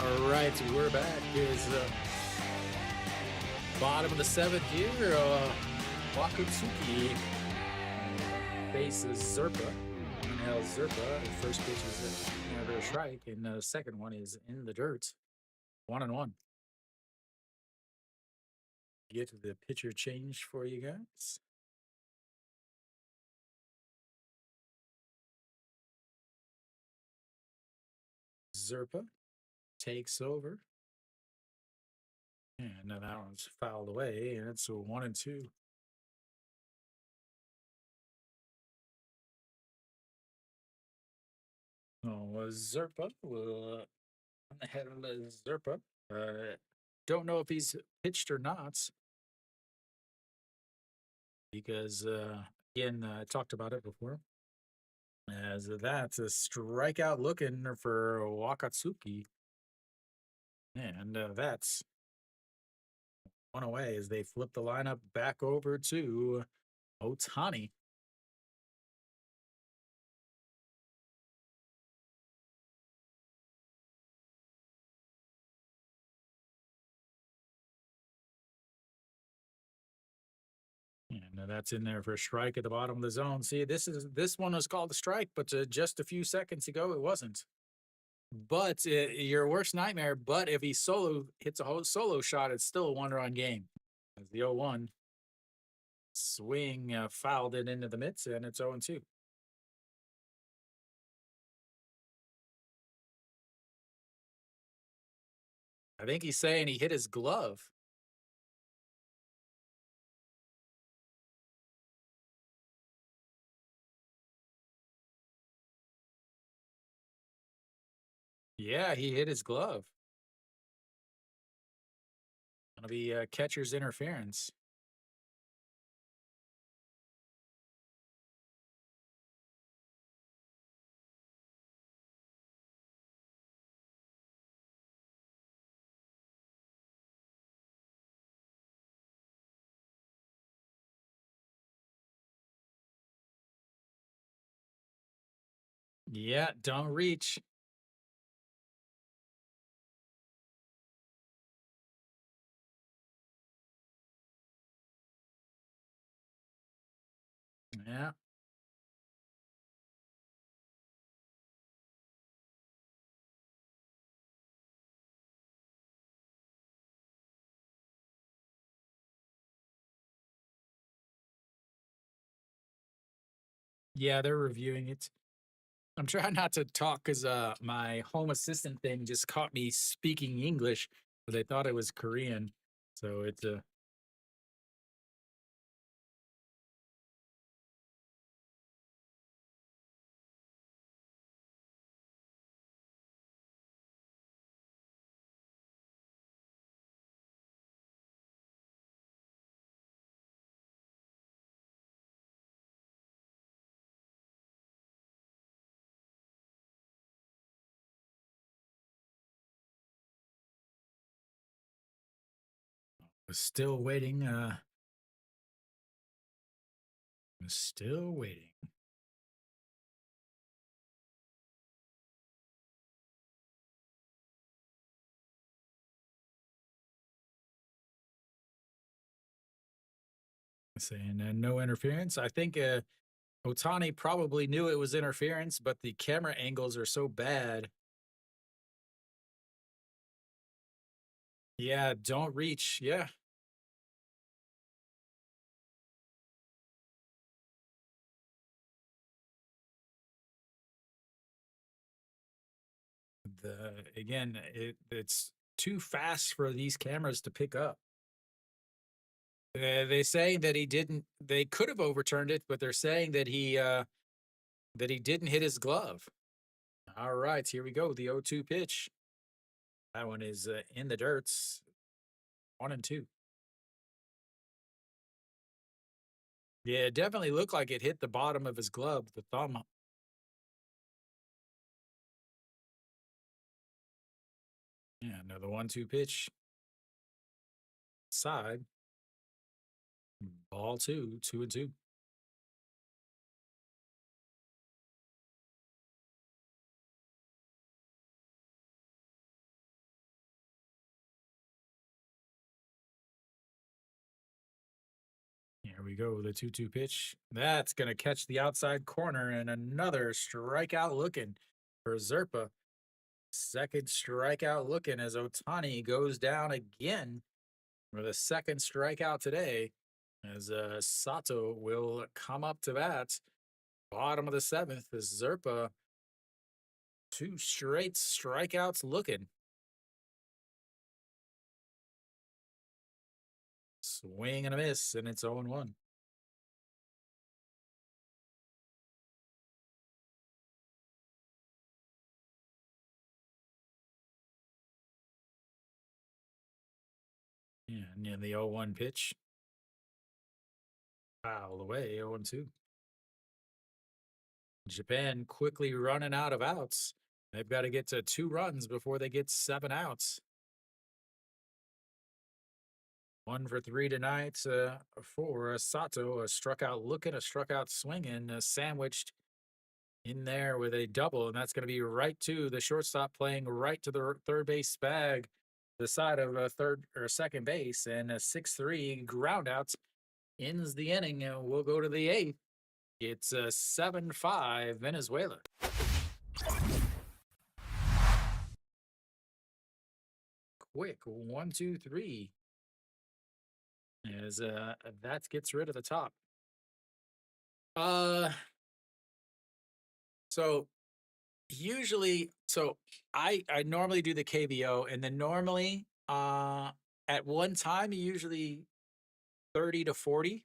All right, we're back. Is bottom of the seventh here. Wakatsuki faces Zerpa. Now Zerpa, the first pitch is never a strike, and the second one is in the dirt. 1-1. Get the pitcher change for you guys. Zerpa takes over. And now that one's fouled away, and it's a 1-2. Oh, Zerpa will on the head of Zerpa. Don't know if he's pitched or not because, again, I talked about it before. As that's a strikeout looking for Wakatsuki. And that's one away as they flip the lineup back over to Otani. And that's in there for a strike at the bottom of the zone. See, this one was called a strike, but just a few seconds ago it wasn't. But your worst nightmare. But if he hits a whole solo shot, it's still a 1-run game. As the 0-1 swing fouled it into the mitts, and it's 0-2. I think he's saying he hit his glove. Yeah, he hit his glove. Gonna be catcher's interference. Yeah, don't reach. Yeah. Yeah, they're reviewing it. I'm trying not to talk because my home assistant thing just caught me speaking English, but they thought it was Korean. So it's still waiting. Still waiting. Saying no interference. I think Otani probably knew it was interference, but the camera angles are so bad. Yeah, don't reach. Yeah. It's too fast for these cameras to pick up. They say that he didn't. They could have overturned it, but they're saying that he didn't hit his glove. All right, here we go. The 0-2 pitch. That one is in the dirts. 1-2. Yeah, it definitely looked like it hit the bottom of his glove, the thumb. Yeah, another 1-2 pitch. Side. Ball 2, 2-2. There we go. The 2-2 pitch. That's going to catch the outside corner, and another strikeout looking for Zerpa. Second strikeout looking as Otani goes down again for the second strikeout today. As Sato will come up to bat. Bottom of the seventh is Zerpa. Two straight strikeouts looking. Swing and a miss, and it's 0-1. Yeah, and then the 0-1 pitch. Foul away, 0-2. Japan quickly running out of outs. They've got to get to 2 runs before they get 7 outs. 1 for 3 tonight for Sato. A struck out looking, a struck out swinging, sandwiched in there with a double, and that's going to be right to the shortstop, playing right to the third base bag, the side of third or second base, and a 6-3 ground out ends the inning, and we'll go to the 8th. It's a 7-5 Venezuela. Quick 1, 2, 3. As that gets rid of the top. So usually, I normally do the KBO, and then normally at one time usually 30 to 40.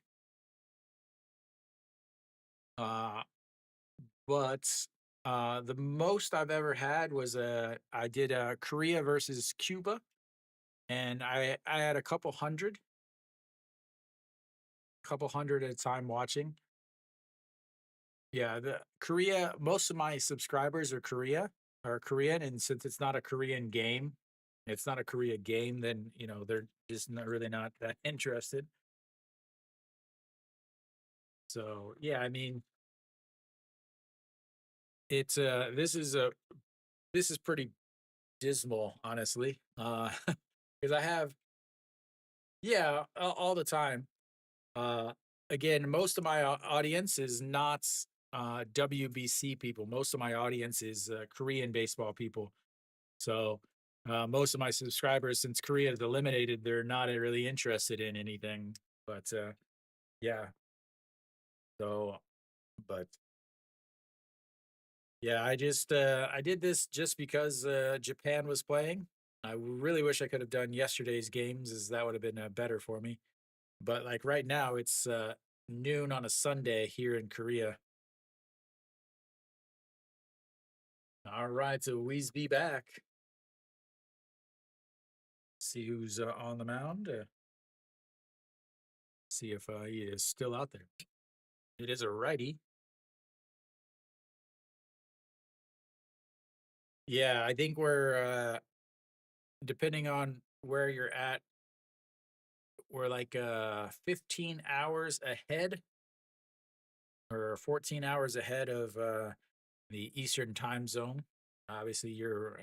But the most I've ever had was I did Korea versus Cuba, and I had a couple hundred at a time watching. Yeah, the Korea, most of my subscribers are Korean, and since it's not a Korean game, it's not a Korea game, then they're just not that interested. So yeah, I mean, it's this is pretty dismal, honestly. Because I have, yeah, all the time. Again, most of my audience is not WBC people. Most of my audience is Korean baseball people. So most of my subscribers, since Korea is eliminated, they're not really interested in anything. But yeah, so but yeah, I did this just because Japan was playing. I really wish I could have done yesterday's games, as that would have been better for me. But like right now, it's noon on a Sunday here in Korea. All right, so Weez be back. See who's on the mound. See if he is still out there. It is a righty. Yeah, I think we're depending on where you're at, we're like 15 hours ahead or 14 hours ahead of the Eastern time zone. Obviously, you're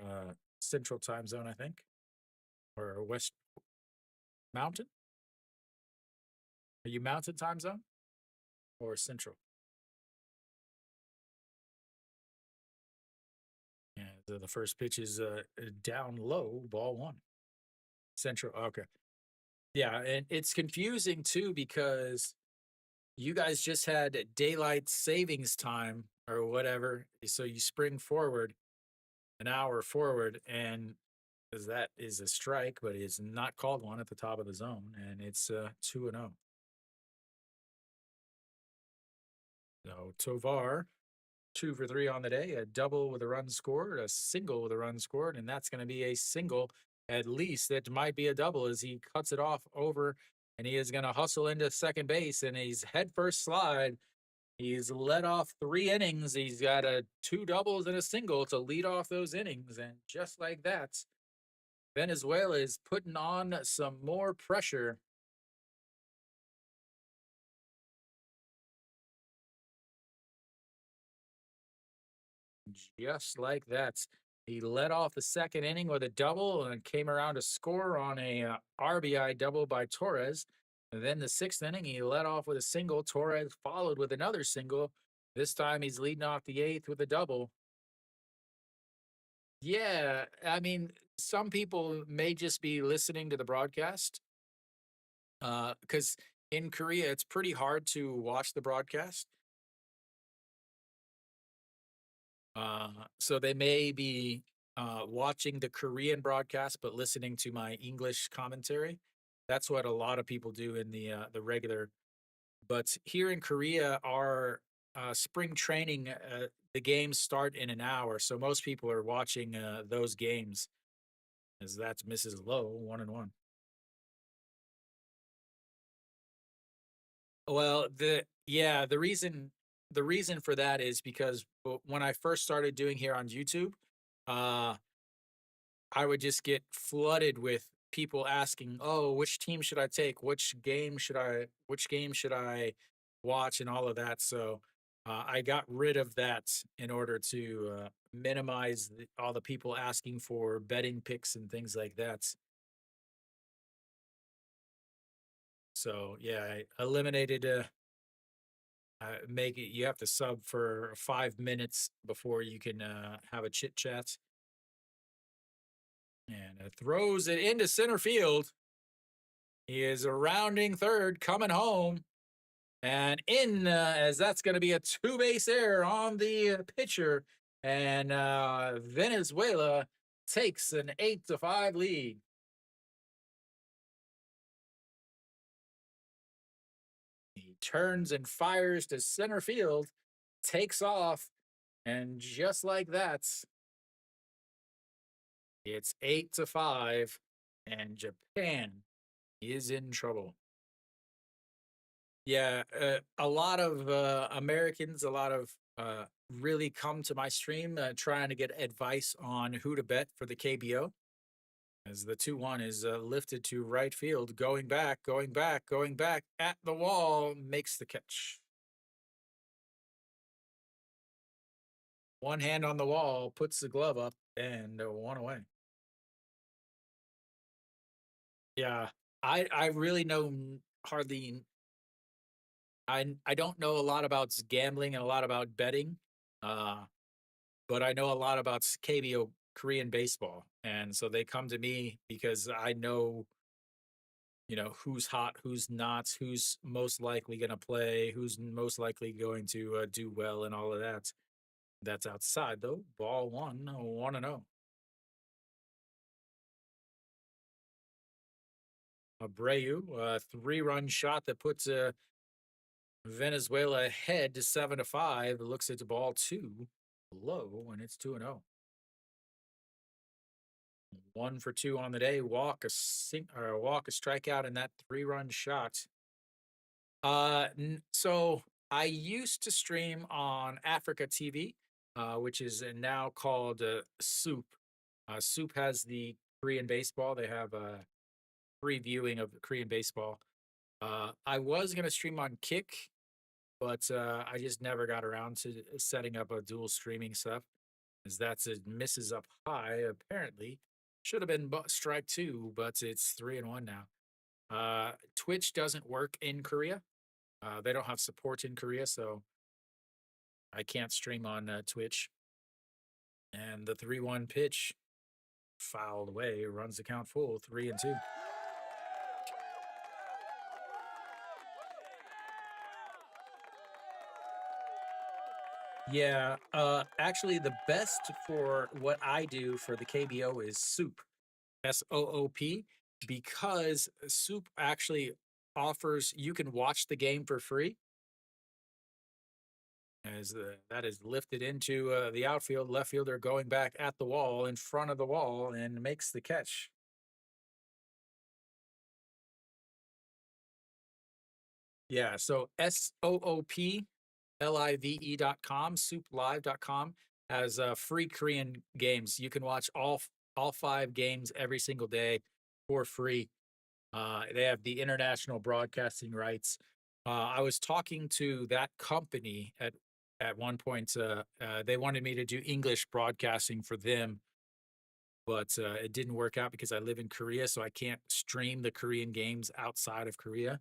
Central time zone, I think, or West Mountain. Are you Mountain time zone or Central? Yeah, the first pitch is down low, ball 1. Central. Okay. Yeah, and it's confusing too because you guys just had daylight savings time or whatever. So you spring forward an hour forward, and because that is a strike, but it's not called one at the top of the zone, and it's 2-0. So Tovar, 2 for 3 on the day, a double with a run scored, a single with a run scored, and that's going to be a single. At least it might be a double as he cuts it off over, and he is going to hustle into second base, and he's head first slide. He's led off 3 innings. He's got 2 doubles and a single to lead off those innings, and just like that, Venezuela is putting on some more pressure. Just like that. He led off the second inning with a double and came around to score on a RBI double by Torres. And then the sixth inning, he led off with a single. Torres followed with another single. This time he's leading off the eighth with a double. Yeah, I mean, some people may just be listening to the broadcast because in Korea it's pretty hard to watch the broadcast. Uh, so they may be watching the Korean broadcast but listening to my English commentary. That's what a lot of people do in the regular. But here in Korea, our spring training, the games start in an hour, so most people are watching those games. As that's Mrs. Lowe, 1-1. Well, the reason for that is because when I first started doing here on YouTube, uh, I would just get flooded with people asking, "Oh, which team should I take? Which game should I watch?" and all of that. So I got rid of that in order to minimize all the people asking for betting picks and things like that. So yeah, I eliminated. Make it. You have to sub for 5 minutes before you can have a chit chat, and throws it into center field. He is a rounding third, coming home, and in as that's going to be a two-base error on the pitcher, and Venezuela takes an 8-5 lead. He turns and fires to center field, takes off, and just like that, it's 8-5, and Japan is in trouble. Yeah, a lot of Americans, a lot of really come to my stream trying to get advice on who to bet for the KBO. As the 2-1 is lifted to right field, going back, going back, going back at the wall, makes the catch. One hand on the wall, puts the glove up, and one away. Yeah, I really know hardly. I don't know a lot about gambling and a lot about betting. Uh, but I know a lot about KBO Korean baseball, and so they come to me because I know, who's hot, who's not, who's most likely going to play, who's most likely going to do well, and all of that. That's outside though. Ball one, 1-0. Abreu, a three-run shot that puts Venezuela ahead to 7-5. Looks at the ball two, low, and it's 2-0. 1 for 2 on the day. Walk, a strikeout, and that three-run shot. So I used to stream on Africa TV, which is now called Soup. Soup has the Korean baseball. They have a free viewing of Korean baseball. I was gonna stream on Kick, but I just never got around to setting up a dual streaming stuff, as that's a misses up high. Apparently, should have been strike two, but it's 3-1 now. Twitch doesn't work in Korea. They don't have support in Korea, so I can't stream on Twitch. And the 3-1 pitch fouled away, runs the count full, 3-2. Yeah, actually, the best for what I do for the KBO is Soup, SOOP, because Soup actually offers you can watch the game for free. As that is lifted into the outfield, left fielder going back at the wall, in front of the wall, and makes the catch. Yeah, so SOOPLIVE.com, souplive.com has free Korean games. You can watch all 5 games every single day for free. They have the international broadcasting rights. I was talking to that company at one point. They wanted me to do English broadcasting for them, but it didn't work out because I live in Korea, so I can't stream the Korean games outside of Korea.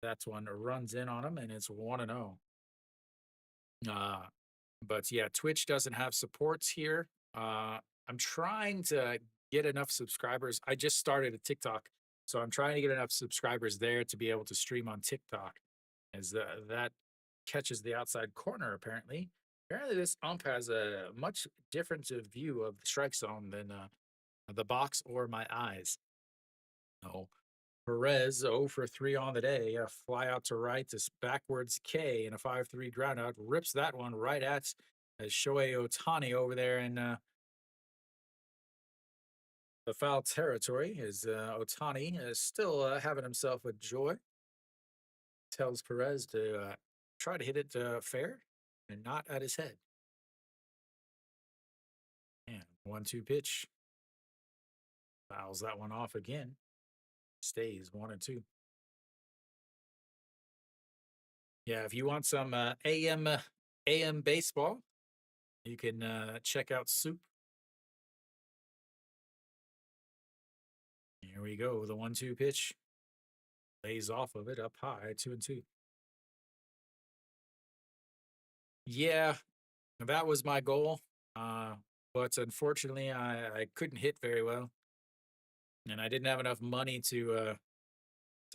That's one runs in on him, and it's 1-0. Uh, but yeah, Twitch doesn't have supports here. I'm trying to get enough subscribers. I just started a TikTok, so I'm trying to get enough subscribers there to be able to stream on TikTok, as that catches the outside corner. Apparently, this ump has a much different view of the strike zone than the box or my eyes. Oh, Perez 0 for 3 on the day. A fly out to right to backwards K and a 5-3 ground out. Rips that one right at Shohei Otani over there in the foul territory. As Otani is still having himself a joy. Tells Perez to try to hit it fair and not at his head. And 1-2 pitch. Fouls that one off again. Stays 1-2. Yeah, if you want some AM baseball, you can check out Soup. Here we go. The 1-2 pitch lays off of it up high, 2-2. Yeah, that was my goal. But unfortunately, I couldn't hit very well, and I didn't have enough money to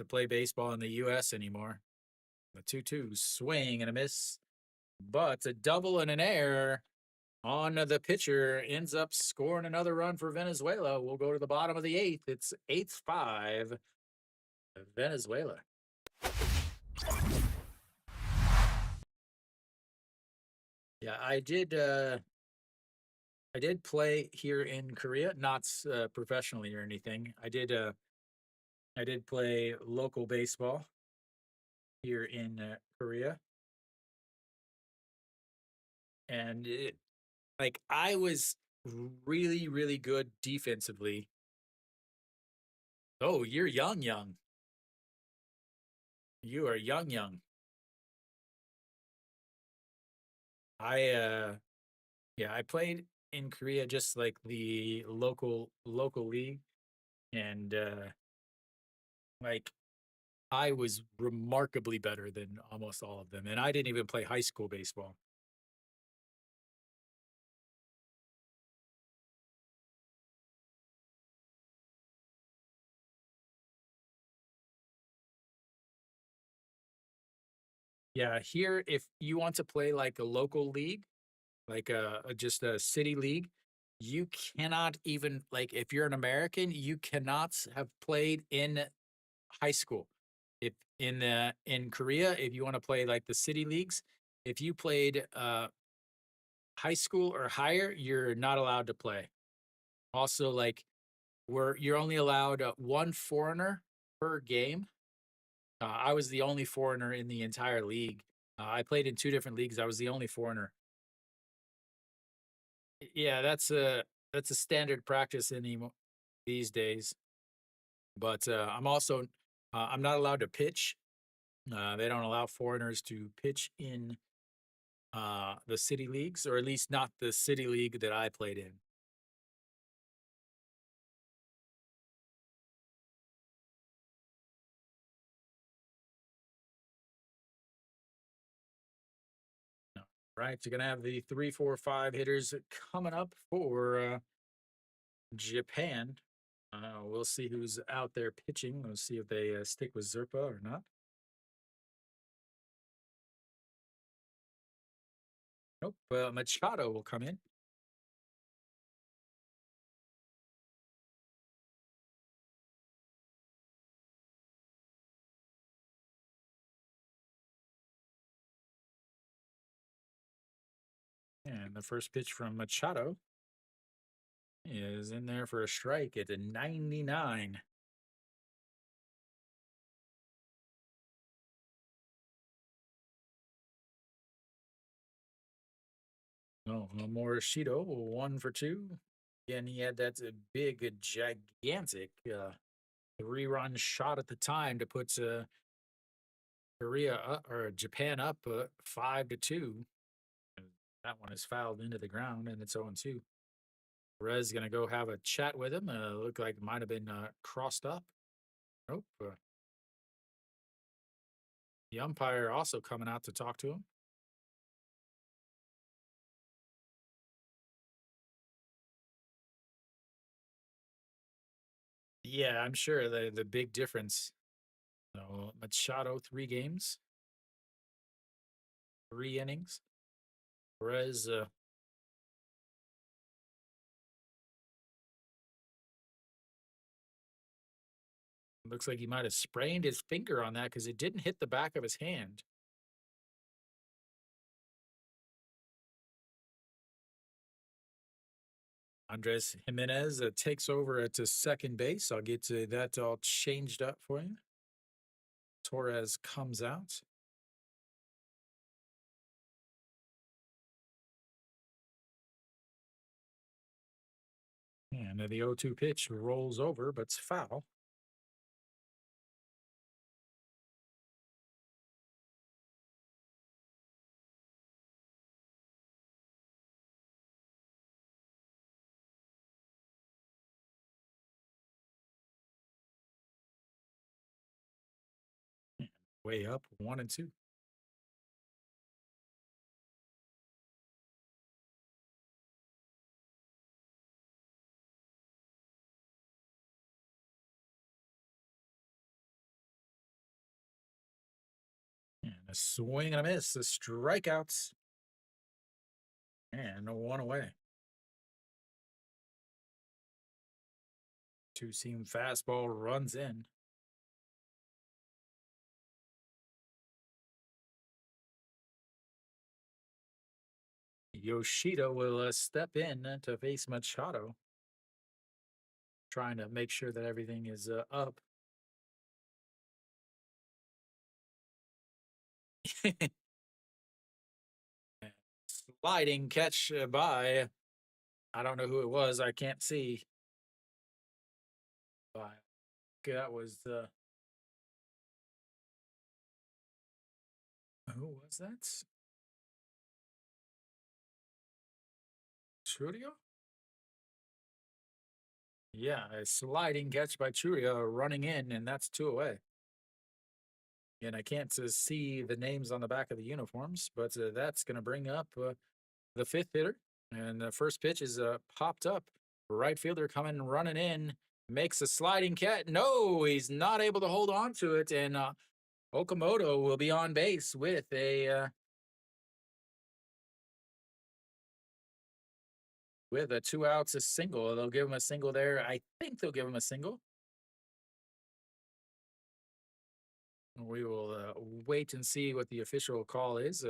play baseball in the U.S. anymore. The 2-2 swing and a miss, but a double and an error on the pitcher ends up scoring another run for Venezuela. We'll go to the bottom of the eighth. It's 8-5 Venezuela. Yeah, I did play here in Korea, not professionally or anything. I did play local baseball here in Korea, and I was really really good defensively. Oh, you're young, young. You are young, young. I Yeah, I played in Korea, just like the local league, and like I was remarkably better than almost all of them, and I didn't even play high school baseball. Yeah, here if you want to play like a local league, like just a city league, you cannot even, like, if you're an American, you cannot have played in high school. If in Korea, if you want to play like the city leagues, if you played high school or higher, you're not allowed to play. Also, like, you're only allowed one foreigner per game. I was the only foreigner in the entire league. I played in two different leagues. I was the only foreigner. Yeah, that's a standard practice these days. But I'm not allowed to pitch. They don't allow foreigners to pitch in the city leagues, or at least not the city league that I played in. No. Right, you're gonna have the 3, 4, 5 hitters coming up for Japan. We'll see who's out there pitching. We'll see if they stick with Zerpa or not. Nope. Machado will come in. And the first pitch from Machado is in there for a strike at a 99. No, no more Shido. 1 for 2. Again, he had that big, gigantic 3-run shot at the time to put Korea up, or Japan up 5-2. And that one is fouled into the ground, and it's 0-2. Perez gonna go have a chat with him. Look like it might have been crossed up. Nope. The umpire also coming out to talk to him. Yeah, I'm sure the big difference. So Machado 3 games, 3 innings. Perez looks like he might have sprained his finger on that because it didn't hit the back of his hand. Andres Jimenez takes over at second base. I'll get to that all changed up for you. Torres comes out. And the 0-2 pitch rolls over, but it's foul. Way up, 1-2. And a swing and a miss, the strikeouts, and 1 away. Two-seam fastball runs in. Yoshida will step in to face Machado, trying to make sure that everything is up. Sliding catch by, I don't know who it was. I can't see. By, that was who was that? Churio? Yeah, a sliding catch by Churio running in, and that's 2 away. And I can't see the names on the back of the uniforms, but that's going to bring up the fifth hitter. And the first pitch is popped up. Right fielder coming running in, makes a sliding catch. No, he's not able to hold on to it. And Okamoto will be on base with a 2 outs, a single. They'll give him a single there. I think they'll give him a single. We will wait and see what the official call is.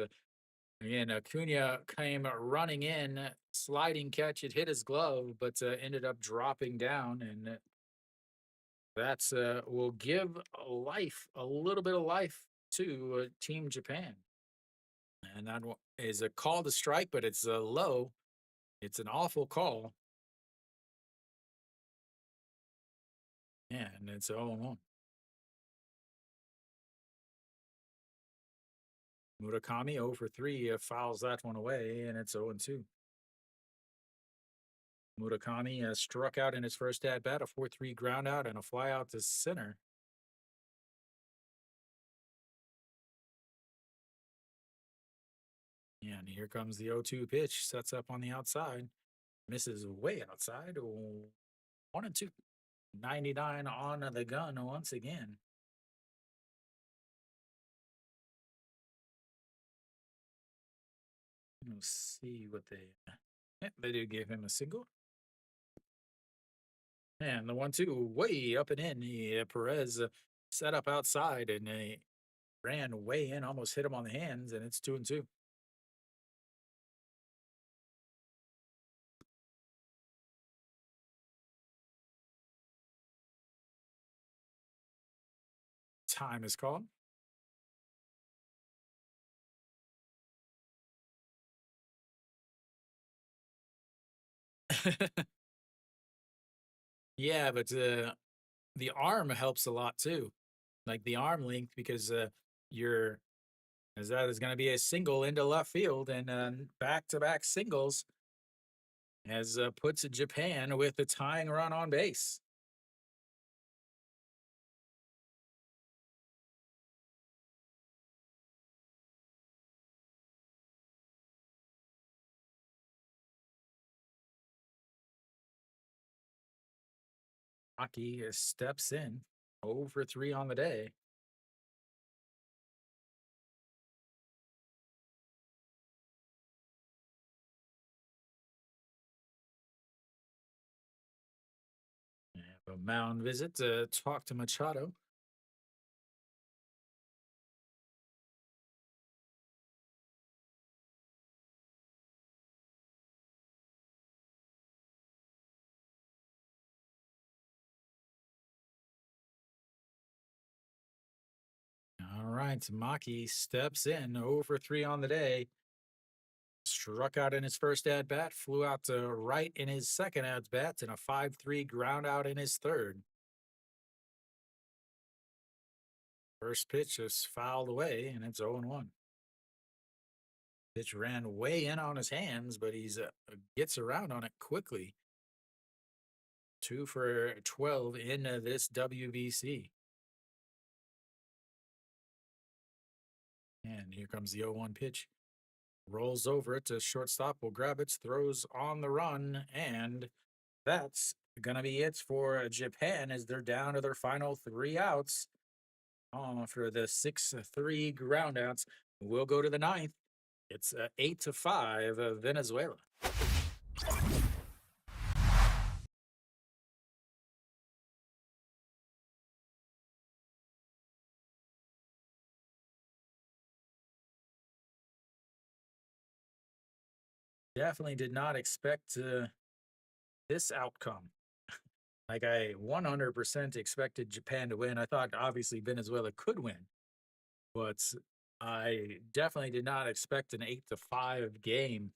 Again, Acuna came running in, sliding catch. It hit his glove, but ended up dropping down, and that's will give a little bit of life to Team Japan. And that is a call to strike, but it's low. It's an awful call. Yeah, and it's 0-1. Murakami 0 for 3 fouls that one away, and it's 0-2. Murakami struck out in his first at bat, a 4-3 ground out, and a fly out to center. Yeah, and here comes the 0-2 pitch. Sets up on the outside. Misses way outside. 1-2. 99 on the gun once again. Let's see what they. Yeah, they did give him a single. And the 1-2 way up and in. Perez set up outside and ran way in, almost hit him on the hands, and it's 2-2. Time is called. Yeah, but the arm helps a lot too. Like the arm length, because you're as that is going to be a single into left field, and back-to-back singles as puts Japan with the tying run on base. Maki steps in 0 for 3 on the day. Have a mound visit to talk to Machado. All right, Maki steps in 0 for 3 on the day. Struck out in his first at bat, flew out to right in his second at bat, and a 5-3 ground out in his third. First pitch is fouled away, and it's 0 1. Pitch ran way in on his hands, but he's gets around on it quickly. 2 for 12 in this WBC. And here comes the 0 1 pitch. Rolls over it to shortstop, will grab it, throws on the run, and that's going to be it for Japan as they're down to their final 3 outs. For the 6-3 groundouts. We'll go to the ninth. It's 8-5 Venezuela. Definitely did not expect this outcome. Like I 100% expected Japan to win. I thought obviously Venezuela could win, but I definitely did not expect an 8-5 game.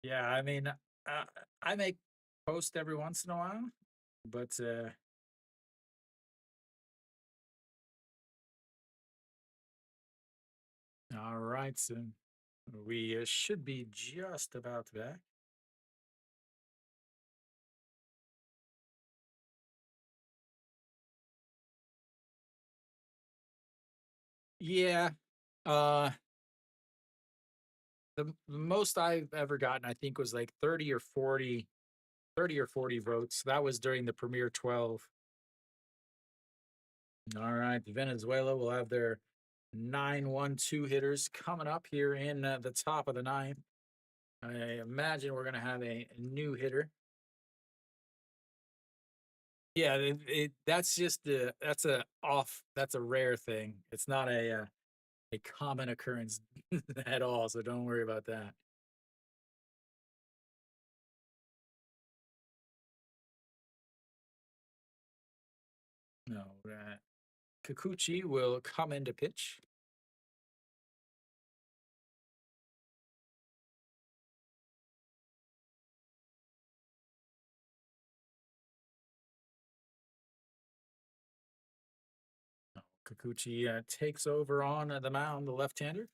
Yeah, I mean, I make post every once in a while, but all right, so we should be just about back. Yeah, uh, the most I've ever gotten, I think, was like 30 or 40 votes. That was during the Premier 12. All right, Venezuela will have their 9-1-2 hitters coming up here in the top of the ninth. I imagine we're going to have a new hitter. Yeah, that's just that's a rare thing. It's not a common occurrence at all, so don't worry about that. No, Kikuchi will come into pitch. Kikuchi takes over on the mound, the left-hander,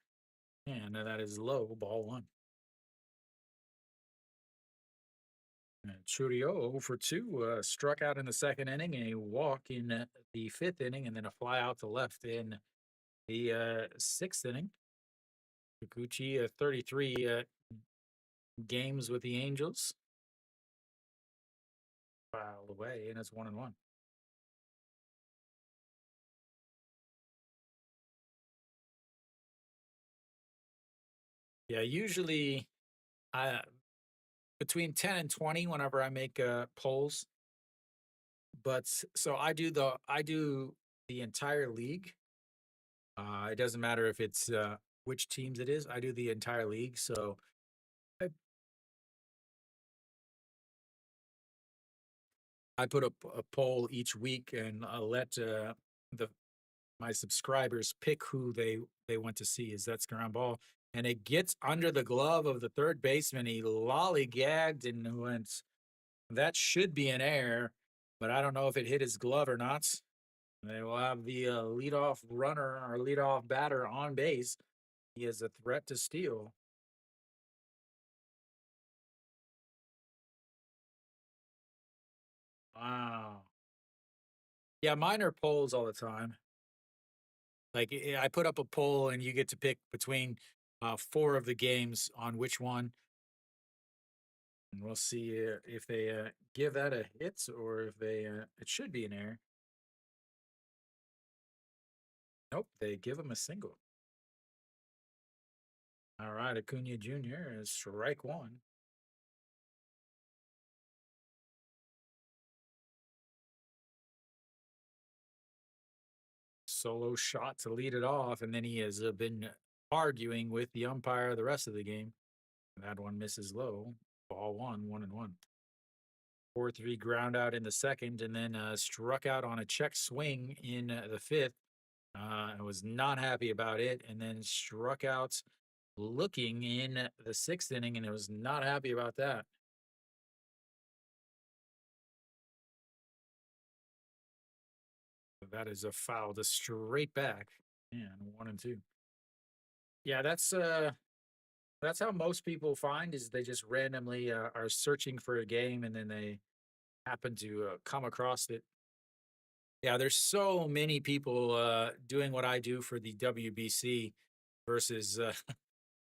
and that is low, ball one. And Churio 0 for 2, struck out in the second inning, a walk in the fifth inning, and then a fly out to left in the sixth inning. Kikuchi, 33 games with the Angels. Fouled away, and it's 1-1. Yeah, usually I between 10 and 20 whenever I make polls. But so I do the entire league. It doesn't matter if it's which teams it is. I do the entire league. So I, I put up a poll each week and let the my subscribers pick who they want to see. Is that ground ball? And it gets under the glove of the third baseman. He lollygagged and went. That should be an error, but I don't know if it hit his glove or not. They will have the leadoff runner or leadoff batter on base. He is a threat to steal. Wow. Yeah, mine are polls all the time. Like I put up a poll and you get to pick between four of the games on which one. And we'll see if they give that a hit or if they it should be an error. Nope, they give him a single. All right, Acuna Jr. is strike one. Solo shot to lead it off, and then he has been arguing with the umpire the rest of the game. That one misses low. Ball one, 1-1. 4-3 ground out in the second, and then struck out on a check swing in the fifth. I was not happy about it, and then struck out looking in the sixth inning, and I was not happy about that. That is a foul to straight back. And 1-2. Yeah, that's how most people find is they just randomly are searching for a game and then they happen to come across it. Yeah, there's so many people doing what I do for the WBC versus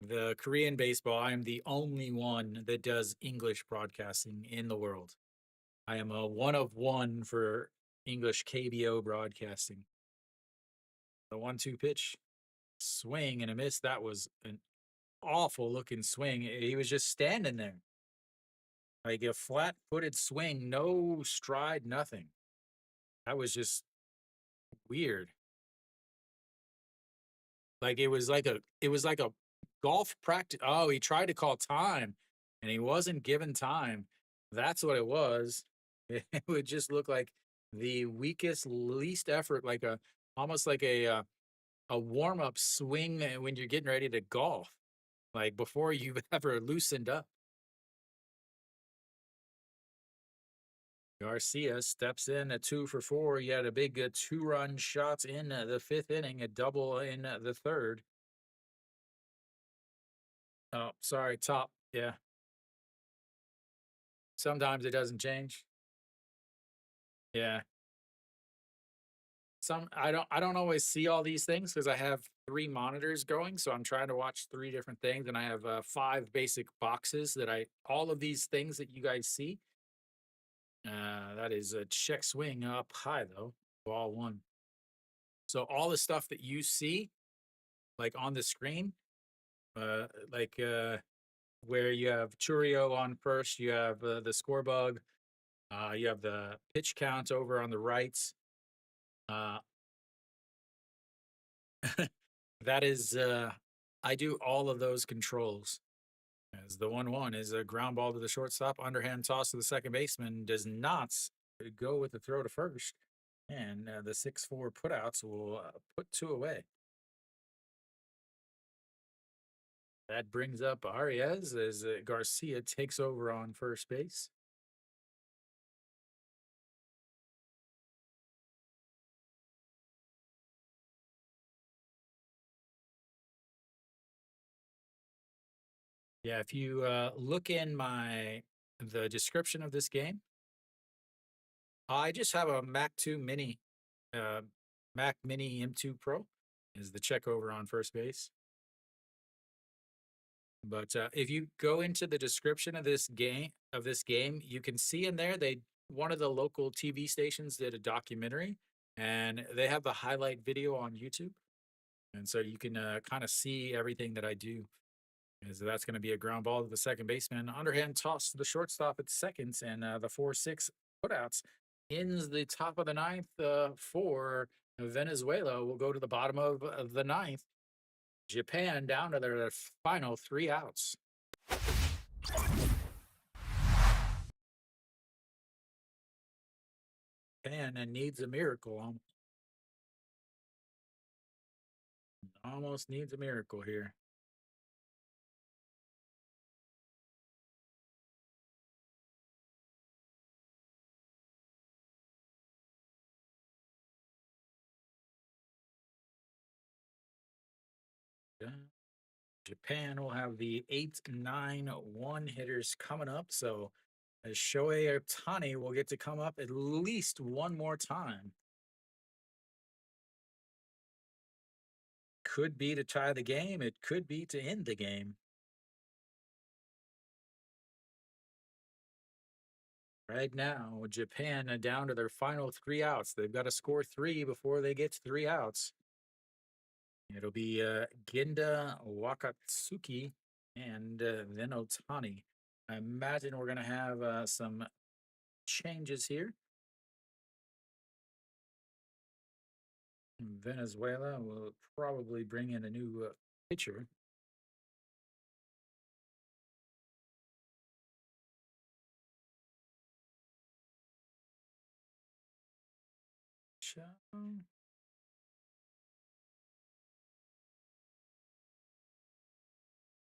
the Korean baseball. I am the only one that does English broadcasting in the world. I am a one of one for English KBO broadcasting. The 1-2 pitch, swing and a miss. That was an awful looking swing. He was just standing there. Like a flat footed swing, no stride, nothing. That was just weird. Like it was like a golf practice. Oh, he tried to call time and he wasn't given time. That's what it was. It would just look like the weakest, least effort, like a almost like a warm up swing when you're getting ready to golf, like before you've ever loosened up. Garcia steps in at 2 for 4. He had a big 2-run shot in the fifth inning, a double in the third. Oh, sorry, top. Yeah. Sometimes it doesn't change. Yeah. I don't always see all these things because I have 3 monitors going, so I'm trying to watch 3 different things, and I have 5 basic boxes that I all of these things that you guys see. That is a check swing up high though, ball one. So all the stuff that you see, like on the screen, like where you have Churio on first, you have the score bug, you have the pitch count over on the right. Uh, that is, I do all of those controls. As the 1-1 is a ground ball to the shortstop, underhand toss to the second baseman, does not go with the throw to first. And the 6-4 putouts will put 2 away. That brings up Arias as Garcia takes over on first base. Yeah, if you look in the description of this game, I just have a Mac 2 Mini, uh, Mac Mini M2 Pro is the check over on first base. But if you go into the description of this game, you can see in there one of the local TV stations did a documentary, and they have the highlight video on YouTube, and so you can kind of see everything that I do. Is that's going to be a ground ball to the second baseman, underhand toss to the shortstop at second, and the 4-6 putouts ends the top of the ninth for Venezuela. Will go to the bottom of the ninth. Japan down to their final 3 outs. Japan needs a miracle. Almost needs a miracle here. Yeah. Japan will have the 8-9-1 hitters coming up. So Shohei Ohtani will get to come up at least one more time. Could be to tie the game. It could be to end the game. Right now, Japan down to their final 3 outs. They've got to score 3 before they get to 3 outs. It'll be Ginda, Wakatsuki, and then Otani. I imagine we're going to have some changes here. Venezuela will probably bring in a new pitcher.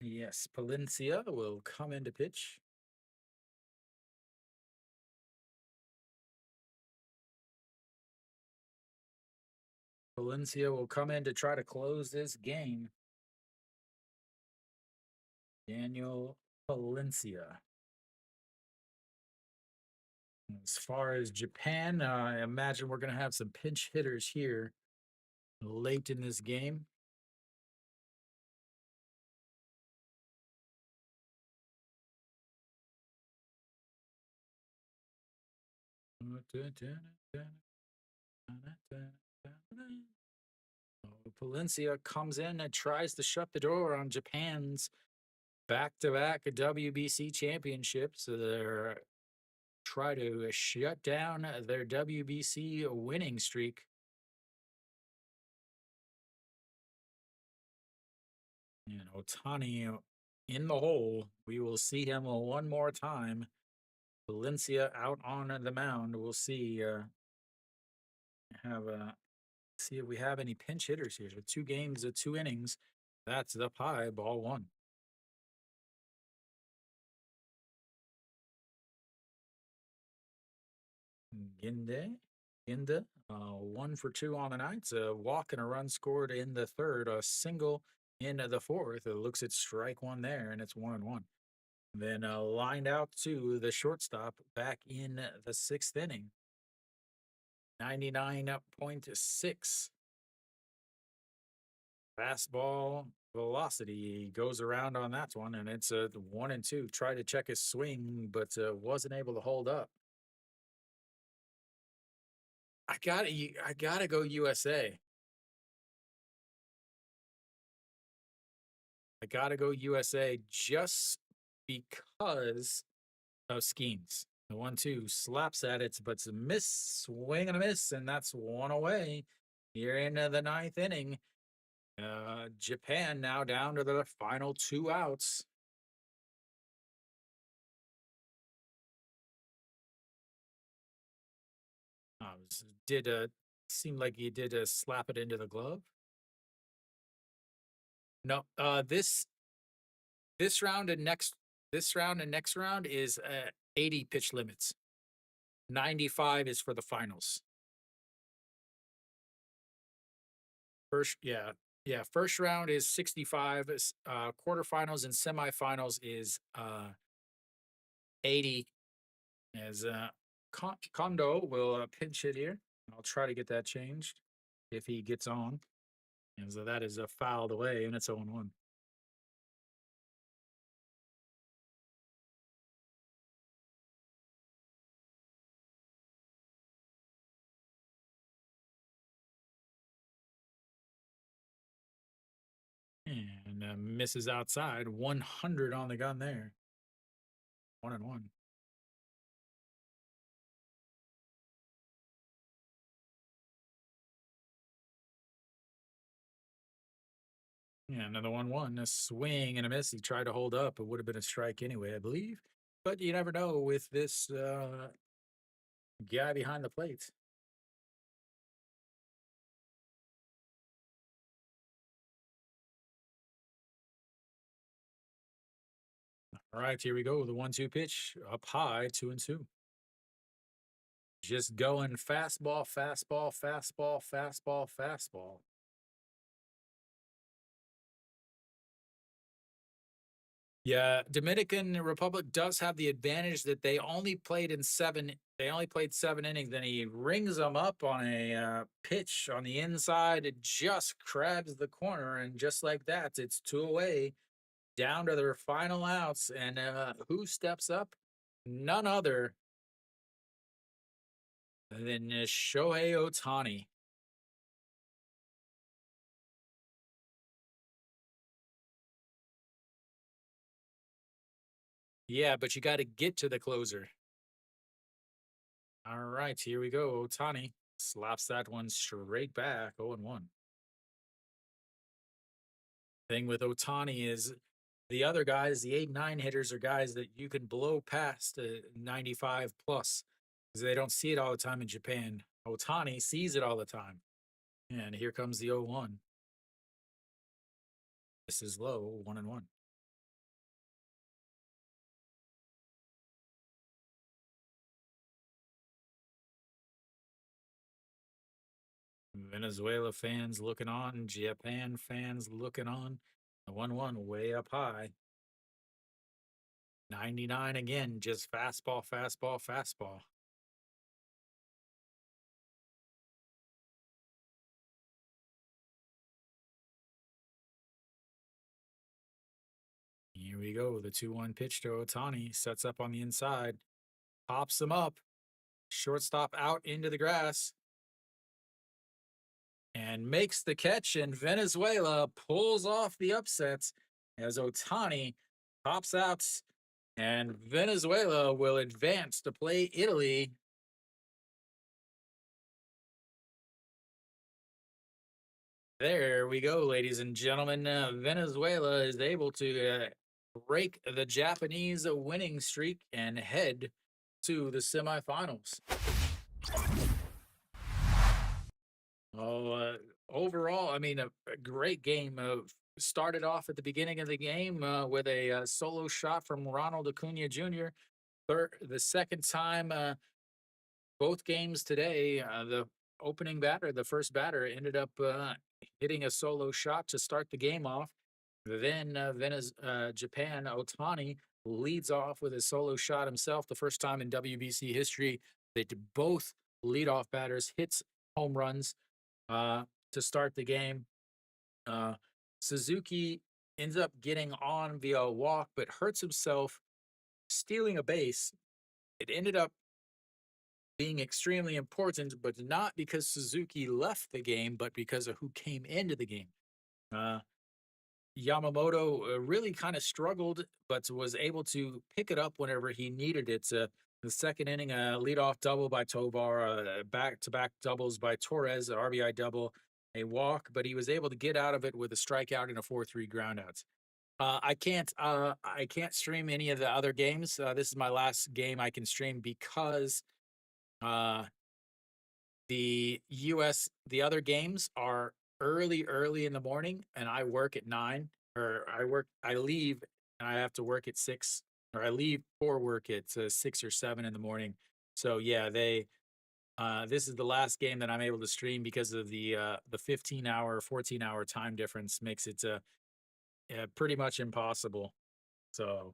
Yes, Palencia will come into pitch. Palencia will come in to try to close this game. Daniel Palencia. As far as Japan, I imagine we're going to have some pinch hitters here late in this game. Palencia comes in and tries to shut the door on Japan's back-to-back WBC championships. They're try to shut down their WBC winning streak. And Otani in the hole. We will see him one more time. Valencia out on the mound. We'll see. Have see if we have any pinch hitters here. So 2 games, 2 innings. That's the pie. Ball 1. Ginda, 1 for 2 on the night. A walk and a run scored in the third. A single in the fourth. It looks at strike 1 there, and it's 1-1. Then lined out to the shortstop back in the 6th inning. 99.6 fastball velocity goes around on that one, and it's a 1-2. Tried to check his swing, but wasn't able to hold up. I gotta go USA. I gotta go USA just because of schemes. The 1-2 slaps at it, but it's a miss, swing and a miss, and that's 1 away. Here in the 9th inning. Japan now down to the final 2 outs. Did seem like he did slap it into the glove? No. This round and next round is 80 pitch limits. 95 is for the finals. First round is 65. Quarterfinals and semifinals is 80. As Kondo will pinch hit here. I'll try to get that changed if he gets on. And so that is fouled away, and it's 0-1. And misses outside. 100 on the gun there. 1-1. Yeah, another 1-1. A swing and a miss. He tried to hold up. It would have been a strike anyway, I believe. But you never know with this guy behind the plate. All right, here we go. The 1-2 pitch up high, 2-2. Just going fastball, fastball, fastball, fastball, fastball. Yeah, Dominican Republic does have the advantage that they only played in seven. They only played 7 innings, and he rings them up on a pitch on the inside. It just crabs the corner, and just like that, it's 2 away, down to their final outs. And who steps up? None other than Shohei Ohtani. Yeah, but you got to get to the closer. All right, here we go. Ohtani slaps that one straight back, 0-1. Thing with Ohtani is the other guys, the 8-9 hitters, are guys that you can blow past 95 plus because they don't see it all the time in Japan. Ohtani sees it all the time. And here comes the 0-1. This is low, 1-1. Venezuela fans looking on, Japan fans looking on. The 1-1 way up high. 99 again, just fastball, fastball, fastball. Here we go. The 2-1 pitch to Ohtani sets up on the inside, pops him up, shortstop out into the grass, and makes the catch. And Venezuela pulls off the upset as Ohtani pops out, and Venezuela will advance to play Italy. There we go, ladies and gentlemen. Venezuela is able to break the Japanese winning streak and head to the semifinals. Oh, overall, I mean, a great game. Started off at the beginning of the game with a solo shot from Ronald Acuna Jr. The second time, both games today, the opening batter, the first batter, ended up hitting a solo shot to start the game off. Then Japan, Otani leads off with a solo shot himself. The first time in WBC history that both leadoff batters hits home runs uh, to start the game. Uh, Suzuki ends up getting on via a walk, but hurts himself stealing a base. It ended up being extremely important, but not because Suzuki left the game, but because of who came into the game. Uh, Yamamoto really kind of struggled, but was able to pick it up whenever he needed it. The second inning, a leadoff double by Tovar, back-to-back doubles by Torres, an RBI double, a walk, but he was able to get out of it with a strikeout and a 4-3 groundout. I can't stream any of the other games. This is my last game I can stream because uh, the other games are early in the morning, and I work at 9, or I leave and I have to work at 6, or I leave for work at 6 or 7 in the morning. So yeah, this is the last game that I'm able to stream because of the 15-hour, 14-hour time difference makes it pretty much impossible. So,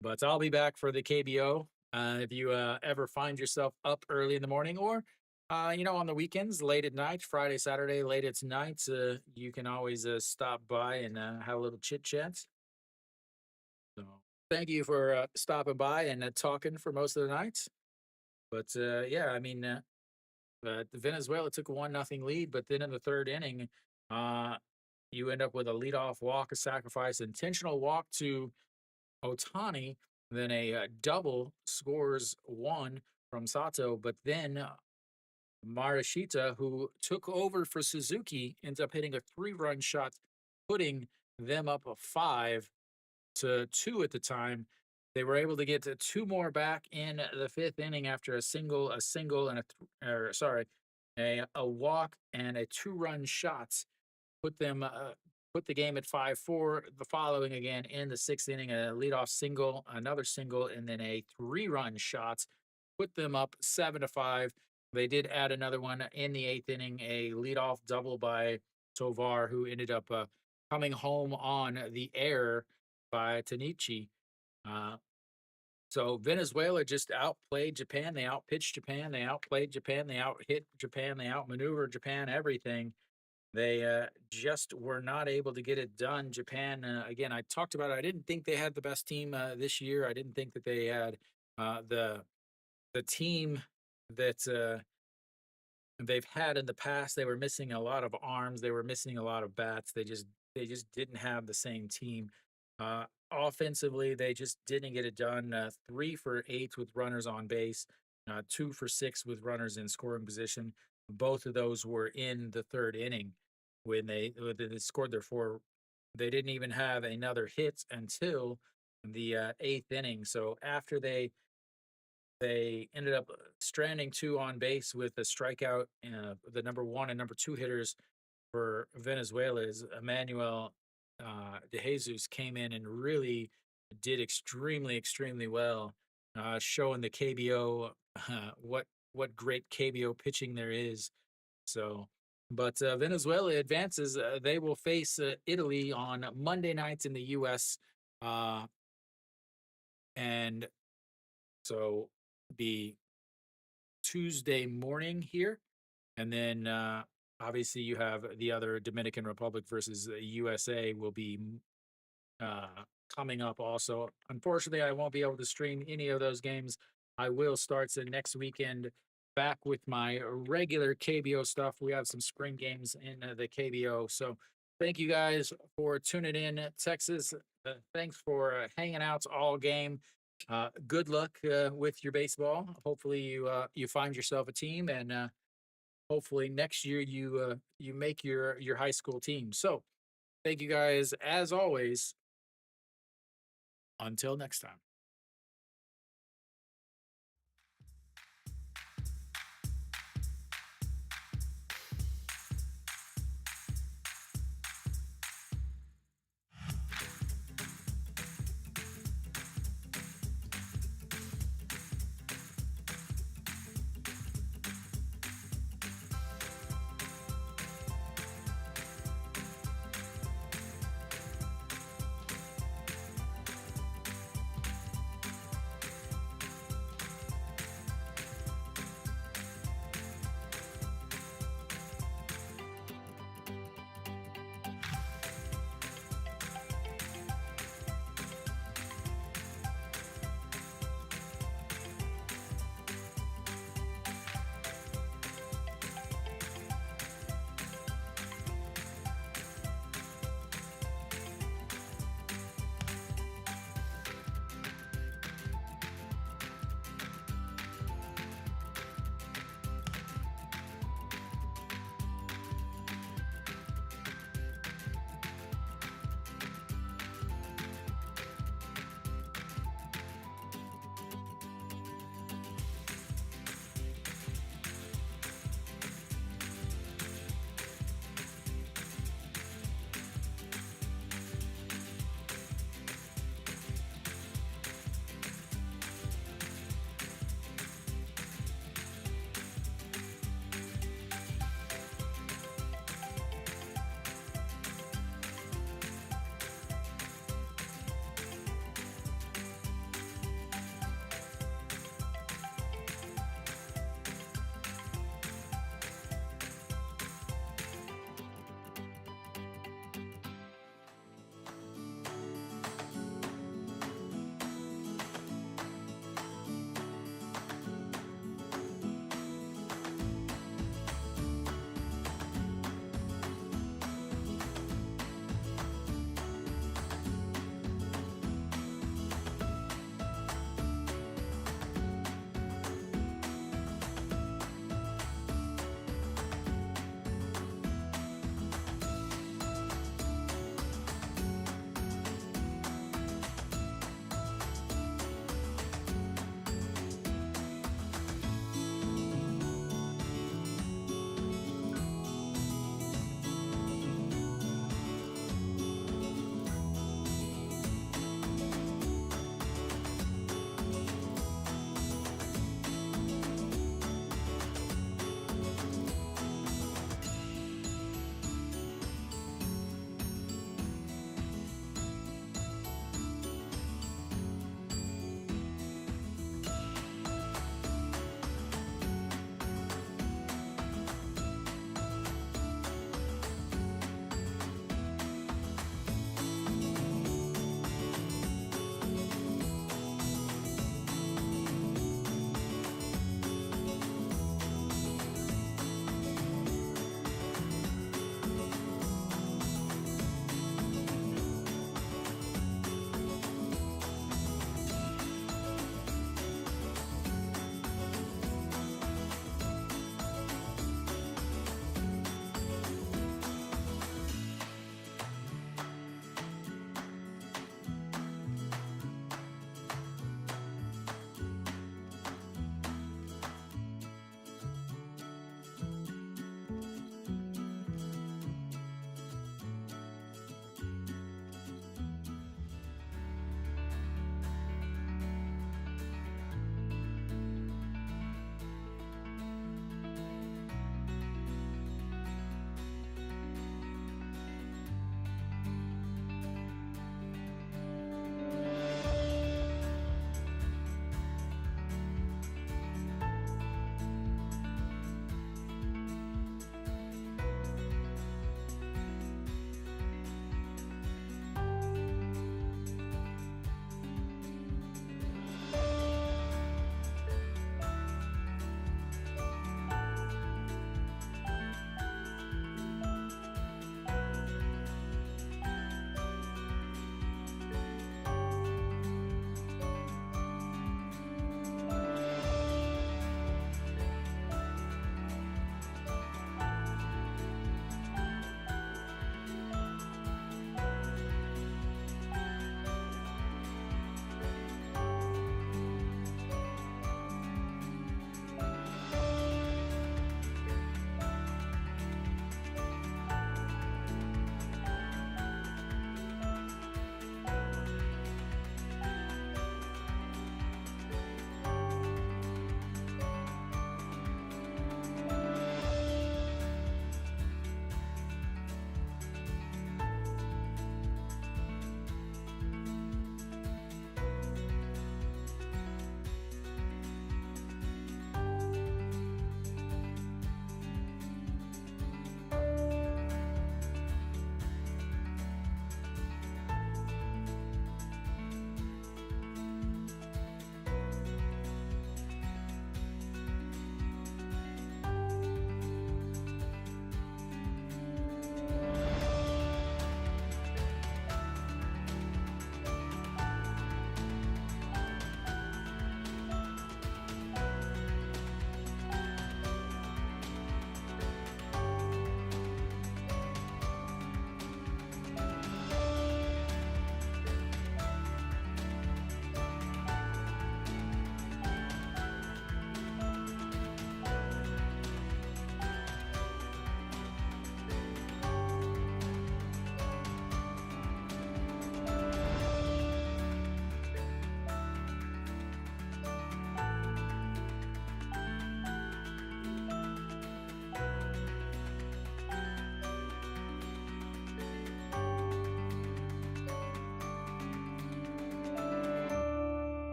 but I'll be back for the KBO. If you ever find yourself up early in the morning, or on the weekends, late at night, Friday, Saturday, late at night, you can always stop by and have a little chit chat. So, thank you for stopping by and talking for most of the night. But yeah, I mean, Venezuela took a 1-0 lead, but then in the third inning, uh, you end up with a leadoff walk, a sacrifice, intentional walk to Otani, then a double scores one from Sato, but then Marishita, who took over for Suzuki, ends up hitting a 3-run shot, putting them up a 5-2 at the time. They were able to get to two more back in the fifth inning after a single, and or sorry, a walk and a two-run shots put them put the game at 5-4. The following again in the sixth inning, a leadoff single, another single, and then a three-run shots put them up 7-5. They did add another one in the eighth inning, a leadoff double by Tovar, who ended up coming home on the air by Tanichi. Uh, so Venezuela just outplayed Japan. They outpitched Japan. They outplayed Japan. They outhit Japan. They outmaneuvered Japan. Everything. They just were not able to get it done. Japan, again, I talked about it. I didn't think they had the best team this year. I didn't think that they had the team that they've had in the past. They were missing a lot of arms. They were missing a lot of bats. They just didn't have the same team. Offensively, they just didn't get it done. 3 for 8 with runners on base, 2 for 6 with runners in scoring position. Both of those were in the third inning when they scored their four. They didn't even have another hit until the eighth inning. So after they ended up stranding two on base with a strikeout. The number one and number two hitters for Venezuela is Emmanuel De Jesus came in and really did extremely, extremely well, showing the KBO what great KBO pitching there is. So, but Venezuela advances. They will face Italy on Monday nights in the U.S. Uh, and so be Tuesday morning here. And then obviously you have the other Dominican Republic versus the USA will be uh, coming up also. Unfortunately, I won't be able to stream any of those games. I will start next weekend back with my regular KBO stuff. We have some spring games in the KBO. So thank you guys for tuning in, Texas. Thanks for hanging out all game. Good luck with your baseball. Hopefully you find yourself a team and hopefully next year you make your high school team. So thank you guys as always. Until next time.